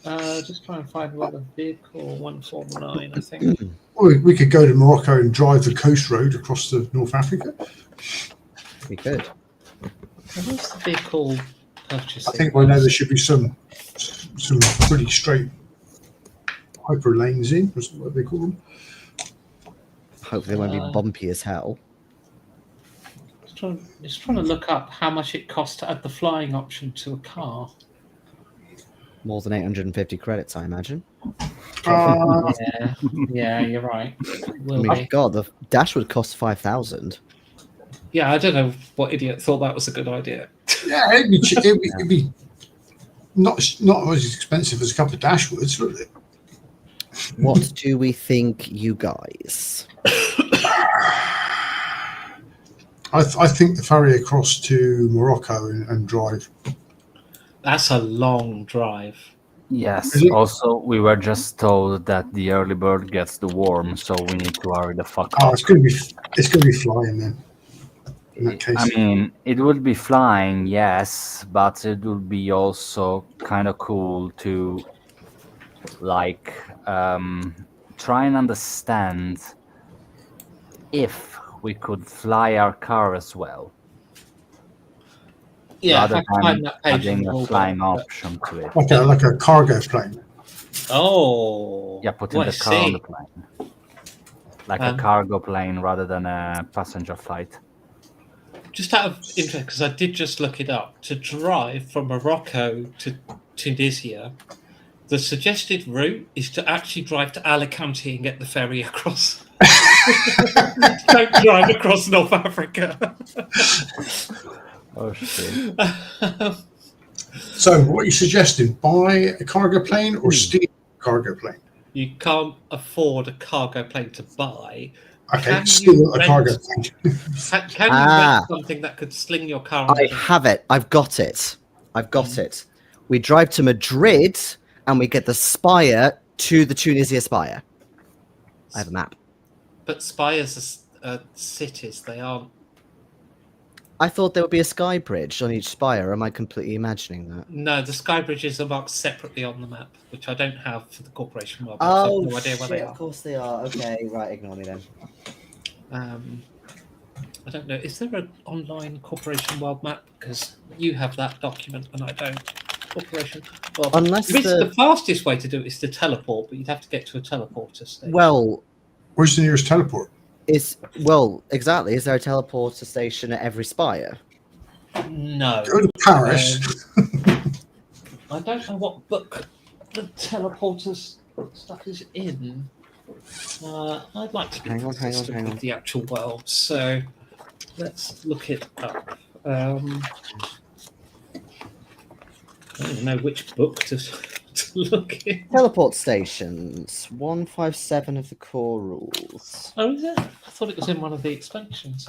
[SPEAKER 1] Just try and find what the vehicle 149, I think.
[SPEAKER 4] We could go to Morocco and drive the coast road across to North Africa.
[SPEAKER 2] We could.
[SPEAKER 1] What's the vehicle purchasing?
[SPEAKER 4] I think by now there should be some pretty straight hyper lanes in, or what they call them.
[SPEAKER 2] Hopefully it won't be bumpy as hell.
[SPEAKER 1] Just trying to look up how much it costs to add the flying option to a car.
[SPEAKER 2] More than 850 credits, I imagine.
[SPEAKER 1] Yeah, you're right. It
[SPEAKER 2] I
[SPEAKER 1] will
[SPEAKER 2] mean,
[SPEAKER 1] be.
[SPEAKER 2] God, the dash would cost 5,000.
[SPEAKER 1] Yeah, I don't know what idiot thought that was a good idea.
[SPEAKER 4] Yeah, it'd be not as expensive as a couple of Dashwoods, would it?
[SPEAKER 2] What do we think, you guys?
[SPEAKER 4] I think the ferry across to Morocco and drive.
[SPEAKER 1] That's a long drive.
[SPEAKER 3] Yes.
[SPEAKER 4] Is it?
[SPEAKER 3] Also, we were just told that the early bird gets the worm, so we need to hurry the fuck
[SPEAKER 4] Oh,
[SPEAKER 3] up.
[SPEAKER 4] it's gonna be flying then. In that case,
[SPEAKER 3] I mean, it would be flying, yes, but it would be also kind of cool to, like, try and understand if we could fly our car as well,
[SPEAKER 1] Yeah,
[SPEAKER 3] rather
[SPEAKER 1] I can find
[SPEAKER 3] than
[SPEAKER 1] that page in
[SPEAKER 3] adding
[SPEAKER 1] the
[SPEAKER 3] a
[SPEAKER 1] Google,
[SPEAKER 3] flying
[SPEAKER 1] but-
[SPEAKER 3] option to it.
[SPEAKER 4] like a cargo plane.
[SPEAKER 1] Oh.
[SPEAKER 3] Yeah, putting
[SPEAKER 1] I
[SPEAKER 3] the car on the
[SPEAKER 1] see.
[SPEAKER 3] plane. Like a cargo plane rather than a passenger flight.
[SPEAKER 1] Just out of interest, because I did just look it up, to drive from Morocco to Tunisia, the suggested route is to actually drive to Alicante and get the ferry across. Don't drive across North Africa.
[SPEAKER 3] Oh shit.
[SPEAKER 4] So, what are you suggesting? Buy a cargo plane or steal a cargo plane?
[SPEAKER 1] You can't afford a cargo plane to buy,
[SPEAKER 4] Okay,
[SPEAKER 1] Can
[SPEAKER 4] steal
[SPEAKER 1] you
[SPEAKER 4] a cargo.
[SPEAKER 1] rent-
[SPEAKER 4] Thank you.
[SPEAKER 1] Can you rent something that could sling your car?
[SPEAKER 2] I have it. I've got it. We drive to Madrid and we get the Spire to the Tunisia Spire. I have a map.
[SPEAKER 1] But spires are cities. They aren't.
[SPEAKER 2] I thought there would be a sky bridge on each spire. Am I completely imagining that?
[SPEAKER 1] No, the sky bridges are marked separately on the map, which I don't have for the corporation world.
[SPEAKER 2] Oh,
[SPEAKER 1] I have no idea where they
[SPEAKER 2] of
[SPEAKER 1] are.
[SPEAKER 2] course they are. Okay, right, ignore me then.
[SPEAKER 1] I don't know. Is there an online corporation world map? Because you have that document and I don't. Corporation. Well,
[SPEAKER 2] Unless
[SPEAKER 1] the fastest way to do it is to teleport, but you'd have to get to a teleporter station.
[SPEAKER 2] Well,
[SPEAKER 4] Where's the nearest teleport?
[SPEAKER 2] exactly. Is there a teleporter station at every spire?
[SPEAKER 1] No.
[SPEAKER 4] Go to Paris.
[SPEAKER 1] I don't know what book the teleporters stuff is in. I'd like to be
[SPEAKER 2] Hang on.
[SPEAKER 1] with the actual world, so let's look it up. I don't even know which book to look in.
[SPEAKER 2] Teleport stations. 157 of the core rules.
[SPEAKER 1] Oh, is it? I thought it was in one of the expansions.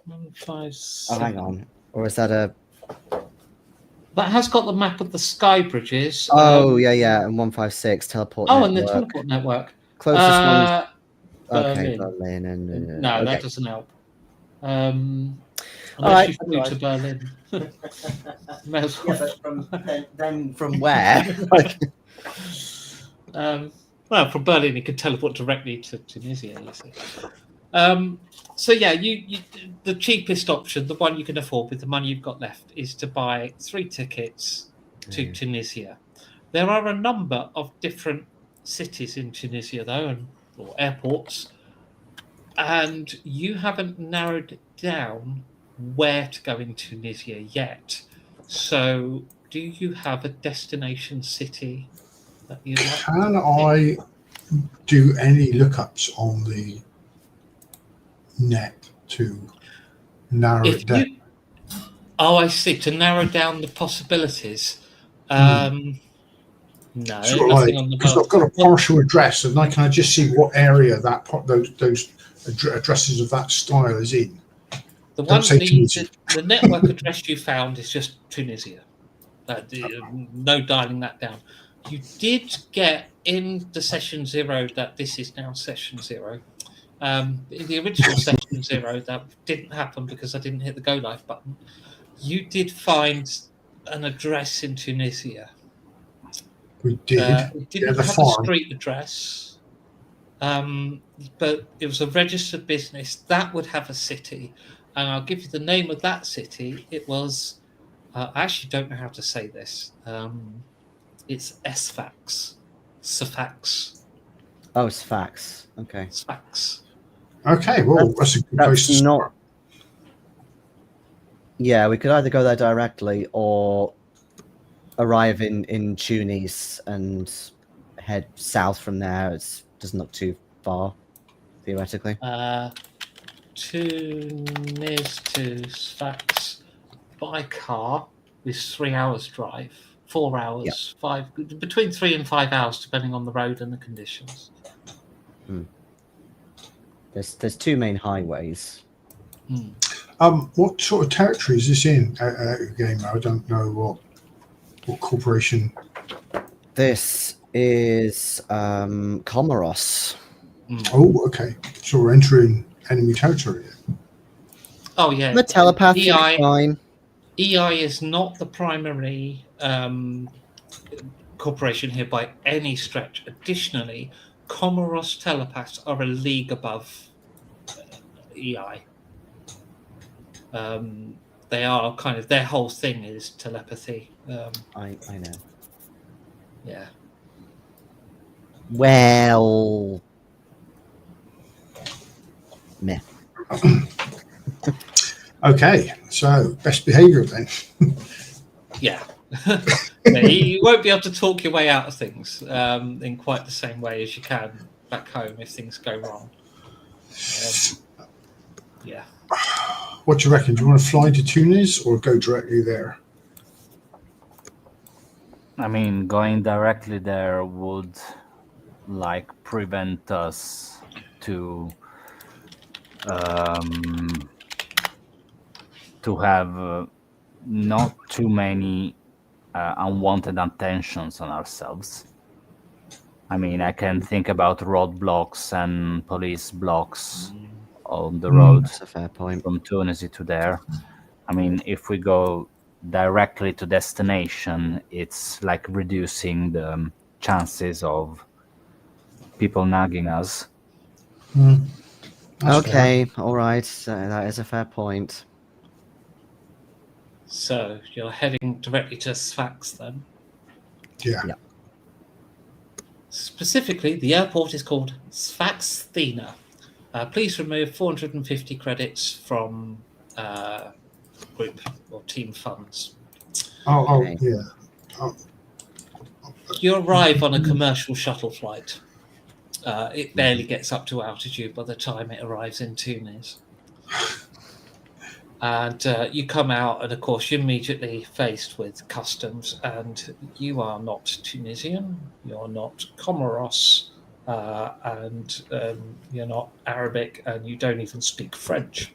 [SPEAKER 1] 157.
[SPEAKER 2] Oh, hang on. Or is that a...
[SPEAKER 1] That has got the map of the sky bridges.
[SPEAKER 2] Oh, yeah. And 156, teleport
[SPEAKER 1] Oh,
[SPEAKER 2] network.
[SPEAKER 1] and the teleport network.
[SPEAKER 2] Closest one. Okay,
[SPEAKER 1] Berlin.
[SPEAKER 2] Berlin. And,
[SPEAKER 1] No,
[SPEAKER 2] okay.
[SPEAKER 1] that doesn't help. Unless
[SPEAKER 2] right,
[SPEAKER 1] you flew to Berlin. May as well.
[SPEAKER 2] Yeah, but then from where?
[SPEAKER 1] Well, from Berlin, you could teleport directly to Tunisia, you see. So yeah, you the cheapest option, the one you can afford with the money you've got left, is to buy 3 tickets to Tunisia. There are a number of different cities in Tunisia, though, or airports, and you haven't narrowed down where to go in Tunisia yet. So, do you have a destination city that you like?
[SPEAKER 4] Can I do any lookups on the net to narrow it down?
[SPEAKER 1] Oh, I see. To narrow down the possibilities. No,
[SPEAKER 4] Sort of
[SPEAKER 1] nothing
[SPEAKER 4] like,
[SPEAKER 1] on the
[SPEAKER 4] because I've got a partial address, and I can just see what area that those addresses of that style is in.
[SPEAKER 1] The
[SPEAKER 4] Don't
[SPEAKER 1] one,
[SPEAKER 4] say Tunisia.
[SPEAKER 1] the network address you found is just Tunisia. No dialing that down. You did get in the session 0 that this is now session 0. In the original session 0, that didn't happen because I didn't hit the go live button. You did find an address in Tunisia.
[SPEAKER 4] We did.
[SPEAKER 1] It didn't
[SPEAKER 4] the
[SPEAKER 1] have
[SPEAKER 4] farm.
[SPEAKER 1] a street address, but it was a registered business that would have a city, and I'll give you the name of that city. It was. I actually don't know how to say this. It's Sfax. Sfax.
[SPEAKER 2] Oh, Sfax. Okay.
[SPEAKER 1] Sfax.
[SPEAKER 4] Okay, well, that's a good place to start.
[SPEAKER 2] Yeah, we could either go there directly or arrive in Tunis and head south from there. It doesn't look too far, theoretically.
[SPEAKER 1] Tunis to Sfax by car is 3 hours drive. 4 hours, 5, between 3 and 5 hours, depending on the road and the conditions.
[SPEAKER 2] There's 2 main highways.
[SPEAKER 4] What sort of territory is this in? Game, I don't know what corporation.
[SPEAKER 2] This is Comoros.
[SPEAKER 4] Oh, okay. So we're entering enemy territory.
[SPEAKER 1] Oh yeah,
[SPEAKER 2] The telepathy fine.
[SPEAKER 1] EI is not the primary corporation here by any stretch. Additionally, Comoros telepaths are a league above EI. They are kind of, their whole thing is telepathy.
[SPEAKER 2] I know.
[SPEAKER 1] Yeah.
[SPEAKER 2] Well, meh.
[SPEAKER 4] Okay, so best behaviour then.
[SPEAKER 1] Yeah. You won't be able to talk your way out of things in quite the same way as you can back home if things go wrong. Yeah.
[SPEAKER 4] What do you reckon? Do you want to fly to Tunis or go directly there?
[SPEAKER 3] I mean, going directly there would prevent us to to have not too many unwanted attentions on ourselves. I mean, I can think about roadblocks and police blocks on the road
[SPEAKER 2] That's a fair point.
[SPEAKER 3] from Tunisia to there. I mean, if we go directly to destination, it's like reducing the chances of people nagging us.
[SPEAKER 4] That's
[SPEAKER 2] Okay, all right. That is a fair point.
[SPEAKER 1] So you're heading directly to Sfax then.
[SPEAKER 4] Yeah.
[SPEAKER 1] Specifically, the airport is called Sfax Thena. Please remove 450 credits from group or team funds.
[SPEAKER 2] Okay.
[SPEAKER 4] Yeah.
[SPEAKER 1] You arrive on a commercial shuttle flight. It barely gets up to altitude by the time it arrives in Tunis. And you come out, and of course, you're immediately faced with customs, and you are not Tunisian, you're not Comoros, and you're not Arabic, and you don't even speak French,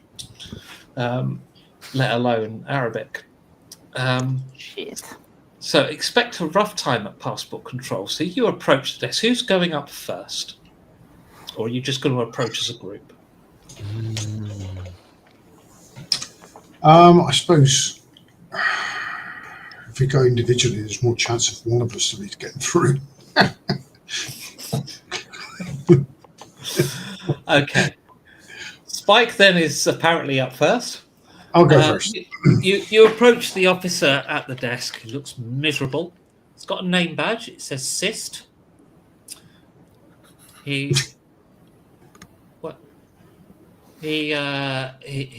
[SPEAKER 1] let alone Arabic.
[SPEAKER 3] Shit.
[SPEAKER 1] So expect a rough time at passport control. So you approach the desk. Who's going up first? Or are you just going to approach as a group?
[SPEAKER 4] I suppose if we go individually, there's more chance of one of us at least getting through.
[SPEAKER 1] Okay. Spike then is apparently up first.
[SPEAKER 4] I'll go first.
[SPEAKER 1] You approach the officer at the desk. He looks miserable. He's got a name badge. It says Cyst. He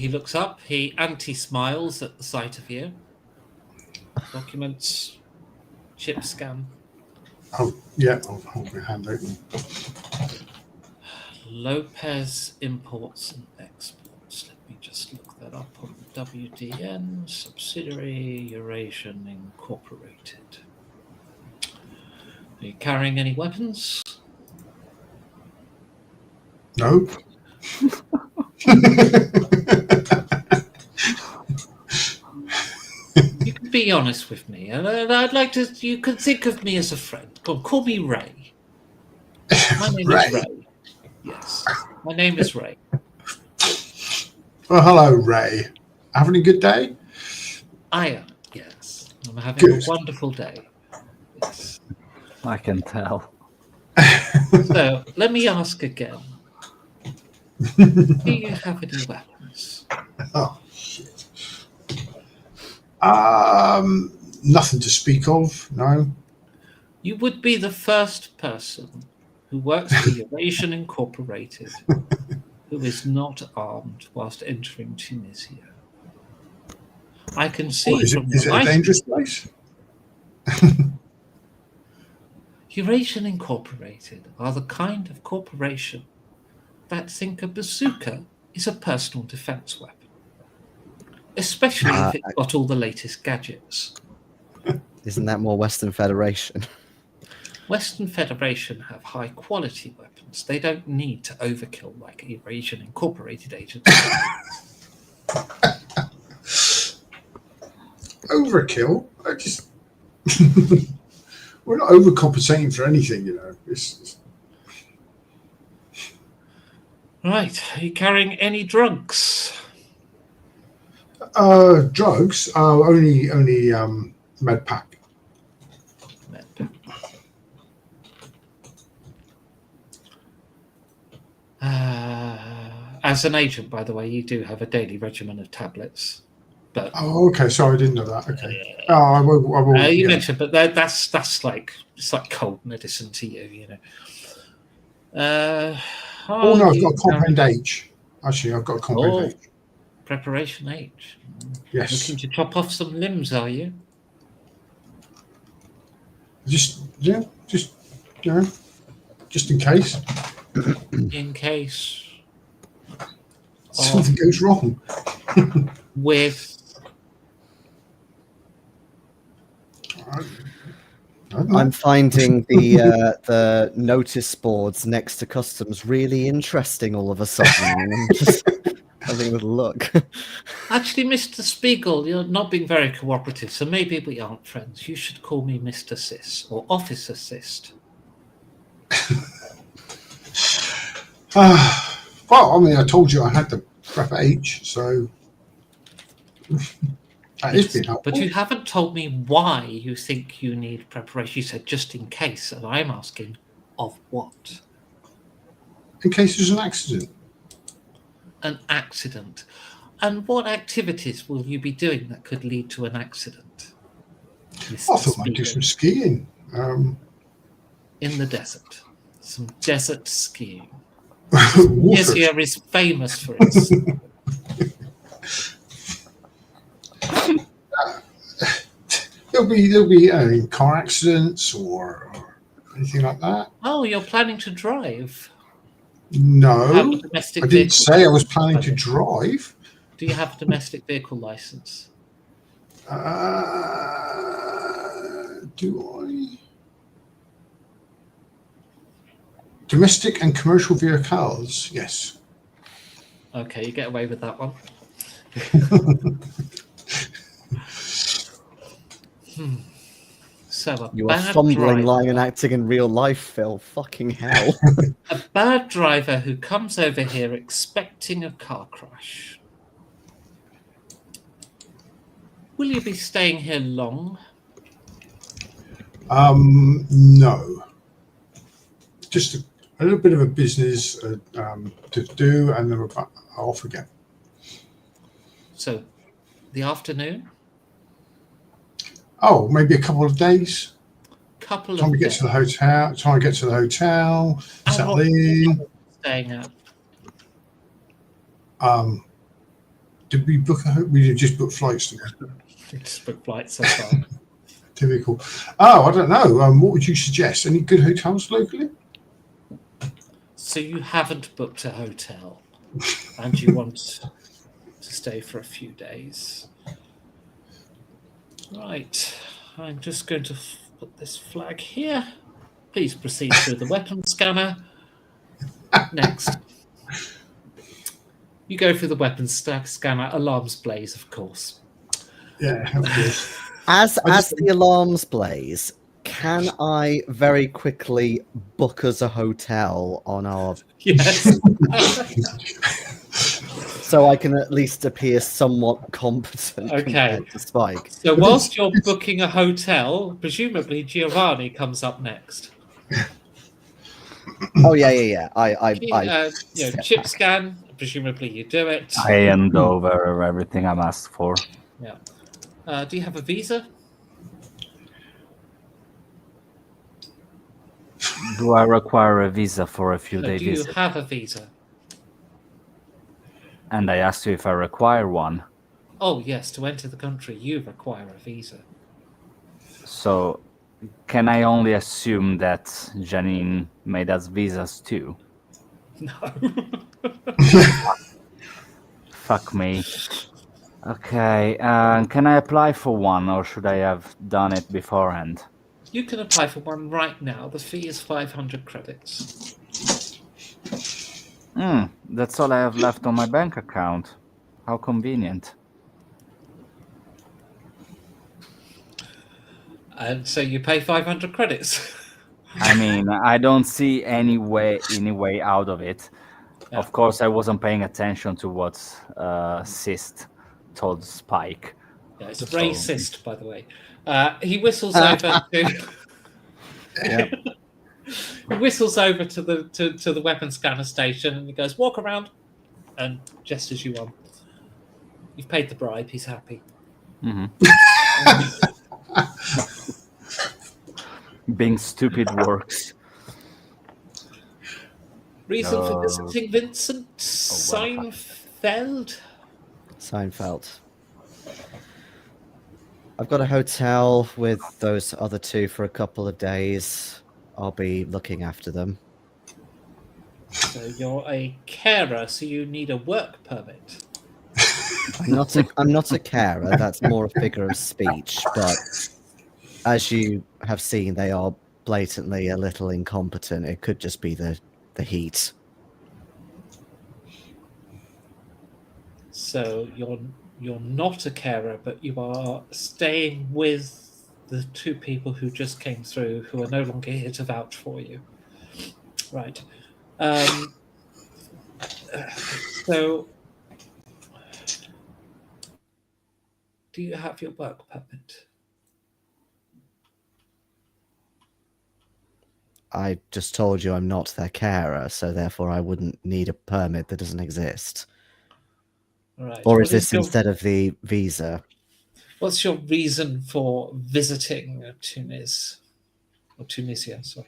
[SPEAKER 1] looks up. He anti-smiles at the sight of you. Documents, chip scan.
[SPEAKER 4] Oh, yeah, I'll hold my hand open.
[SPEAKER 1] Lopez Imports and Exports. Let me just look that up on WDN. Subsidiary Eurasian Incorporated. Are you carrying any weapons?
[SPEAKER 4] No.
[SPEAKER 1] You can be honest with me, and I'd like to. You can think of me as a friend. Go on, call me Ray. My name is Ray. Yes, my name is Ray.
[SPEAKER 4] Well, hello, Ray. Having a good day?
[SPEAKER 1] I am. Yes, I'm having
[SPEAKER 4] Good.
[SPEAKER 1] a wonderful day. Yes.
[SPEAKER 3] I can tell.
[SPEAKER 1] So let me ask again. Do you have any weapons?
[SPEAKER 4] Oh, shit. Nothing to speak of, no.
[SPEAKER 1] You would be the first person who works for Eurasian Incorporated who is not armed whilst entering Tunisia. I can see
[SPEAKER 4] Is
[SPEAKER 1] from
[SPEAKER 4] it
[SPEAKER 1] your
[SPEAKER 4] a dangerous place?
[SPEAKER 1] Eurasian Incorporated are the kind of corporation that think a bazooka is a personal defense weapon, especially if it's got all the latest gadgets.
[SPEAKER 2] Isn't that more Western Federation?
[SPEAKER 1] Western Federation have high quality weapons. They don't need to overkill like Eurasian Incorporated agents.
[SPEAKER 4] Overkill? I just... We're not overcompensating for anything, you know. It's...
[SPEAKER 1] Right. Are you carrying any drugs?
[SPEAKER 4] Drugs? Only med pack.
[SPEAKER 1] As an agent, by the way, you do have a daily regimen of tablets. But
[SPEAKER 4] Oh, okay. Sorry, I didn't know that. Okay. I will.
[SPEAKER 1] you
[SPEAKER 4] Yeah.
[SPEAKER 1] mentioned, but that's like it's like cold medicine to you, you know.
[SPEAKER 4] Oh no, I've
[SPEAKER 1] you
[SPEAKER 4] got a compound
[SPEAKER 1] carry-
[SPEAKER 4] H. Actually, I've got a compound
[SPEAKER 1] Oh.
[SPEAKER 4] H.
[SPEAKER 1] Preparation H.
[SPEAKER 4] Yes.
[SPEAKER 1] Looking to chop off some limbs, are you?
[SPEAKER 4] Just you know, just in case
[SPEAKER 1] In case
[SPEAKER 4] something goes wrong.
[SPEAKER 1] with
[SPEAKER 2] I'm finding the notice boards next to customs really interesting all of a sudden. I'm just having a little look.
[SPEAKER 1] Actually, Mr. Spiegel, you're not being very cooperative, so maybe we aren't friends. You should call me Mr. Sis or Officer Sist.
[SPEAKER 4] Well, I mean, I told you I had the prep H, so that has been helpful.
[SPEAKER 1] But you haven't told me why you think you need preparation. You said just in case, and I'm asking of what?
[SPEAKER 4] In case there's an accident.
[SPEAKER 1] An accident. And what activities will you be doing that could lead to an accident?
[SPEAKER 4] I thought I might do some skiing.
[SPEAKER 1] In the desert. Some desert skiing.
[SPEAKER 4] Water.
[SPEAKER 1] Yes, here is famous for its.
[SPEAKER 4] There'll be car accidents or anything like that.
[SPEAKER 1] Oh, you're planning to drive?
[SPEAKER 4] No,
[SPEAKER 1] Have a domestic
[SPEAKER 4] I didn't
[SPEAKER 1] vehicle
[SPEAKER 4] say I was
[SPEAKER 1] license?
[SPEAKER 4] planning to drive.
[SPEAKER 1] Do you have a domestic vehicle license?
[SPEAKER 4] Do I? Domestic and commercial vehicles, yes.
[SPEAKER 1] Okay, you get away with that one. So
[SPEAKER 2] You are fumbling, lying, and acting in real life, Phil. Fucking hell.
[SPEAKER 1] A bad driver who comes over here expecting a car crash. Will you be staying here long?
[SPEAKER 4] No. Just a little bit of a business to do, and then we're off again.
[SPEAKER 1] So, the afternoon?
[SPEAKER 4] Oh, maybe a couple of days.
[SPEAKER 1] Couple
[SPEAKER 4] Time
[SPEAKER 1] of
[SPEAKER 4] we get
[SPEAKER 1] days.
[SPEAKER 4] to the hotel. Time to get to the hotel.
[SPEAKER 1] How
[SPEAKER 4] Settle
[SPEAKER 1] long
[SPEAKER 4] in.
[SPEAKER 1] staying at?
[SPEAKER 4] Did we book we did just book flights?
[SPEAKER 1] Just book flights so far.
[SPEAKER 4] Typical. Oh, I don't know. What would you suggest? Any good hotels locally?
[SPEAKER 1] So you haven't booked a hotel, and you want to stay for a few days. Right. I'm just going to put this flag here. Please proceed through the weapon scanner. Next. You go through the weapons scanner. Alarms blaze, of course.
[SPEAKER 4] Yeah, of course.
[SPEAKER 2] As the alarms blaze, can I very quickly book us a hotel on our
[SPEAKER 1] Yes.
[SPEAKER 2] so I can at least appear somewhat competent
[SPEAKER 1] Okay.
[SPEAKER 2] compared to Spike?
[SPEAKER 1] So whilst you're booking a hotel, presumably Giovanni comes up next.
[SPEAKER 2] Oh yeah. I
[SPEAKER 1] Chip scan. Presumably you do it.
[SPEAKER 3] I hand over everything I'm asked for.
[SPEAKER 1] Yeah. Do you have a visa?
[SPEAKER 3] Do I require a visa for a few-day
[SPEAKER 1] Do you
[SPEAKER 3] visit?
[SPEAKER 1] have a visa?
[SPEAKER 3] And I asked you if I require one.
[SPEAKER 1] Oh, yes. To enter the country, you require a visa.
[SPEAKER 3] So, can I only assume that Janine made us visas too?
[SPEAKER 1] No.
[SPEAKER 3] Fuck me. Okay, can I apply for one, or should I have done it beforehand?
[SPEAKER 1] You can apply for one right now. The fee is 500 credits.
[SPEAKER 3] That's all I have left on my bank account. How convenient.
[SPEAKER 1] And so you pay 500 credits.
[SPEAKER 3] I mean, I don't see any way out of it.
[SPEAKER 1] Yeah.
[SPEAKER 3] Of course, I wasn't paying attention to what Sist told Spike.
[SPEAKER 1] Yeah, it's racist, by the way. He whistles over to. He whistles over to the weapon scanner station, and he goes, "Walk around," and gestures you on. You've paid the bribe. He's happy.
[SPEAKER 3] Being stupid works.
[SPEAKER 1] Reason for visiting Vincent Seinfeld?
[SPEAKER 2] Seinfeld. I've got a hotel with those other two for a couple of days. I'll be looking after them.
[SPEAKER 1] So you're a carer, so you need a work permit.
[SPEAKER 2] I'm not a carer. That's more a figure of speech. But as you have seen, they are blatantly a little incompetent. It could just be the heat.
[SPEAKER 1] So you're not a carer, but you are staying with the two people who just came through, who are no longer here to vouch for you. Right. So, do you have your work permit?
[SPEAKER 2] I just told you I'm not their carer, so therefore I wouldn't need a permit that doesn't exist.
[SPEAKER 1] All right.
[SPEAKER 2] Or
[SPEAKER 1] What
[SPEAKER 2] is this
[SPEAKER 1] your,
[SPEAKER 2] instead of the visa?
[SPEAKER 1] What's your reason for visiting Tunis? Or Tunisia, sorry.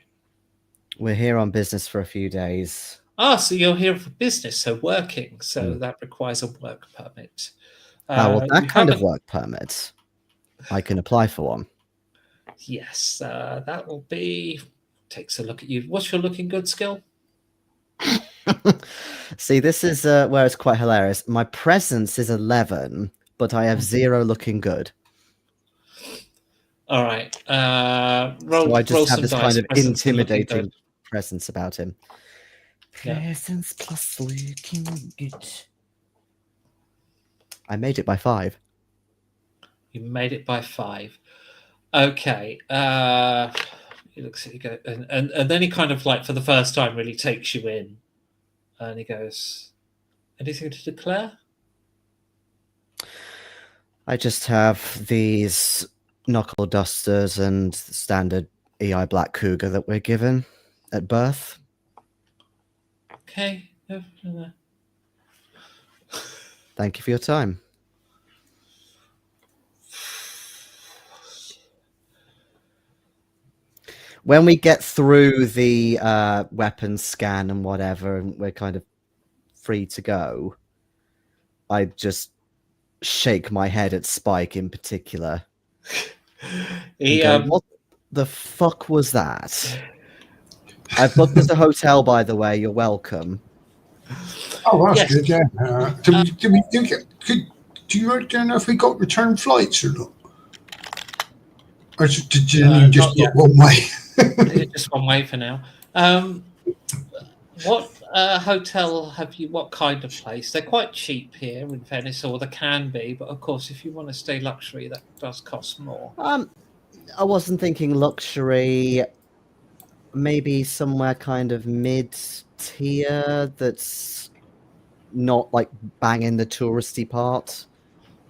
[SPEAKER 2] We're here on business for a few days.
[SPEAKER 1] Ah, so you're here for business, so working. So that requires a work permit.
[SPEAKER 2] Well, that
[SPEAKER 1] you
[SPEAKER 2] kind of
[SPEAKER 1] haven't-
[SPEAKER 2] work permit, I can apply for one.
[SPEAKER 1] Yes, that will be. Takes a look at you. What's your looking good skill?
[SPEAKER 2] See, this is where it's quite hilarious. My presence is 11, but I have 0 looking good.
[SPEAKER 1] All right.
[SPEAKER 2] So I just have this kind of
[SPEAKER 1] Presence and looking
[SPEAKER 2] intimidating
[SPEAKER 1] good.
[SPEAKER 2] presence about him.
[SPEAKER 1] Yeah.
[SPEAKER 2] Presence plus looking good. I made it by 5.
[SPEAKER 1] You made it by 5. Okay. He looks at you, go, and then he kind of like for the first time really takes you in, and he goes, "Anything to declare?"
[SPEAKER 2] I just have these knuckle dusters and standard EI Black Cougar that we're given at birth.
[SPEAKER 1] Okay. No.
[SPEAKER 2] Thank you for your time. When we get through the weapons scan and whatever, and we're kind of free to go, I just shake my head at Spike in particular.
[SPEAKER 1] He
[SPEAKER 2] Go, what the fuck was that? I booked us a hotel, by the way. You're welcome.
[SPEAKER 4] Oh, that's
[SPEAKER 1] Yes.
[SPEAKER 4] good. Yeah. Do you know if we got return flights or not? Or did you just
[SPEAKER 1] not
[SPEAKER 4] book
[SPEAKER 1] yet.
[SPEAKER 4] one way?
[SPEAKER 1] Just one way for now. What hotel have you? What kind of place? They're quite cheap here in Venice, or they can be. But of course, if you want to stay luxury, that does cost more.
[SPEAKER 2] I wasn't thinking luxury. Maybe somewhere kind of mid-tier that's not like banging the touristy part.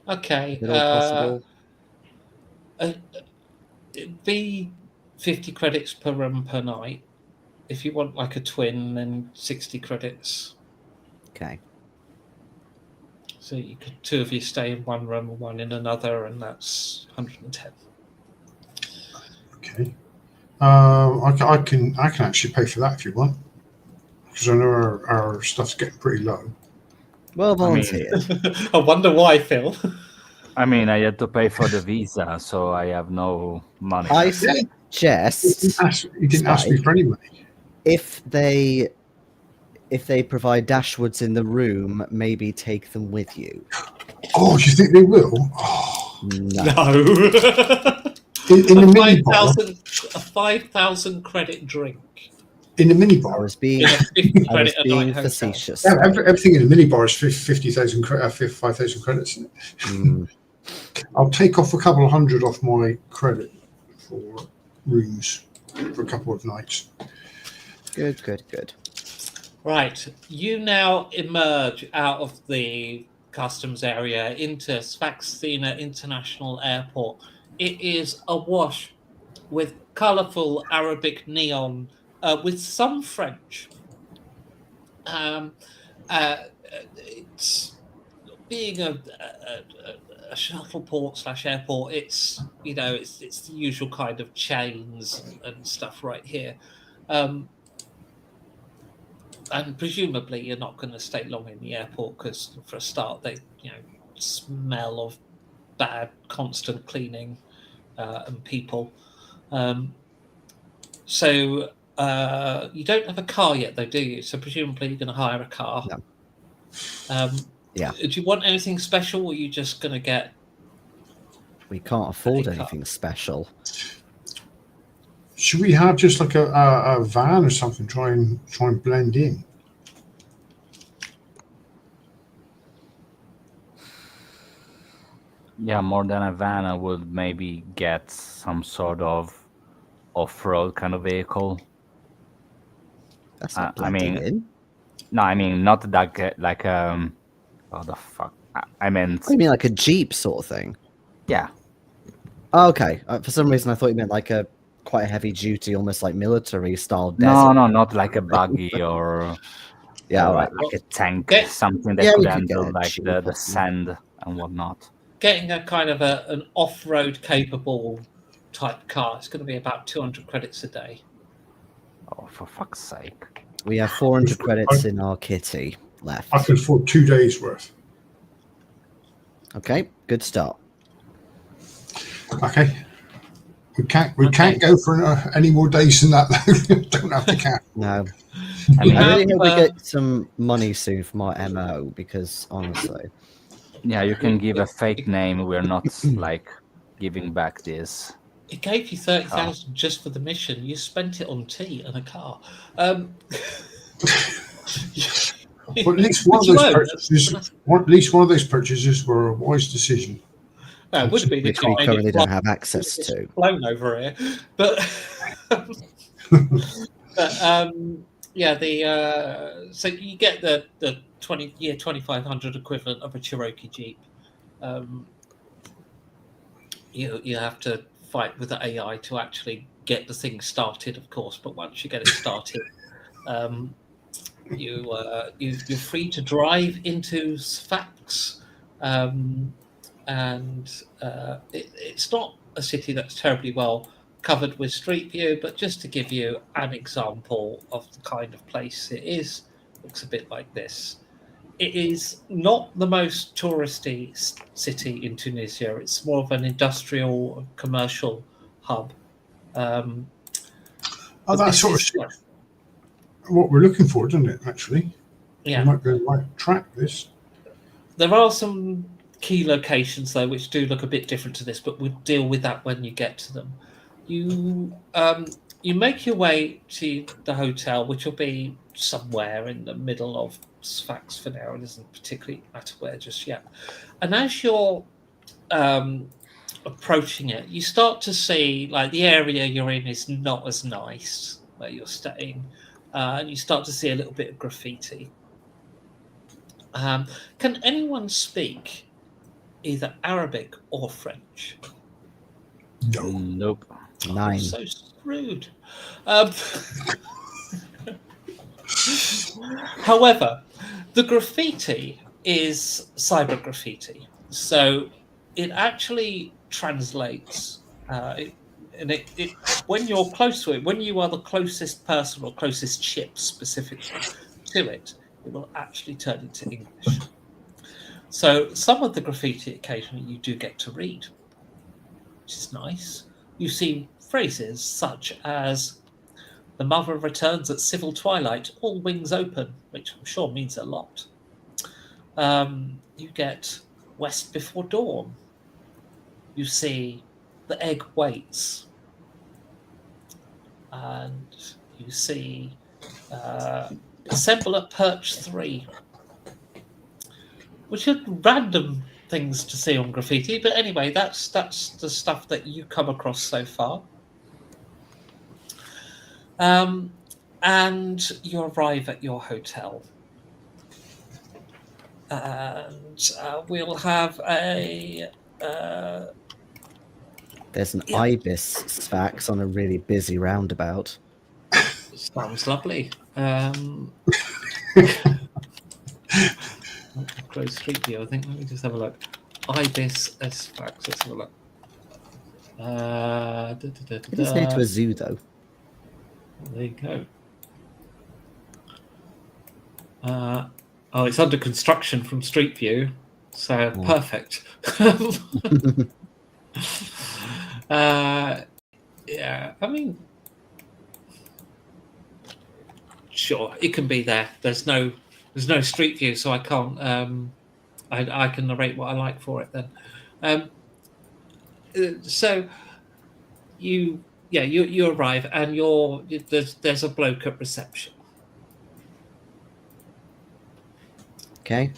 [SPEAKER 1] Okay.
[SPEAKER 2] Is it all possible?
[SPEAKER 1] It'd be 50 credits per room per night. If you want like a twin, then 60 credits.
[SPEAKER 2] Okay.
[SPEAKER 1] So you could 2 of you stay in one room and 1 in another, and that's 110.
[SPEAKER 4] Okay. I can actually pay for that if you want, because I know our stuff's getting pretty low.
[SPEAKER 2] Well volunteered.
[SPEAKER 1] I wonder why, Phil.
[SPEAKER 3] I mean, I had to pay for the visa, so I have no money.
[SPEAKER 2] I suggest
[SPEAKER 4] You didn't ask me for any money.
[SPEAKER 2] if they provide dashwoods in the room, maybe take them with you.
[SPEAKER 4] Oh, do you think they will? Oh.
[SPEAKER 2] No.
[SPEAKER 4] In the mini bar.
[SPEAKER 1] A 5,000 credit drink.
[SPEAKER 4] In the mini
[SPEAKER 2] I
[SPEAKER 4] bar.
[SPEAKER 2] was being,
[SPEAKER 1] In a 50
[SPEAKER 2] I was
[SPEAKER 1] credit a
[SPEAKER 2] being
[SPEAKER 1] night hotel.
[SPEAKER 2] facetious.
[SPEAKER 4] Yeah, everything in the mini bar is 50,000, 5,000 credits. Isn't it?
[SPEAKER 2] Mm.
[SPEAKER 4] I'll take off a couple of hundred off my credit for rooms for a couple of nights.
[SPEAKER 2] Good.
[SPEAKER 1] Right. You now emerge out of the customs area into Sfaxina International Airport. It is awash with colourful Arabic neon, with some French. It's being a shuttle port / airport. It's it's the usual kind of chains and stuff right here. And presumably you're not going to stay long in the airport because, for a start, they smell of bad constant cleaning and people. So you don't have a car yet, though, do you? So presumably you're going to hire a car.
[SPEAKER 2] No. Yeah.
[SPEAKER 1] Do you want anything special, or are you just going to get?
[SPEAKER 2] We can't afford
[SPEAKER 1] Any car.
[SPEAKER 2] anything special.
[SPEAKER 4] Should we have just like a van or something? Try and blend in.
[SPEAKER 3] Yeah, more than a van, I would maybe get some sort of off-road kind of vehicle.
[SPEAKER 2] That's not
[SPEAKER 3] I mean,
[SPEAKER 2] blending in.
[SPEAKER 3] no, I mean not like what the fuck? I meant
[SPEAKER 2] Oh, you mean like a Jeep sort of thing?
[SPEAKER 3] yeah.
[SPEAKER 2] Oh, okay. For some reason, I thought you meant like a quite a heavy duty, almost like military style desert.
[SPEAKER 3] No, not like a buggy or
[SPEAKER 2] Yeah, all
[SPEAKER 3] or
[SPEAKER 2] right.
[SPEAKER 3] like a tank,
[SPEAKER 1] Okay.
[SPEAKER 3] something that
[SPEAKER 2] Yeah,
[SPEAKER 3] could
[SPEAKER 2] we could get
[SPEAKER 3] handle
[SPEAKER 2] a
[SPEAKER 3] like
[SPEAKER 2] Jeep,
[SPEAKER 3] the
[SPEAKER 2] I think.
[SPEAKER 3] sand and whatnot.
[SPEAKER 1] Getting a kind of an off-road capable type car, it's going to be about 200 credits a day.
[SPEAKER 3] Oh, for fuck's sake!
[SPEAKER 2] We have 400 credits in our kitty left.
[SPEAKER 4] I can afford 2 days worth.
[SPEAKER 2] Okay, good start.
[SPEAKER 4] Okay. We can't go for any more days than that. Though. Don't have the cash.
[SPEAKER 2] No,
[SPEAKER 3] I mean,
[SPEAKER 2] I really hope we
[SPEAKER 1] have,
[SPEAKER 2] get some money soon from our MO because honestly,
[SPEAKER 3] yeah, you can give a fake name. We're not like giving back this.
[SPEAKER 1] It gave you 30,000 just for the mission. You spent it on tea and a car.
[SPEAKER 4] But at least one of those purchases, at least one of those purchases were a wise decision.
[SPEAKER 1] No, it would be the
[SPEAKER 2] which we
[SPEAKER 1] guy
[SPEAKER 2] currently
[SPEAKER 1] that
[SPEAKER 2] don't have access to.
[SPEAKER 1] blown over here, but yeah, the so you get the 2,500 equivalent of a Cherokee Jeep. You have to fight with the AI to actually get the thing started, of course. But once you get it started, you're free to drive into Sfax, and it's not a city that's terribly well covered with Street View. But just to give you an example of the kind of place it is, looks a bit like this. It is not the most touristy city in Tunisia. It's more of an industrial, commercial hub.
[SPEAKER 4] That's sort of what we're looking for, isn't it? Actually,
[SPEAKER 1] yeah.
[SPEAKER 4] We might be on the right track. This.
[SPEAKER 1] There are some key locations though, which do look a bit different to this, but we'll deal with that when you get to them. You make your way to the hotel, which will be somewhere in the middle of Sfax for now. It doesn't particularly matter where just yet. And as you're approaching it, you start to see like the area you're in is not as nice where you're staying, and you start to see a little bit of graffiti. Can anyone speak either Arabic or French?
[SPEAKER 4] No.
[SPEAKER 3] Nope.
[SPEAKER 2] 9.
[SPEAKER 1] I'm so screwed. However, the graffiti is cyber graffiti, so it actually translates. When you're close to it, when you are the closest person or closest chip specifically to it, it will actually turn into English. So some of the graffiti occasionally you do get to read, which is nice. You see phrases such as "The mother returns at civil twilight, all wings open," which I'm sure means a lot. You get "West before dawn." You see "The egg waits," and you see "Assemble at perch 3," which are random things to see on graffiti. But anyway, that's the stuff that you come across so far. And you arrive at your hotel. And we'll have a...
[SPEAKER 2] There's an ibis Sfax on a really busy roundabout.
[SPEAKER 1] Sounds lovely. Close Street View, I think. Let me just have a look. Ibis Sfax. Let's have a look.
[SPEAKER 2] It is near to a zoo, though.
[SPEAKER 1] There you go. It's under construction from Street View, so perfect. Yeah, I mean, sure, it can be there. There's no Street View, so I can't. I can narrate what I like for it then. So you Yeah, you arrive, and there's a bloke at reception.
[SPEAKER 2] Okay.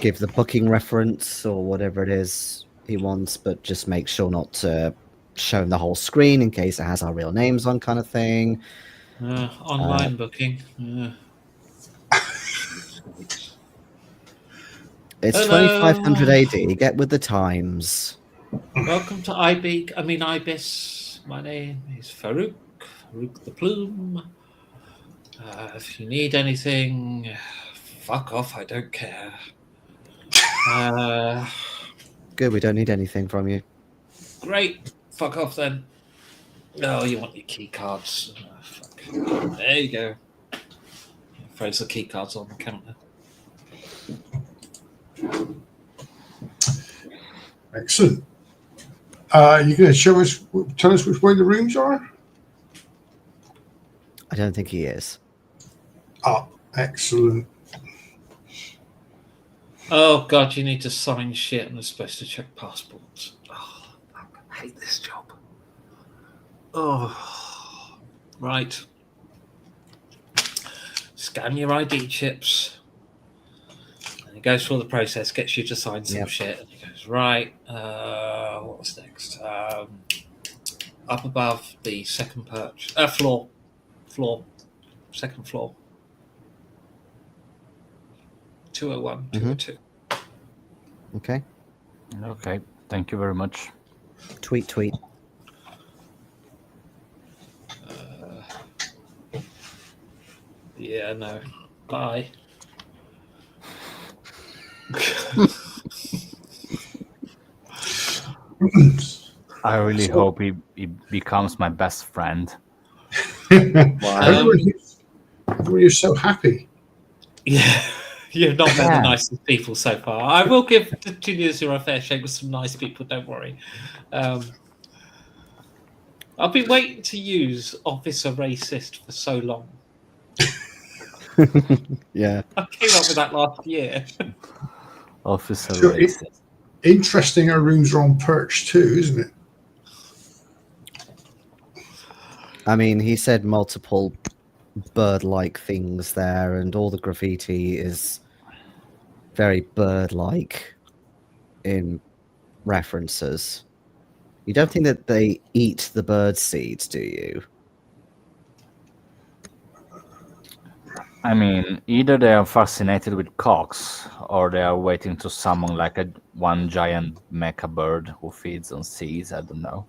[SPEAKER 2] Give the booking reference or whatever it is he wants, but just make sure not to show him the whole screen in case it has our real names on, kind of thing.
[SPEAKER 1] Online booking.
[SPEAKER 2] It's
[SPEAKER 1] Hello.
[SPEAKER 2] 2500 AD. Get with the times.
[SPEAKER 1] Welcome to Ibis. My name is Farouk the Plume. If you need anything, fuck off. I don't care.
[SPEAKER 2] Good. We don't need anything from you.
[SPEAKER 1] Great. Fuck off then. Oh, you want your key cards? Oh, fuck. There you go. Throws the key cards on the counter.
[SPEAKER 4] Excellent. You're going to tell us which way the rooms are?
[SPEAKER 2] I don't think he is.
[SPEAKER 4] Ah, excellent.
[SPEAKER 1] Oh god, you need to sign shit and I'm supposed to check passports. Oh, I hate this job. Oh, right. Scan your ID chips. And he goes through the process, gets you to sign some shit, and he goes, right, what's next? Up above the second perch. Second floor. 201, 202.
[SPEAKER 2] Okay.
[SPEAKER 3] Okay. Thank you very much.
[SPEAKER 2] Tweet.
[SPEAKER 1] Yeah, no. Bye.
[SPEAKER 3] I really hope he becomes my best friend.
[SPEAKER 4] You're so happy.
[SPEAKER 1] Yeah, you've not met the nicest people so far. I will give the 2 years a fair shake with some nice people, don't worry. I've been waiting to use Officer Racist for so long.
[SPEAKER 2] Yeah.
[SPEAKER 1] I came up with that last year.
[SPEAKER 3] Officer
[SPEAKER 4] So
[SPEAKER 3] Racist.
[SPEAKER 4] Interesting, our rooms are on perch too, isn't it?
[SPEAKER 2] I mean, he said multiple bird-like things there, and all the graffiti is very bird-like in references. You don't think that they eat the bird seeds, do you?
[SPEAKER 3] I mean, either they are fascinated with cocks, or they are waiting to summon like one giant mecha bird who feeds on seeds. I don't know.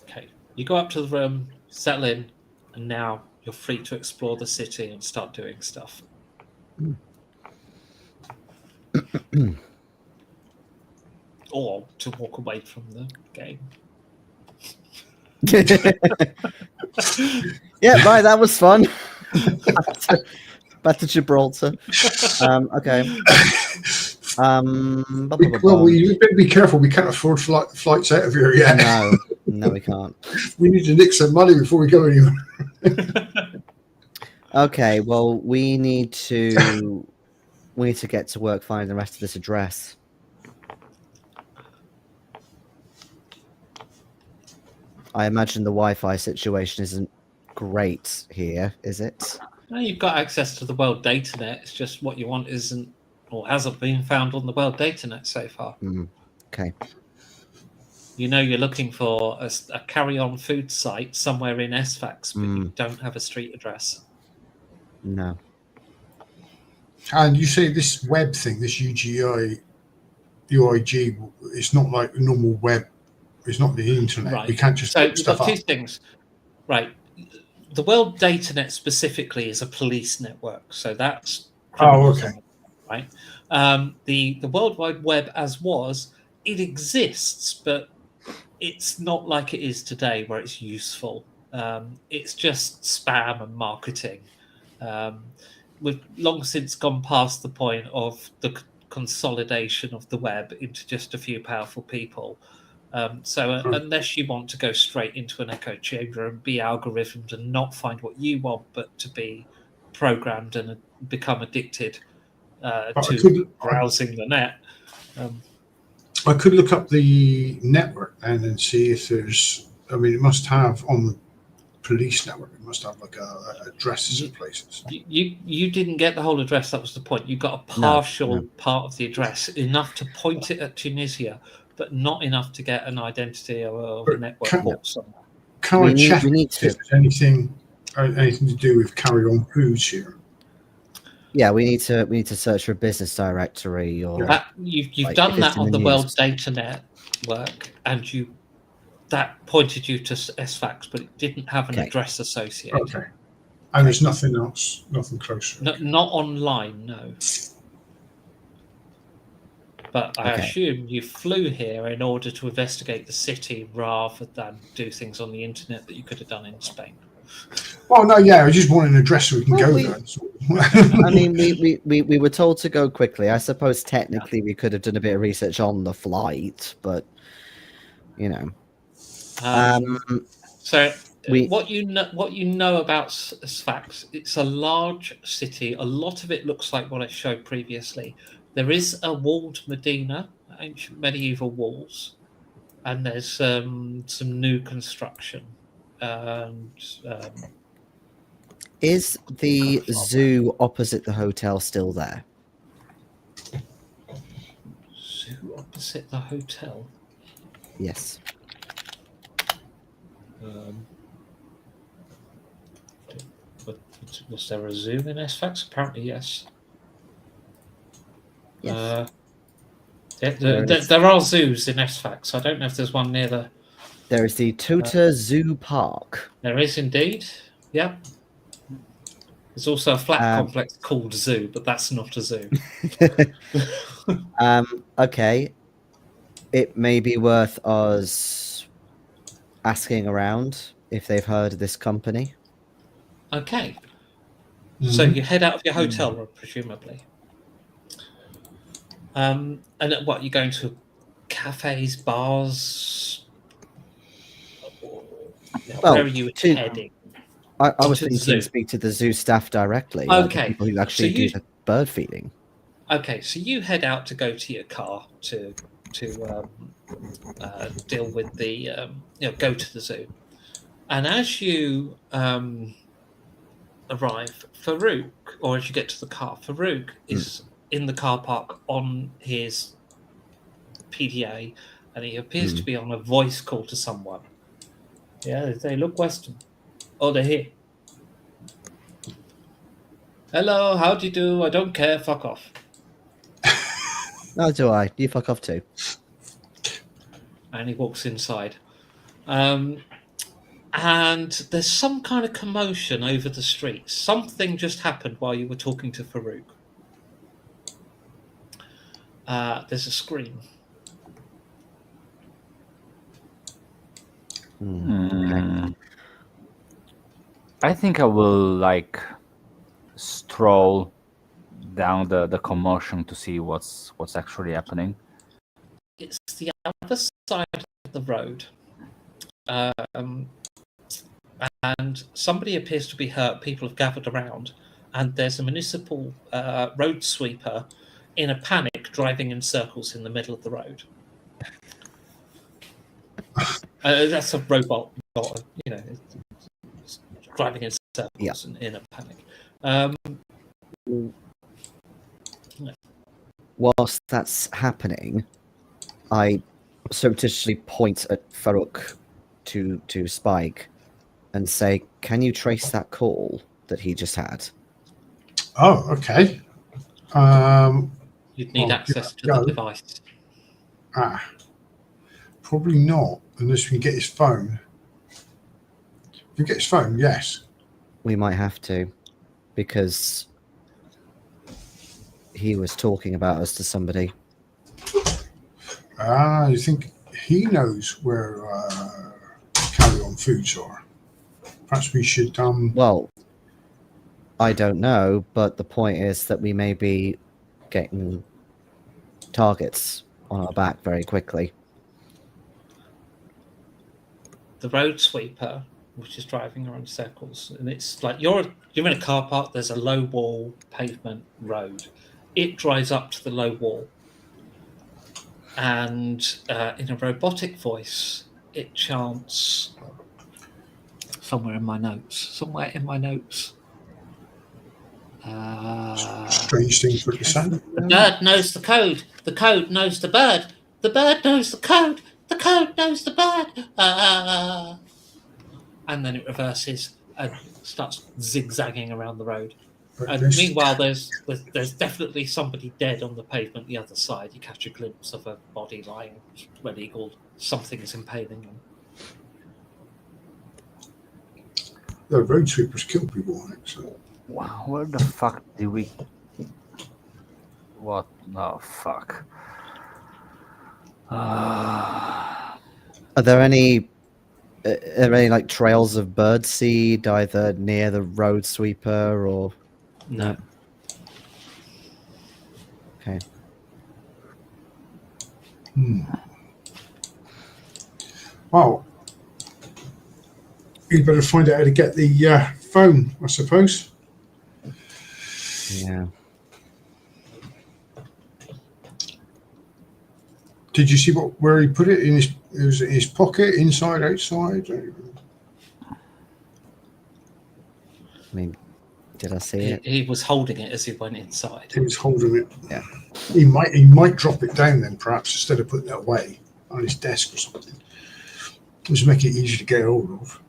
[SPEAKER 1] Okay, you go up to the room, settle in, and now you're free to explore the city and start doing stuff. Or to walk away from the game.
[SPEAKER 2] Yeah, right. That was fun. Back to Gibraltar. Okay.
[SPEAKER 4] Well, you better be careful. We can't afford flights out of here yet.
[SPEAKER 2] No, we can't.
[SPEAKER 4] We need to nick some money before we go anywhere.
[SPEAKER 2] Okay. Well, we need to get to work finding the rest of this address. I imagine the Wi-Fi situation isn't great here, is it?
[SPEAKER 1] No, you've got access to the World Datanet. It's just what you want isn't or hasn't been found on the World Datanet so far.
[SPEAKER 2] Okay.
[SPEAKER 1] You know you're looking for a carry-on food site somewhere in SFAX, but you don't have a street address.
[SPEAKER 2] No.
[SPEAKER 4] And you say this web thing, this UIG, it's not like normal web. It's not the internet.
[SPEAKER 1] Right.
[SPEAKER 4] We can't just
[SPEAKER 1] so
[SPEAKER 4] stuff
[SPEAKER 1] you've got
[SPEAKER 4] up.
[SPEAKER 1] two things. Right. The World Datanet specifically is a police network, so that's
[SPEAKER 4] okay.
[SPEAKER 1] Right. The World Wide Web as was, it exists, but it's not like it is today where it's useful. It's just spam and marketing. We've long since gone past the point of the consolidation of the web into just a few powerful people. Unless you want to go straight into an echo chamber and be algorithmed and not find what you want, but to be programmed and become addicted to browsing the net.
[SPEAKER 4] I could look up the network and see if there's. I mean, it must have on the police network. It must have like addresses of places.
[SPEAKER 1] You didn't get the whole address. That was the point. You got a partial part of the address, enough to point it at Tunisia, but not enough to get an identity or a network port somewhere.
[SPEAKER 4] Can I check if there's anything to do with Carry On Foods here?
[SPEAKER 2] Yeah, we need to search for a business directory or
[SPEAKER 1] you've done that on the World Data Network, and that pointed you to SFAX, but it didn't have an address associated.
[SPEAKER 4] Okay, and there's nothing else, nothing closer.
[SPEAKER 1] Not online, no. But I assume you flew here in order to investigate the city rather than do things on the internet that you could have done in Spain.
[SPEAKER 4] Well, no, I just want an address so we can go there.
[SPEAKER 2] I mean, we were told to go quickly. I suppose technically we could have done a bit of research on the flight, but you know. What you know about Sfax, it's a large city. A lot of it looks like what I showed previously. There is a walled Medina, ancient medieval walls, and there's some new construction. Is the zoo opposite the hotel still there?
[SPEAKER 1] Zoo opposite the hotel?
[SPEAKER 2] Yes.
[SPEAKER 1] Was there a zoo in SFAX? Apparently, yes.
[SPEAKER 2] Yes.
[SPEAKER 1] There are zoos in SFAX. I don't know if there's one near the...
[SPEAKER 2] There is the Tota Zoo Park.
[SPEAKER 1] There is indeed. Yep. There's also a flat complex called Zoo, but that's not a zoo.
[SPEAKER 2] Okay. It may be worth us asking around if they've heard of this company.
[SPEAKER 1] Okay. So you head out of your hotel room, presumably. And what, you're going to cafes, bars? Where are you heading?
[SPEAKER 2] I was thinking to speak to the zoo staff directly.
[SPEAKER 1] Okay.
[SPEAKER 2] The people who actually do the bird feeding.
[SPEAKER 1] Okay, so you head out to go to your car to deal with the go to the zoo, and as you arrive, Farouk, or as you get to the car, Farouk is in the car park on his PDA, and he appears to be on a voice call to someone. Yeah, they look Western. Oh, they're here. Hello, how do you do? I don't care. Fuck off.
[SPEAKER 2] No, do I? You fuck off too.
[SPEAKER 1] And he walks inside. And there's some kind of commotion over the street. Something just happened while you were talking to Farouk. There's a scream.
[SPEAKER 2] Okay.
[SPEAKER 3] I think I will stroll down the commotion to see what's actually happening.
[SPEAKER 1] It's the other side of the road. And somebody appears to be hurt. People have gathered around, and there's a municipal road sweeper in a panic driving in circles in the middle of the road. That's a robot, not it's driving in circles and in a panic.
[SPEAKER 2] Whilst that's happening, I surreptitiously point at Farouk to Spike and say, "Can you trace that call that he just had?"
[SPEAKER 4] Oh, okay.
[SPEAKER 1] You'd need access to the device.
[SPEAKER 4] Probably not, unless we can get his phone. If we get his phone, yes.
[SPEAKER 2] We might have to, because he was talking about us to somebody.
[SPEAKER 4] You think he knows where Carry On Foods are? Perhaps we should.
[SPEAKER 2] Well, I don't know, but the point is that we may be getting targets on our back very quickly.
[SPEAKER 1] The road sweeper, which is driving around circles, and it's like you're in a car park. There's a low wall pavement road. It drives up to the low wall, and in a robotic voice, it chants somewhere in my notes.
[SPEAKER 4] Strange things what you say.
[SPEAKER 1] The bird knows the code. The code knows the bird. The bird knows the code. The code knows the bird. And then it reverses and starts zigzagging around the road. And meanwhile, there's definitely somebody dead on the pavement the other side. You catch a glimpse of a body lying where eagle. Something is impaling them.
[SPEAKER 4] The road sweepers kill people on it. So.
[SPEAKER 3] Wow, where the fuck did we... What? Oh, fuck.
[SPEAKER 2] Are there any like trails of bird seed either near the road sweeper or
[SPEAKER 1] no?
[SPEAKER 2] Okay.
[SPEAKER 4] Well, you better find out how to get the phone, I suppose.
[SPEAKER 2] Yeah.
[SPEAKER 4] Did you see where he put it in his pocket, inside, outside?
[SPEAKER 2] I mean, did I see it?
[SPEAKER 1] He was holding it as he went inside.
[SPEAKER 4] He was holding it.
[SPEAKER 2] Yeah.
[SPEAKER 4] He might drop it down then, perhaps, instead of putting it away on his desk or something. Just make it easy to get hold of.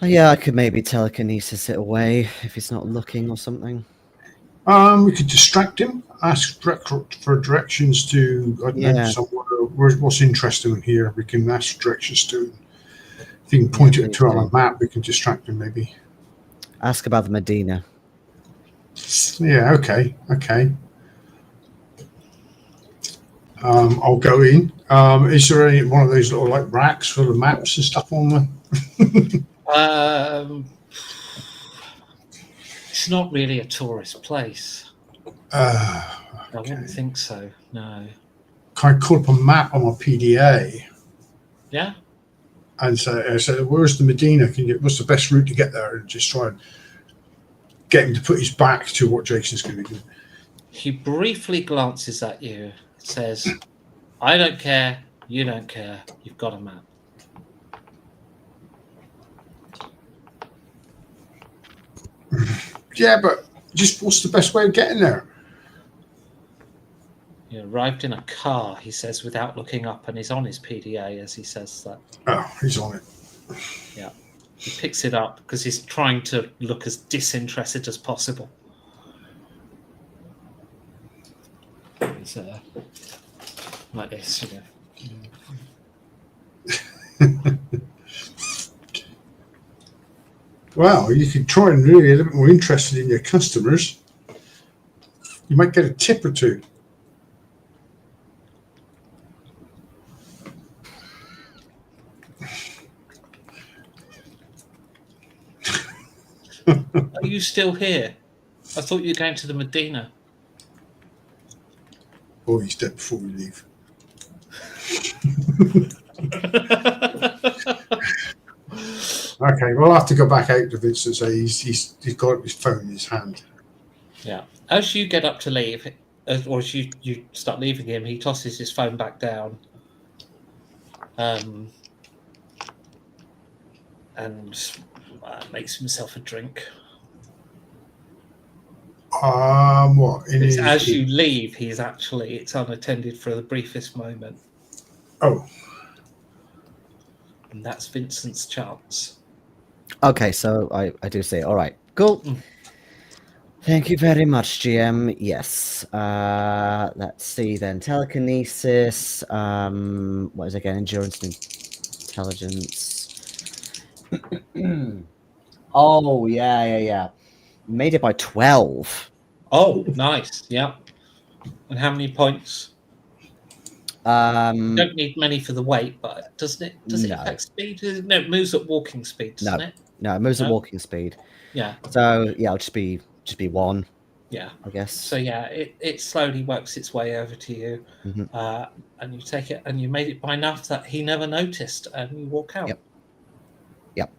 [SPEAKER 2] Yeah, I could maybe telekinesis it away if he's not looking or something.
[SPEAKER 4] We could distract him, ask for directions to, I don't know, somewhere, what's interesting here. We can ask directions to. If you can point it to on a map, we can distract him maybe.
[SPEAKER 2] Ask about the Medina.
[SPEAKER 4] Yeah, okay. I'll go in. Is there any one of those little like racks full of maps and stuff on there?
[SPEAKER 1] It's not really a tourist place. I wouldn't think so. No.
[SPEAKER 4] Can I call up a map on my PDA?
[SPEAKER 1] Yeah.
[SPEAKER 4] And say, where's the Medina? What's the best route to get there? And just try and get him to put his back to what Jason's going to do.
[SPEAKER 1] He briefly glances at you, says, "I don't care. You don't care. You've got a map."
[SPEAKER 4] Yeah, but just what's the best way of getting there?
[SPEAKER 1] You arrived in a car, he says, without looking up, and he's on his PDA as he says that.
[SPEAKER 4] Oh, he's on it.
[SPEAKER 1] Yeah. He picks it up because he's trying to look as disinterested as possible. It's like this, you know.
[SPEAKER 4] Well, you could try and really a little bit more interested in your customers. You might get a tip or two.
[SPEAKER 1] Are you still here? I thought you were going to the Medina.
[SPEAKER 4] Oh, he's dead before we leave. Okay, we'll have to go back out to Vincent and say he's got his phone in his hand.
[SPEAKER 1] Yeah. As you get up to leave, or as you start leaving him, he tosses his phone back down. And makes himself a drink.
[SPEAKER 4] What?
[SPEAKER 1] As you leave, it's unattended for the briefest moment.
[SPEAKER 4] Oh.
[SPEAKER 1] And that's Vincent's chance.
[SPEAKER 2] Okay, so I do see it. All right, cool. Thank you very much, GM. Yes. Let's see then. Telekinesis. What is it again? Endurance and intelligence. Oh, yeah. Made it by 12.
[SPEAKER 1] Oh, nice. Yeah. And how many points? You don't need many for the weight, but doesn't it? Does it affect speed? No, it moves at walking speed, doesn't it?
[SPEAKER 2] No, it moves at walking speed.
[SPEAKER 1] Yeah.
[SPEAKER 2] So yeah, it'll just be 1.
[SPEAKER 1] Yeah,
[SPEAKER 2] I guess.
[SPEAKER 1] So yeah, it slowly works its way over to you, and you take it, and you made it by enough that he never noticed, and you walk out.
[SPEAKER 2] Yep.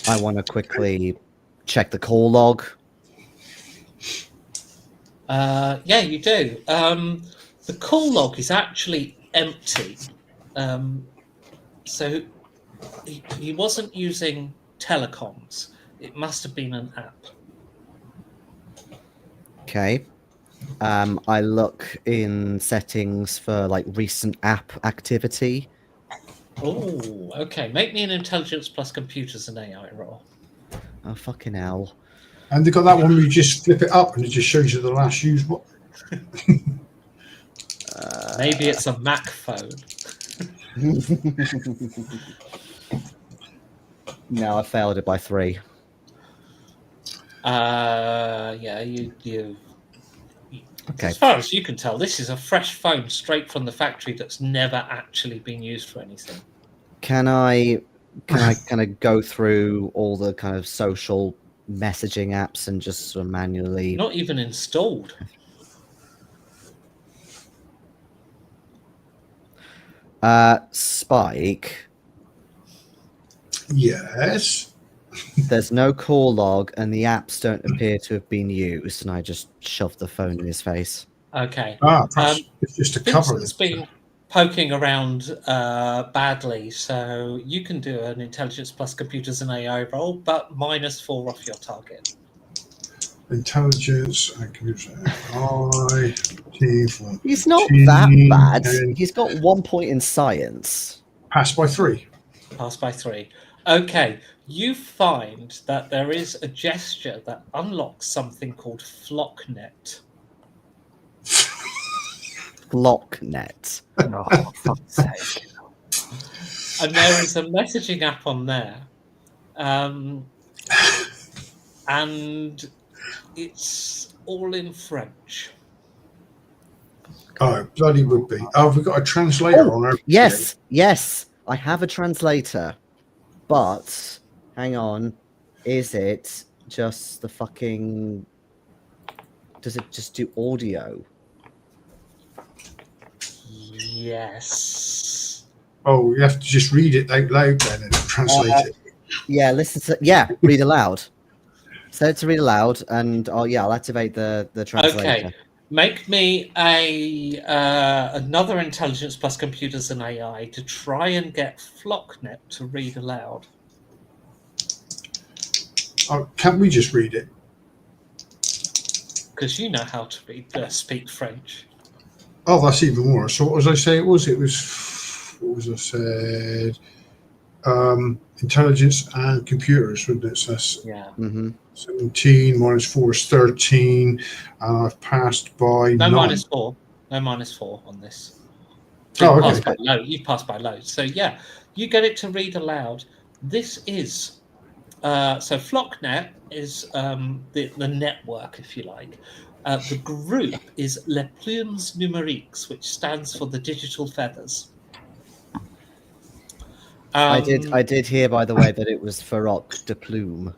[SPEAKER 2] I want to quickly check the call log.
[SPEAKER 1] Yeah, you do. The call log is actually empty. So he wasn't using telecoms. It must have been an app.
[SPEAKER 2] Okay. I look in settings for like recent app activity.
[SPEAKER 1] Oh, okay. Make me an intelligence plus computers and AI roll.
[SPEAKER 2] Oh, fucking hell.
[SPEAKER 4] And they got that one where you just flip it up and it just shows you the last used one.
[SPEAKER 1] Maybe it's a Mac phone.
[SPEAKER 2] No, I failed it by 3.
[SPEAKER 1] Yeah, you.
[SPEAKER 2] Okay.
[SPEAKER 1] As far as you can tell, this is a fresh phone straight from the factory that's never actually been used for anything.
[SPEAKER 2] Can I kind of go through all the kind of social messaging apps and just sort of manually?
[SPEAKER 1] Not even installed.
[SPEAKER 2] Spike,
[SPEAKER 4] Yes.
[SPEAKER 2] there's no call log and the apps don't appear to have been used, and I just shoved the phone in his face.
[SPEAKER 1] Okay.
[SPEAKER 4] Perhaps it's just a cover.
[SPEAKER 1] Vincent's been poking around badly, so you can do an intelligence plus computers and AI roll, but -4 off your target.
[SPEAKER 4] Intelligence and computer AI.
[SPEAKER 2] He's not that bad. He's got 1 point in science.
[SPEAKER 4] Passed by 3.
[SPEAKER 1] Pass by 3. Okay, you find that there is a gesture that unlocks something called FlockNet.
[SPEAKER 2] Flocknet.
[SPEAKER 3] Oh, for fuck's sake.
[SPEAKER 1] And there is a messaging app on there. And it's all in French.
[SPEAKER 4] Oh, bloody would be. Oh, we've got a translator on our.
[SPEAKER 2] Yes, yes, I have a translator. But hang on, is it just the fucking? Does it just do audio?
[SPEAKER 1] Yes.
[SPEAKER 4] Oh, you have to just read it out loud then and translate it.
[SPEAKER 2] Yeah, listen to read aloud. Set it to read aloud, and I'll activate the translator.
[SPEAKER 1] Okay. Make me another intelligence plus computers and AI to try and get FlockNet to read aloud.
[SPEAKER 4] Oh, can't we just read it?
[SPEAKER 1] Because you know how to speak French.
[SPEAKER 4] Oh, that's even more. So what was I say? It was. What was I said? Intelligence and computers, wouldn't it? So that's
[SPEAKER 1] Yeah.
[SPEAKER 4] 17 -4 is 13, and I've passed by
[SPEAKER 1] No
[SPEAKER 4] 9.
[SPEAKER 1] -4. No -4 on this.
[SPEAKER 4] Oh,
[SPEAKER 1] Passed
[SPEAKER 4] okay.
[SPEAKER 1] by load. You've passed by load. So yeah, you get it to read aloud. This is so FlockNet is the network, if you like. The group is Les Plumes Numériques, which stands for the digital feathers.
[SPEAKER 2] I did hear, by the way, that it was Farok de Plume.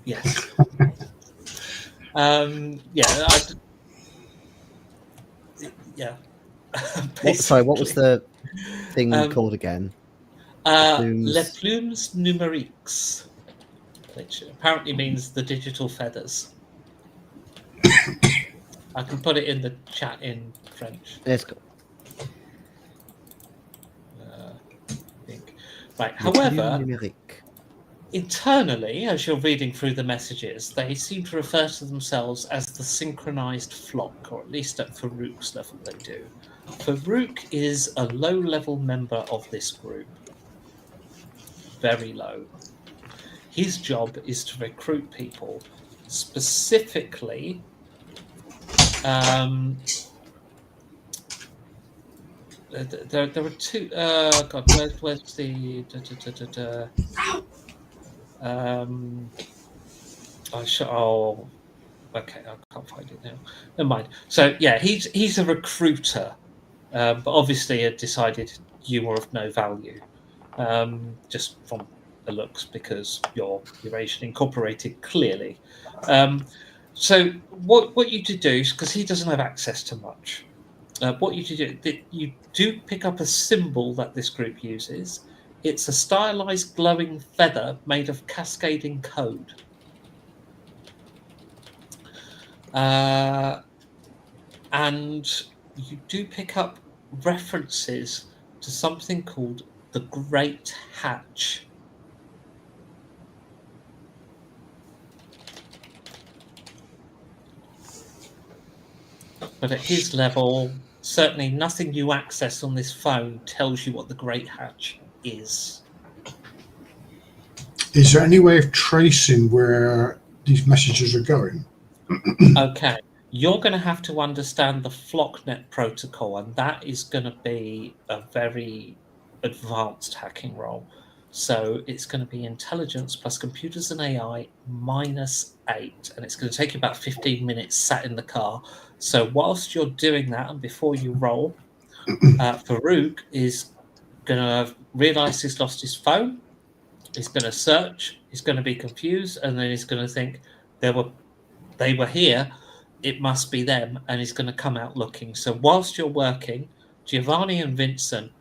[SPEAKER 1] Yes. Yeah.
[SPEAKER 2] Sorry, what was the thing called again?
[SPEAKER 1] Les Plumes Numériques, which apparently means the digital feathers. I can put it in the chat in French.
[SPEAKER 2] Let's go.
[SPEAKER 1] Right. However, internally, as you're reading through the messages, they seem to refer to themselves as the synchronized flock, or at least at Farouk's level they do. Farouk is a low-level member of this group. Very low. His job is to recruit people, specifically there were two. God, where's the? Okay, I can't find it now. Never mind. So yeah, he's a recruiter, but obviously had decided you are of no value, just from the looks, because you're Eurasian Incorporated, clearly. So what you do is, because he doesn't have access to much. What you do pick up a symbol that this group uses. It's a stylized glowing feather made of cascading code. and you do pick up references to something called the Great Hatch. But at his level, certainly nothing you access on this phone tells you what the Great Hatch is.
[SPEAKER 4] Is there any way of tracing where these messages are going?
[SPEAKER 1] Okay, you're going to have to understand the FlockNet protocol, and that is going to be a very advanced hacking role. So it's going to be intelligence plus computers and AI -8, and it's going to take you about 15 minutes sat in the car. So whilst you're doing that, and before you roll, Farouk is going to realize he's lost his phone. He's going to search. He's going to be confused, and then he's going to think they were here. It must be them, and he's going to come out looking. So whilst you're working, Giovanni and Vincent,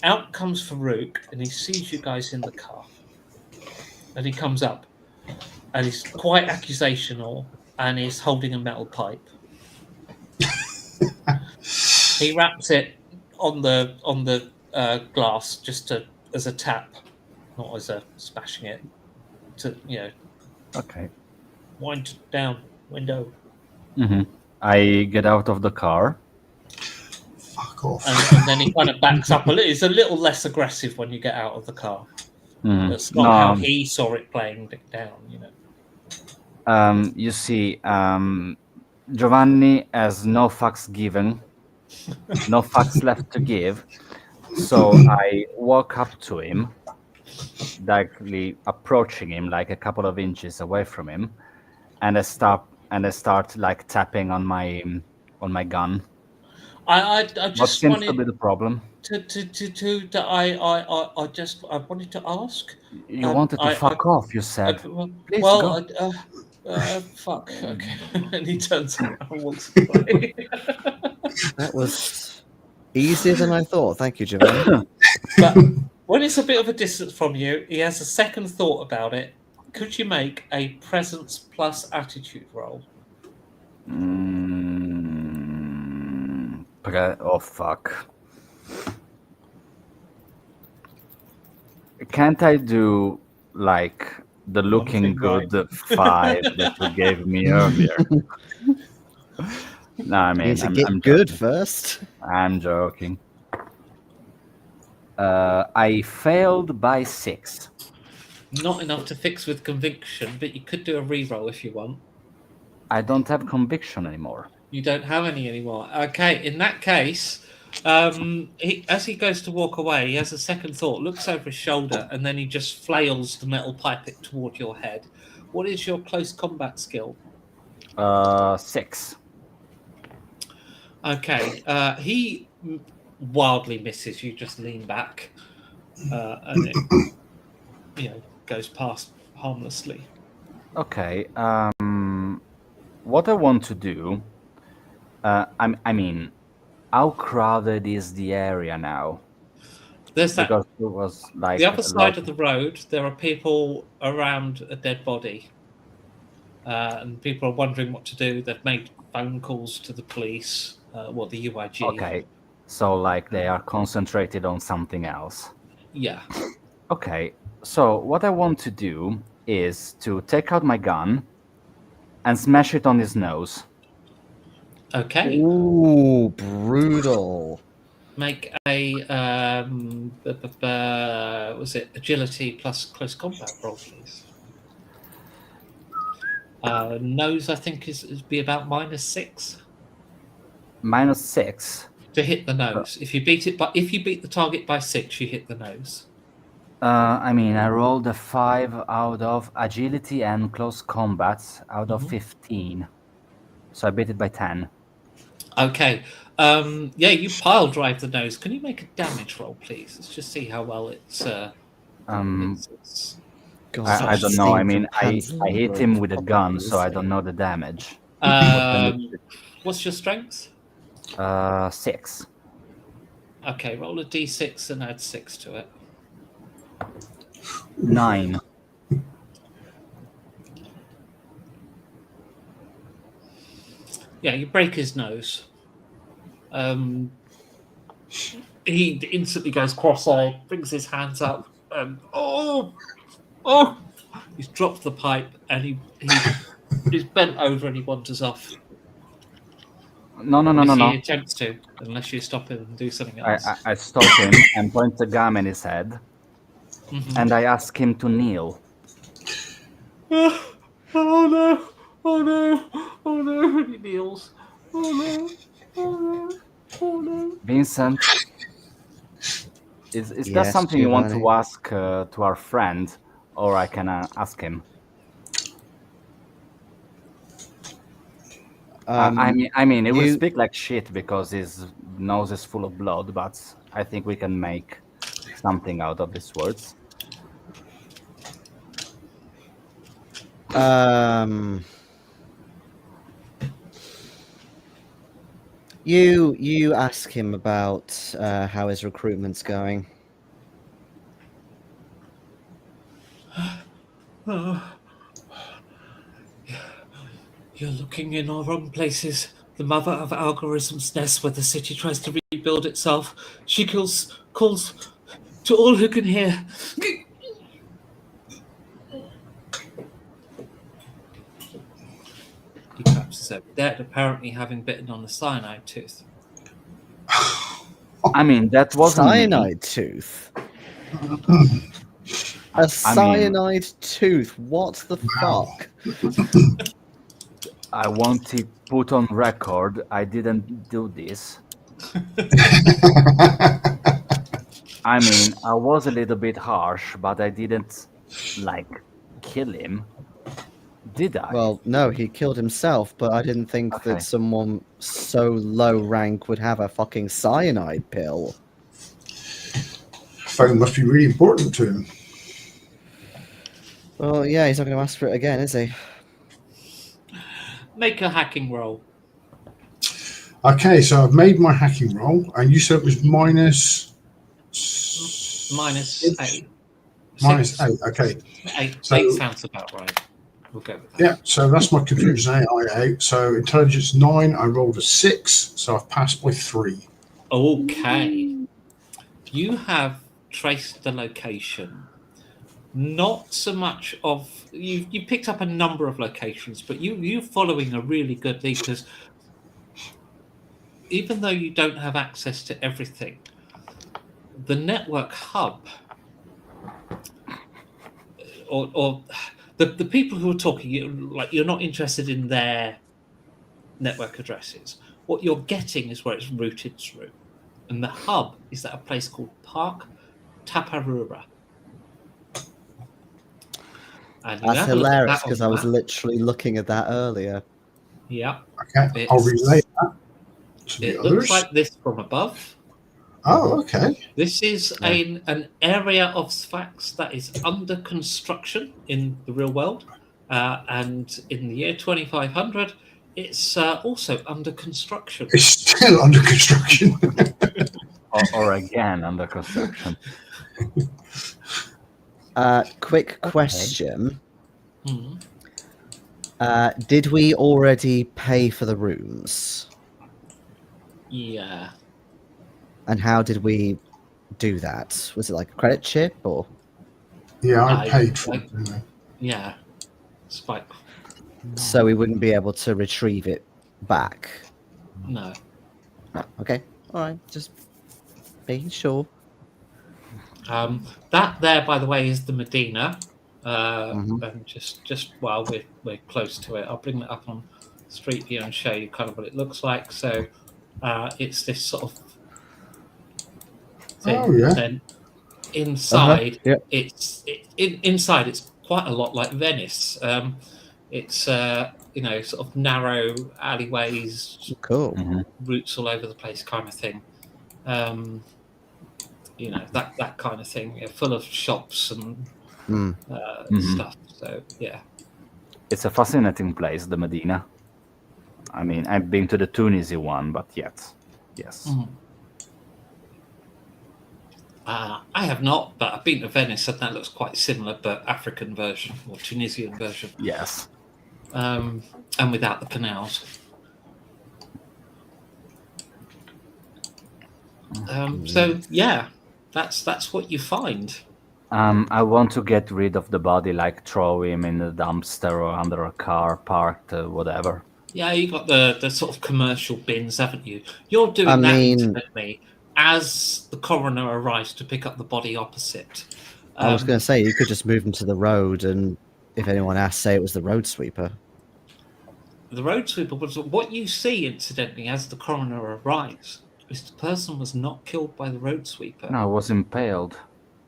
[SPEAKER 1] out comes Farouk, and he sees you guys in the car, and he comes up, and he's quite accusational, and he's holding a metal pipe. He wraps it on the glass just as a tap, not as a smashing it. To
[SPEAKER 3] Okay.
[SPEAKER 1] wind down window.
[SPEAKER 3] Mm-hmm. I get out of the car.
[SPEAKER 4] Fuck off.
[SPEAKER 1] And then he kind of backs up a little. It's a little less aggressive when you get out of the car. That's not how he saw it playing down,
[SPEAKER 3] You see, Giovanni has no fucks given, no fucks left to give. So I walk up to him, directly approaching him, like a couple of inches away from him, and I start like tapping on my gun.
[SPEAKER 1] I just
[SPEAKER 3] what seems
[SPEAKER 1] wanted
[SPEAKER 3] to be the problem?
[SPEAKER 1] I wanted to ask.
[SPEAKER 3] You wanted to fuck off, you said. Please
[SPEAKER 1] well,
[SPEAKER 3] go.
[SPEAKER 1] fuck. Okay, and he turns around and walks away.
[SPEAKER 2] That was easier than I thought. Thank you, Giovanni.
[SPEAKER 1] But when it's a bit of a distance from you, he has a second thought about it. Could you make a presence plus attitude roll?
[SPEAKER 3] Oh fuck! Can't I do like the looking good 5 that you gave me earlier? No, I mean,
[SPEAKER 2] I'm good first.
[SPEAKER 3] I'm joking. I failed by 6.
[SPEAKER 1] Not enough to fix with conviction, but you could do a re-roll if you want.
[SPEAKER 3] I don't have conviction anymore.
[SPEAKER 1] You don't have any anymore. Okay, in that case, as he goes to walk away, he has a second thought, looks over his shoulder, and then he just flails the metal pipe toward your head. What is your close combat skill?
[SPEAKER 3] 6.
[SPEAKER 1] Okay, he wildly misses. You just lean back, and it goes past harmlessly.
[SPEAKER 3] Okay. What I want to do. I mean, how crowded is the area now?
[SPEAKER 1] There's that.
[SPEAKER 3] Because it was like
[SPEAKER 1] the other side of the road. There are people around a dead body, and people are wondering what to do. They've made phone calls to the police. The UIG.
[SPEAKER 3] Okay, so like they are concentrated on something else.
[SPEAKER 1] Yeah.
[SPEAKER 3] Okay, so what I want to do is to take out my gun and smash it on his nose.
[SPEAKER 1] Okay.
[SPEAKER 2] Ooh, brutal.
[SPEAKER 1] Make a was it agility plus close combat roll, please? Nose, I think, is be about -6.
[SPEAKER 3] -6
[SPEAKER 1] to hit the nose. If you beat the target by 6, you hit the nose.
[SPEAKER 3] I mean, I rolled a 5 out of agility and close combat out of 15, so I beat it by 10.
[SPEAKER 1] Okay. You pile drive the nose. Can you make a damage roll, please? Let's just see how well it's.
[SPEAKER 2] God,
[SPEAKER 3] I don't know. I mean, I
[SPEAKER 2] Handsome
[SPEAKER 3] hit him with a gun, so I don't know the damage.
[SPEAKER 1] What's your strength?
[SPEAKER 3] 6.
[SPEAKER 1] Okay, roll a d6 and add 6 to it.
[SPEAKER 3] 9.
[SPEAKER 1] Yeah, you break his nose. He instantly goes cross-eyed, brings his hands up, and he's dropped the pipe, and he's bent over, and he wanders off.
[SPEAKER 3] No.
[SPEAKER 1] He attempts to, unless you stop him and do something else.
[SPEAKER 3] I stop him and point the gum in his head, and I ask him to kneel.
[SPEAKER 1] Oh no! Oh no! Oh no! And he kneels. Oh no! Oh no! Oh no!
[SPEAKER 3] Vincent, is that
[SPEAKER 2] Yes,
[SPEAKER 3] something you want to
[SPEAKER 2] Giovanni.
[SPEAKER 3] ask to our friend, or I can ask him? I mean, he will speak like shit because his nose is full of blood, but I think we can make something out of his words.
[SPEAKER 2] You ask him about how his recruitment's going.
[SPEAKER 1] You're looking in all wrong places. The mother of algorithms nests where the city tries to rebuild itself. She calls to all who can hear. He collapses over dead, apparently having bitten on a cyanide tooth.
[SPEAKER 3] I mean, that wasn't me.
[SPEAKER 2] Cyanide tooth. A cyanide tooth. What the fuck?
[SPEAKER 3] I want to put on record, I didn't do this. I mean, I was a little bit harsh, but I didn't, kill him. Did I?
[SPEAKER 2] Well, no, he killed himself, but I didn't think that someone so low rank would have a fucking cyanide pill.
[SPEAKER 4] Phone must be really important to him.
[SPEAKER 2] Well, yeah, he's not going to ask for it again, is he?
[SPEAKER 1] Make a hacking roll.
[SPEAKER 4] Okay, so I've made my hacking roll, and you said it was minus
[SPEAKER 1] 8.
[SPEAKER 4] Minus 8, okay.
[SPEAKER 1] 8
[SPEAKER 4] So-
[SPEAKER 1] sounds about right. We'll go with that.
[SPEAKER 4] Yeah, so that's my confusion AI 8. So intelligence 9, I rolled a 6, so I've passed by 3.
[SPEAKER 1] Okay. You have traced the location. Not so much of you picked up a number of locations, but you're following a really good lead because even though you don't have access to everything, the network hub or the people who are talking, you're not interested in their network addresses. What you're getting is where it's routed through, and the hub is at a place called Park Taparura. And you
[SPEAKER 2] That's
[SPEAKER 1] have a look at
[SPEAKER 2] hilarious
[SPEAKER 1] that on
[SPEAKER 2] because
[SPEAKER 1] the
[SPEAKER 2] I was
[SPEAKER 1] map.
[SPEAKER 2] literally looking at that earlier.
[SPEAKER 1] Yeah.
[SPEAKER 4] Okay, I'll relay that to the
[SPEAKER 1] It
[SPEAKER 4] others.
[SPEAKER 1] looks like this from above.
[SPEAKER 4] Oh, okay.
[SPEAKER 1] This is an area of Sfax that is under construction in the real world. And in the year 2500, it's also under construction.
[SPEAKER 4] It's still under construction.
[SPEAKER 3] or again under construction.
[SPEAKER 2] Quick question.
[SPEAKER 1] Mhm.
[SPEAKER 2] Did we already pay for the rooms?
[SPEAKER 1] Yeah.
[SPEAKER 2] And how did we do that? Was it like a credit chip or?
[SPEAKER 4] Yeah, I paid for it.
[SPEAKER 1] Yeah. Spike.
[SPEAKER 2] So we wouldn't be able to retrieve it back?
[SPEAKER 1] No.
[SPEAKER 2] No. Okay. All right. Just making sure.
[SPEAKER 1] That there, by the way, is the Medina.
[SPEAKER 2] Mhm.
[SPEAKER 1] And just while we're close to it, I'll bring that up on Street View and show you kind of what it looks like. So it's this sort of thing.
[SPEAKER 4] Oh, yeah.
[SPEAKER 1] Then inside,
[SPEAKER 2] Yep.
[SPEAKER 1] inside it's quite a lot like Venice. It's sort of narrow alleyways,
[SPEAKER 2] Cool.
[SPEAKER 1] routes all over the place, kind of thing. That kind of thing, full of shops and stuff. So yeah,
[SPEAKER 3] It's a fascinating place, the Medina. I mean, I've been to the Tunisia one, but yes.
[SPEAKER 1] I have not, but I've been to Venice, and that looks quite similar, but African version or Tunisian version.
[SPEAKER 3] Yes.
[SPEAKER 1] And without the canals. So yeah, that's what you find.
[SPEAKER 3] I want to get rid of the body, like throw him in a dumpster or under a car parked, whatever.
[SPEAKER 1] Yeah, you got the sort of commercial bins, haven't you? You're doing
[SPEAKER 2] I
[SPEAKER 1] that
[SPEAKER 2] mean-
[SPEAKER 1] incidentally as the coroner arrives to pick up the body opposite.
[SPEAKER 2] I was going to say, you could just move him to the road, and if anyone asks, say it was the road sweeper.
[SPEAKER 1] The road sweeper was what you see, incidentally, as the coroner arrives. Is the person was not killed by the road sweeper.
[SPEAKER 3] No, I was impaled.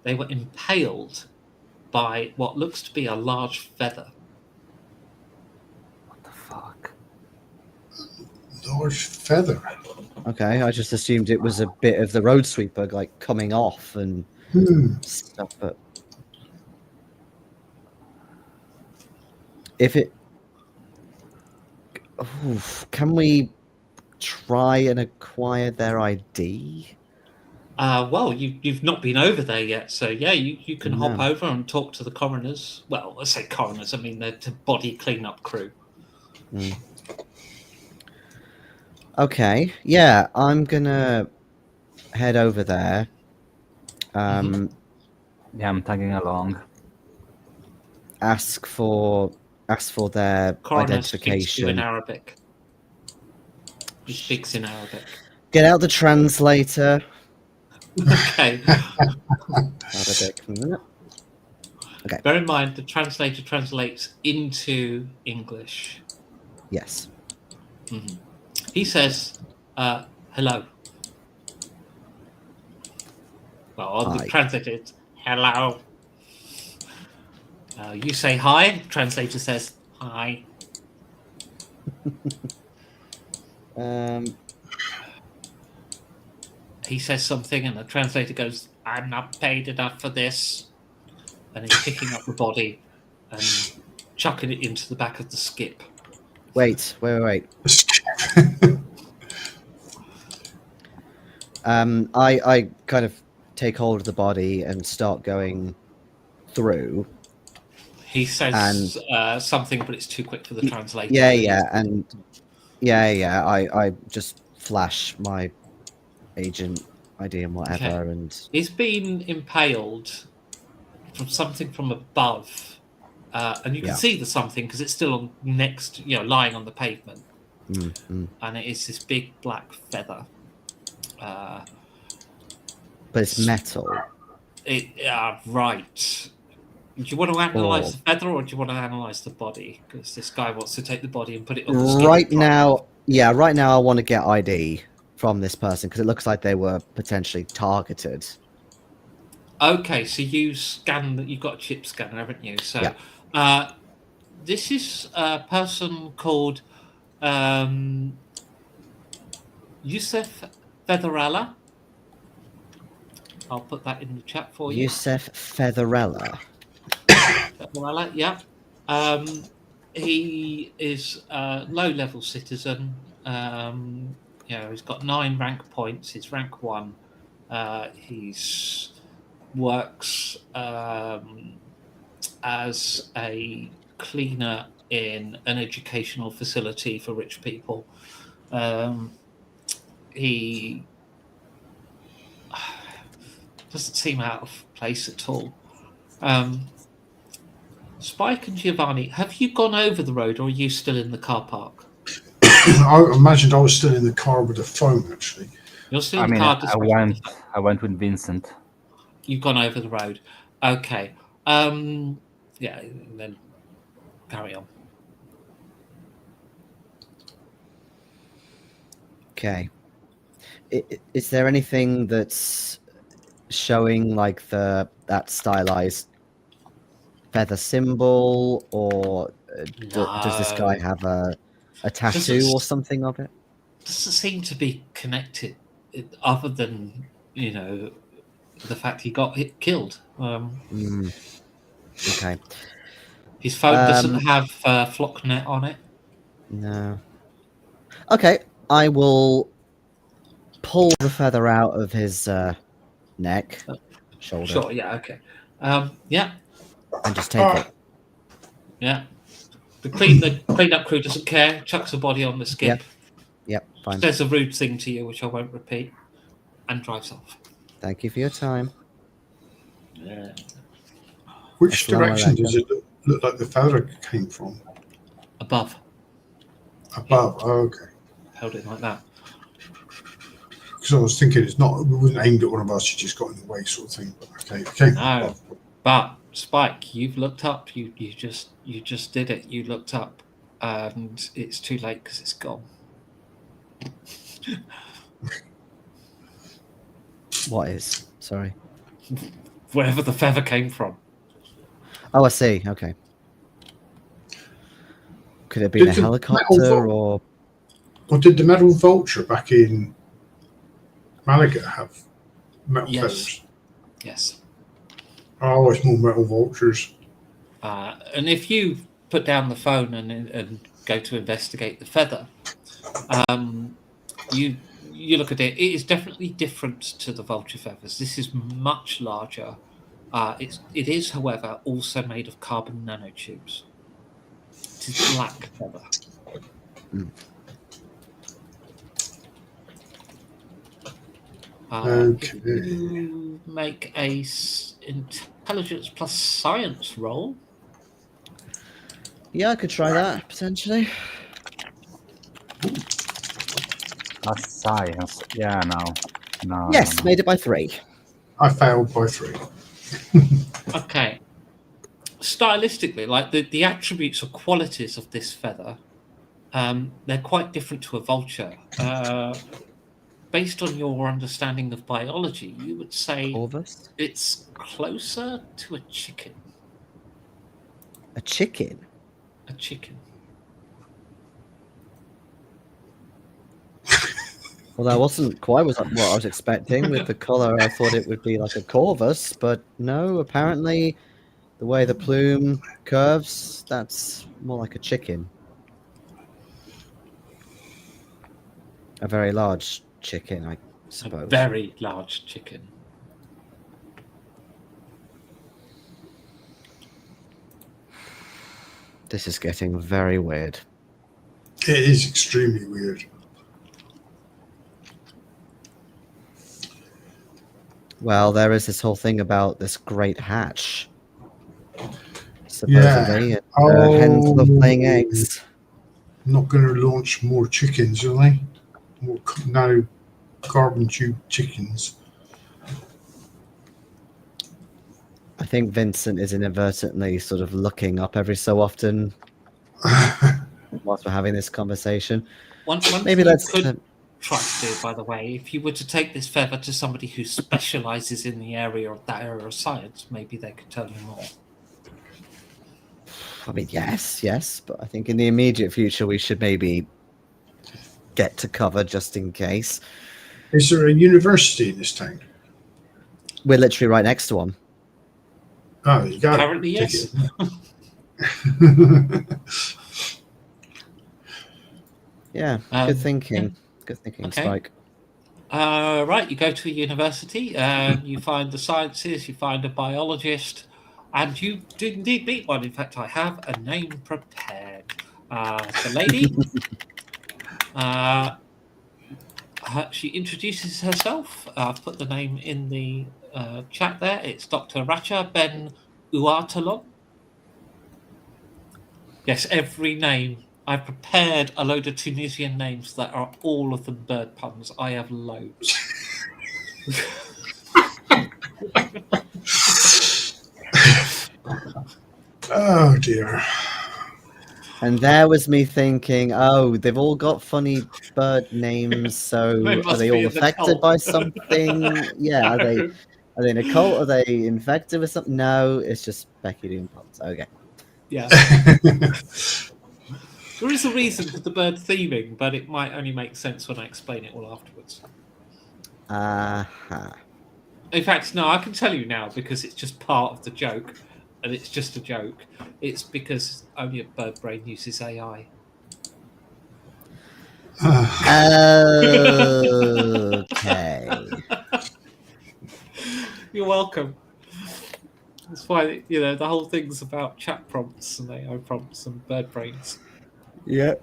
[SPEAKER 1] They were impaled by what looks to be a large feather.
[SPEAKER 3] What the fuck?
[SPEAKER 4] Large feather.
[SPEAKER 2] Okay, I just assumed it was a bit of the road sweeper, like coming off and stuff. But if it, can we try and acquire their ID?
[SPEAKER 1] Well, you've not been over there yet, so yeah, you can hop
[SPEAKER 2] No.
[SPEAKER 1] over and talk to the coroners. Well, I say coroners, I mean the body cleanup crew.
[SPEAKER 2] Okay, yeah, I'm gonna head over there.
[SPEAKER 3] Yeah, I'm tagging along.
[SPEAKER 2] Ask for their
[SPEAKER 1] Coroner speaks to you in
[SPEAKER 2] identification.
[SPEAKER 1] Arabic. He speaks in Arabic.
[SPEAKER 2] Get out the translator.
[SPEAKER 1] Okay.
[SPEAKER 2] Arabic. Okay.
[SPEAKER 1] Bear in mind, the translator translates into English.
[SPEAKER 2] Yes.
[SPEAKER 1] He says, hello. Well,
[SPEAKER 2] Hi.
[SPEAKER 1] the translator is, hello. You say hi, the translator says, hi. He says something, and the translator goes, I'm not paid enough for this. And he's picking up the body and chucking it into the back of the skip.
[SPEAKER 2] Wait. I kind of take hold of the body and start going through.
[SPEAKER 1] He says something, but it's too quick for the translator.
[SPEAKER 2] I just flash my agent ID and whatever,
[SPEAKER 1] Okay.
[SPEAKER 2] and
[SPEAKER 1] He's been impaled from something from above, and you can see the something because it's still on next, lying on the pavement, and it is this big black feather.
[SPEAKER 2] but it's metal.
[SPEAKER 1] Right. Do you want to analyze the feather, or do you want to analyze the body? Because this guy wants to take the body and put it on the skip.
[SPEAKER 2] Right now, I want to get ID from this person because it looks like they were potentially targeted.
[SPEAKER 1] Okay, so you scan that. You've got a chip scanner, haven't you? So, this is a person called Yusuf Featherella. I'll put that in the chat for you.
[SPEAKER 2] Yusuf Featherella.
[SPEAKER 1] Featherella, yeah. He is a low-level citizen. He's got 9 rank points. He's rank 1. He's works as a cleaner in an educational facility for rich people. He doesn't seem out of place at all. Spike and Giovanni, have you gone over the road, or are you still in the car park?
[SPEAKER 4] I imagined I was still in the car with the phone, actually.
[SPEAKER 1] You're still in the car.
[SPEAKER 3] I went with Vincent.
[SPEAKER 1] You've gone over the road. Okay. Then carry on.
[SPEAKER 2] Okay. Is there anything that's showing like that stylized feather symbol, or does this guy have a tattoo or something of it?
[SPEAKER 1] Doesn't seem to be connected, other than the fact he got killed.
[SPEAKER 2] Okay.
[SPEAKER 1] His phone doesn't have Flocknet on it.
[SPEAKER 2] No. Okay, I will pull the feather out of his neck, shoulder.
[SPEAKER 1] Sure. Yeah. Okay. Yeah.
[SPEAKER 2] And just take it.
[SPEAKER 1] Yeah. The cleanup crew doesn't care. Chucks the body on the skip.
[SPEAKER 2] Yep. Fine.
[SPEAKER 1] Says a rude thing to you, which I won't repeat. and drives off.
[SPEAKER 2] Thank you for your time.
[SPEAKER 1] Yeah.
[SPEAKER 4] Which
[SPEAKER 2] Assalamu
[SPEAKER 4] direction
[SPEAKER 2] alaikum.
[SPEAKER 4] does it look like the feather came from?
[SPEAKER 1] Above.
[SPEAKER 4] Above. Oh, okay.
[SPEAKER 1] Held it like that.
[SPEAKER 4] Because I was thinking it wasn't aimed at one of us. It just got in the way, sort of thing. But okay, it came from
[SPEAKER 1] No.
[SPEAKER 4] above.
[SPEAKER 1] But Spike, you've looked up. You just did it. You looked up, and it's too late because it's gone.
[SPEAKER 2] What is? Sorry.
[SPEAKER 1] Wherever the feather came from.
[SPEAKER 2] Oh, I see. Okay. Could it have been a
[SPEAKER 4] Did the
[SPEAKER 2] helicopter
[SPEAKER 4] metal
[SPEAKER 2] or?
[SPEAKER 4] Or did the metal vulture back in Malaga have metal
[SPEAKER 1] Yes.
[SPEAKER 4] feathers?
[SPEAKER 1] Yes.
[SPEAKER 4] Oh, it's more metal vultures.
[SPEAKER 1] And if you put down the phone and go to investigate the feather, you look at it. It is definitely different to the vulture feathers. This is much larger. It is, however, also made of carbon nanotubes. It is black feather. If
[SPEAKER 4] Okay.
[SPEAKER 1] you make a intelligence plus science roll.
[SPEAKER 2] Yeah, I could try that potentially.
[SPEAKER 3] That's science. Yeah, no.
[SPEAKER 2] Yes, made it by 3.
[SPEAKER 4] I failed by 3.
[SPEAKER 1] Okay. Stylistically, like the attributes or qualities of this feather, they're quite different to a vulture. Based on your understanding of biology, you would say
[SPEAKER 2] Corvus?
[SPEAKER 1] it's closer to a chicken.
[SPEAKER 2] A chicken?
[SPEAKER 1] A chicken.
[SPEAKER 2] Well, that wasn't quite what I was expecting. With the colour, I thought it would be like a corvus, but no, apparently the way the plume curves, that's more like a chicken. A very large chicken, I suppose.
[SPEAKER 1] A very large chicken.
[SPEAKER 2] This is getting very weird.
[SPEAKER 4] It is extremely weird.
[SPEAKER 2] Well, there is this whole thing about this great hatch. Supposedly, hens love laying eggs.
[SPEAKER 4] Not going to launch more chickens, are they? More no carbon tube chickens.
[SPEAKER 2] I think Vincent is inadvertently sort of looking up every so often whilst we're having this conversation.
[SPEAKER 1] One
[SPEAKER 2] Maybe
[SPEAKER 1] thing
[SPEAKER 2] let's.
[SPEAKER 1] you could try to do, by the way, if you were to take this feather to somebody who specialises in the area of that area of science, maybe they could tell you more.
[SPEAKER 2] I mean, yes, but I think in the immediate future we should maybe get to cover just in case.
[SPEAKER 4] Is there a university in this town?
[SPEAKER 2] We're literally right next to one.
[SPEAKER 4] Oh, you got
[SPEAKER 1] Apparently,
[SPEAKER 4] it.
[SPEAKER 1] yes.
[SPEAKER 2] Yeah, good thinking.
[SPEAKER 1] Yeah.
[SPEAKER 2] Good thinking,
[SPEAKER 1] Okay.
[SPEAKER 2] Spike.
[SPEAKER 1] Right, you go to a university, you find the sciences, you find a biologist, and you did indeed meet one. In fact, I have a name prepared. The lady, she introduces herself. I've put the name in the chat there. It's Dr. Racha Ben Uatalon. Yes, every name. I've prepared a load of Tunisian names that are all of them bird puns. I have loads.
[SPEAKER 4] Oh dear.
[SPEAKER 2] And there was me thinking, oh, they've all got funny bird names, so
[SPEAKER 1] They
[SPEAKER 2] are
[SPEAKER 1] must
[SPEAKER 2] they
[SPEAKER 1] be
[SPEAKER 2] all
[SPEAKER 1] in the
[SPEAKER 2] affected
[SPEAKER 1] cult.
[SPEAKER 2] by something? Yeah, are they in a cult? Are they infected with something? No, it's just Becky doing puns. Okay.
[SPEAKER 1] Yeah. There is a reason for the bird theming, but it might only make sense when I explain it all afterwards. In fact, no, I can tell you now because it's just part of the joke, and it's just a joke. It's because only a bird brain uses AI.
[SPEAKER 2] Okay.
[SPEAKER 1] You're welcome. That's why, the whole thing's about chat prompts and AI prompts and bird brains.
[SPEAKER 2] Yep.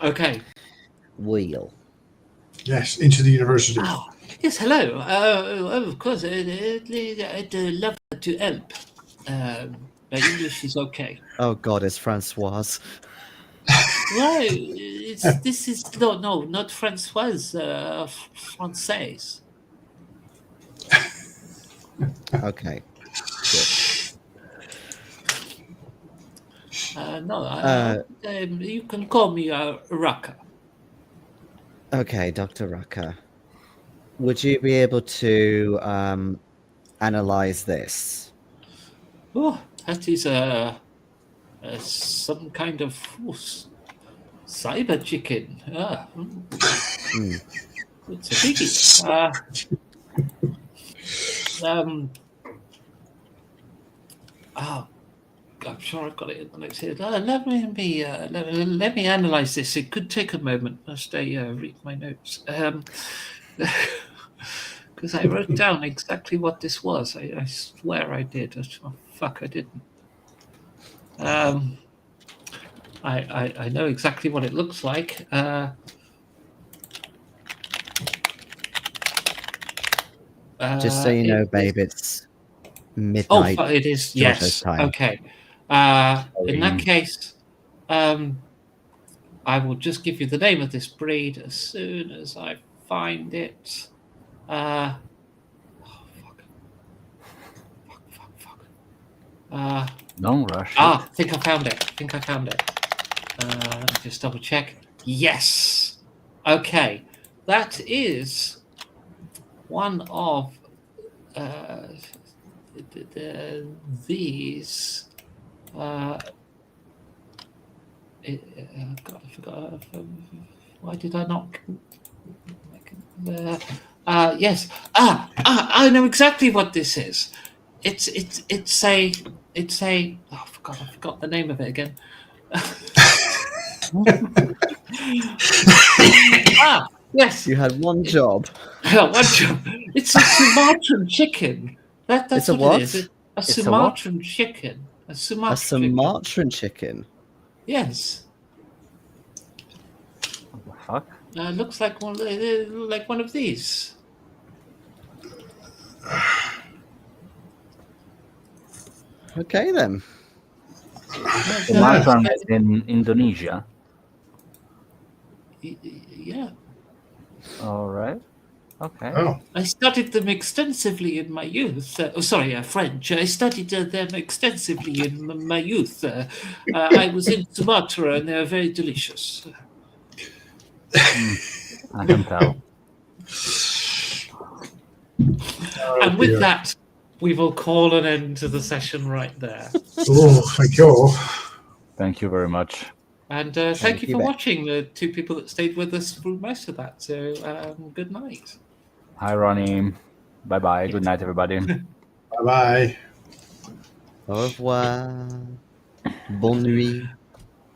[SPEAKER 1] Okay.
[SPEAKER 2] wheel.
[SPEAKER 4] Yes, into the university.
[SPEAKER 1] Oh, yes, hello. Of course, I'd love to help. My English is okay.
[SPEAKER 2] Oh God, it's Francoise.
[SPEAKER 1] No, this is not Francoise, Française.
[SPEAKER 2] Okay. Good.
[SPEAKER 1] You can call me Raka.
[SPEAKER 2] Okay, Dr. Rucker. Would you be able to analyze this?
[SPEAKER 1] Oh, that is some kind of cyber chicken. It's a biggie. I'm sure I've got it in the notes here. Let me analyze this. It could take a moment. Must I read my notes? Because I wrote down exactly what this was. I swear I did. Oh, fuck, I didn't. I know exactly what it looks like.
[SPEAKER 2] Just so you know, babe, it's midnight.
[SPEAKER 1] Oh, it is.
[SPEAKER 2] Georgia's
[SPEAKER 1] Yes.
[SPEAKER 2] time.
[SPEAKER 1] Okay. In that case, I will just give you the name of this breed as soon as I find it. Fuck.
[SPEAKER 3] Don't rush.
[SPEAKER 1] I think I found it. Let me just double check. Yes. Okay. That is one of these. God, I forgot. Why did I not? Yes. I know exactly what this is. It's a. Oh, I forgot the name of it again. Yes.
[SPEAKER 2] You had one job.
[SPEAKER 1] One job. It's a Sumatran chicken. That's
[SPEAKER 2] It's a
[SPEAKER 1] what
[SPEAKER 2] what?
[SPEAKER 1] it is. A
[SPEAKER 3] It's a
[SPEAKER 1] Sumatran chicken. A
[SPEAKER 2] A
[SPEAKER 1] Sumatran chicken.
[SPEAKER 2] Sumatran chicken.
[SPEAKER 1] Yes.
[SPEAKER 3] What the fuck?
[SPEAKER 1] Looks like one of these.
[SPEAKER 2] Okay then.
[SPEAKER 3] Sumatran is in Indonesia.
[SPEAKER 1] Yeah.
[SPEAKER 3] All right. Okay.
[SPEAKER 4] Oh,
[SPEAKER 1] I studied them extensively in my youth. French. I studied them extensively in my youth. I was in Sumatra, and they are very delicious.
[SPEAKER 3] I can tell.
[SPEAKER 1] And with
[SPEAKER 4] dear.
[SPEAKER 1] that, we will call an end to the session right there.
[SPEAKER 4] Oh, thank you.
[SPEAKER 3] Thank you very much.
[SPEAKER 1] And thank you
[SPEAKER 2] you,
[SPEAKER 1] for
[SPEAKER 2] Ben.
[SPEAKER 1] watching, the two people that stayed with us through most of that. So good night.
[SPEAKER 3] Hi, Ronnie. Bye bye. Good night, everybody.
[SPEAKER 4] Bye bye.
[SPEAKER 2] Au revoir. Bonne nuit.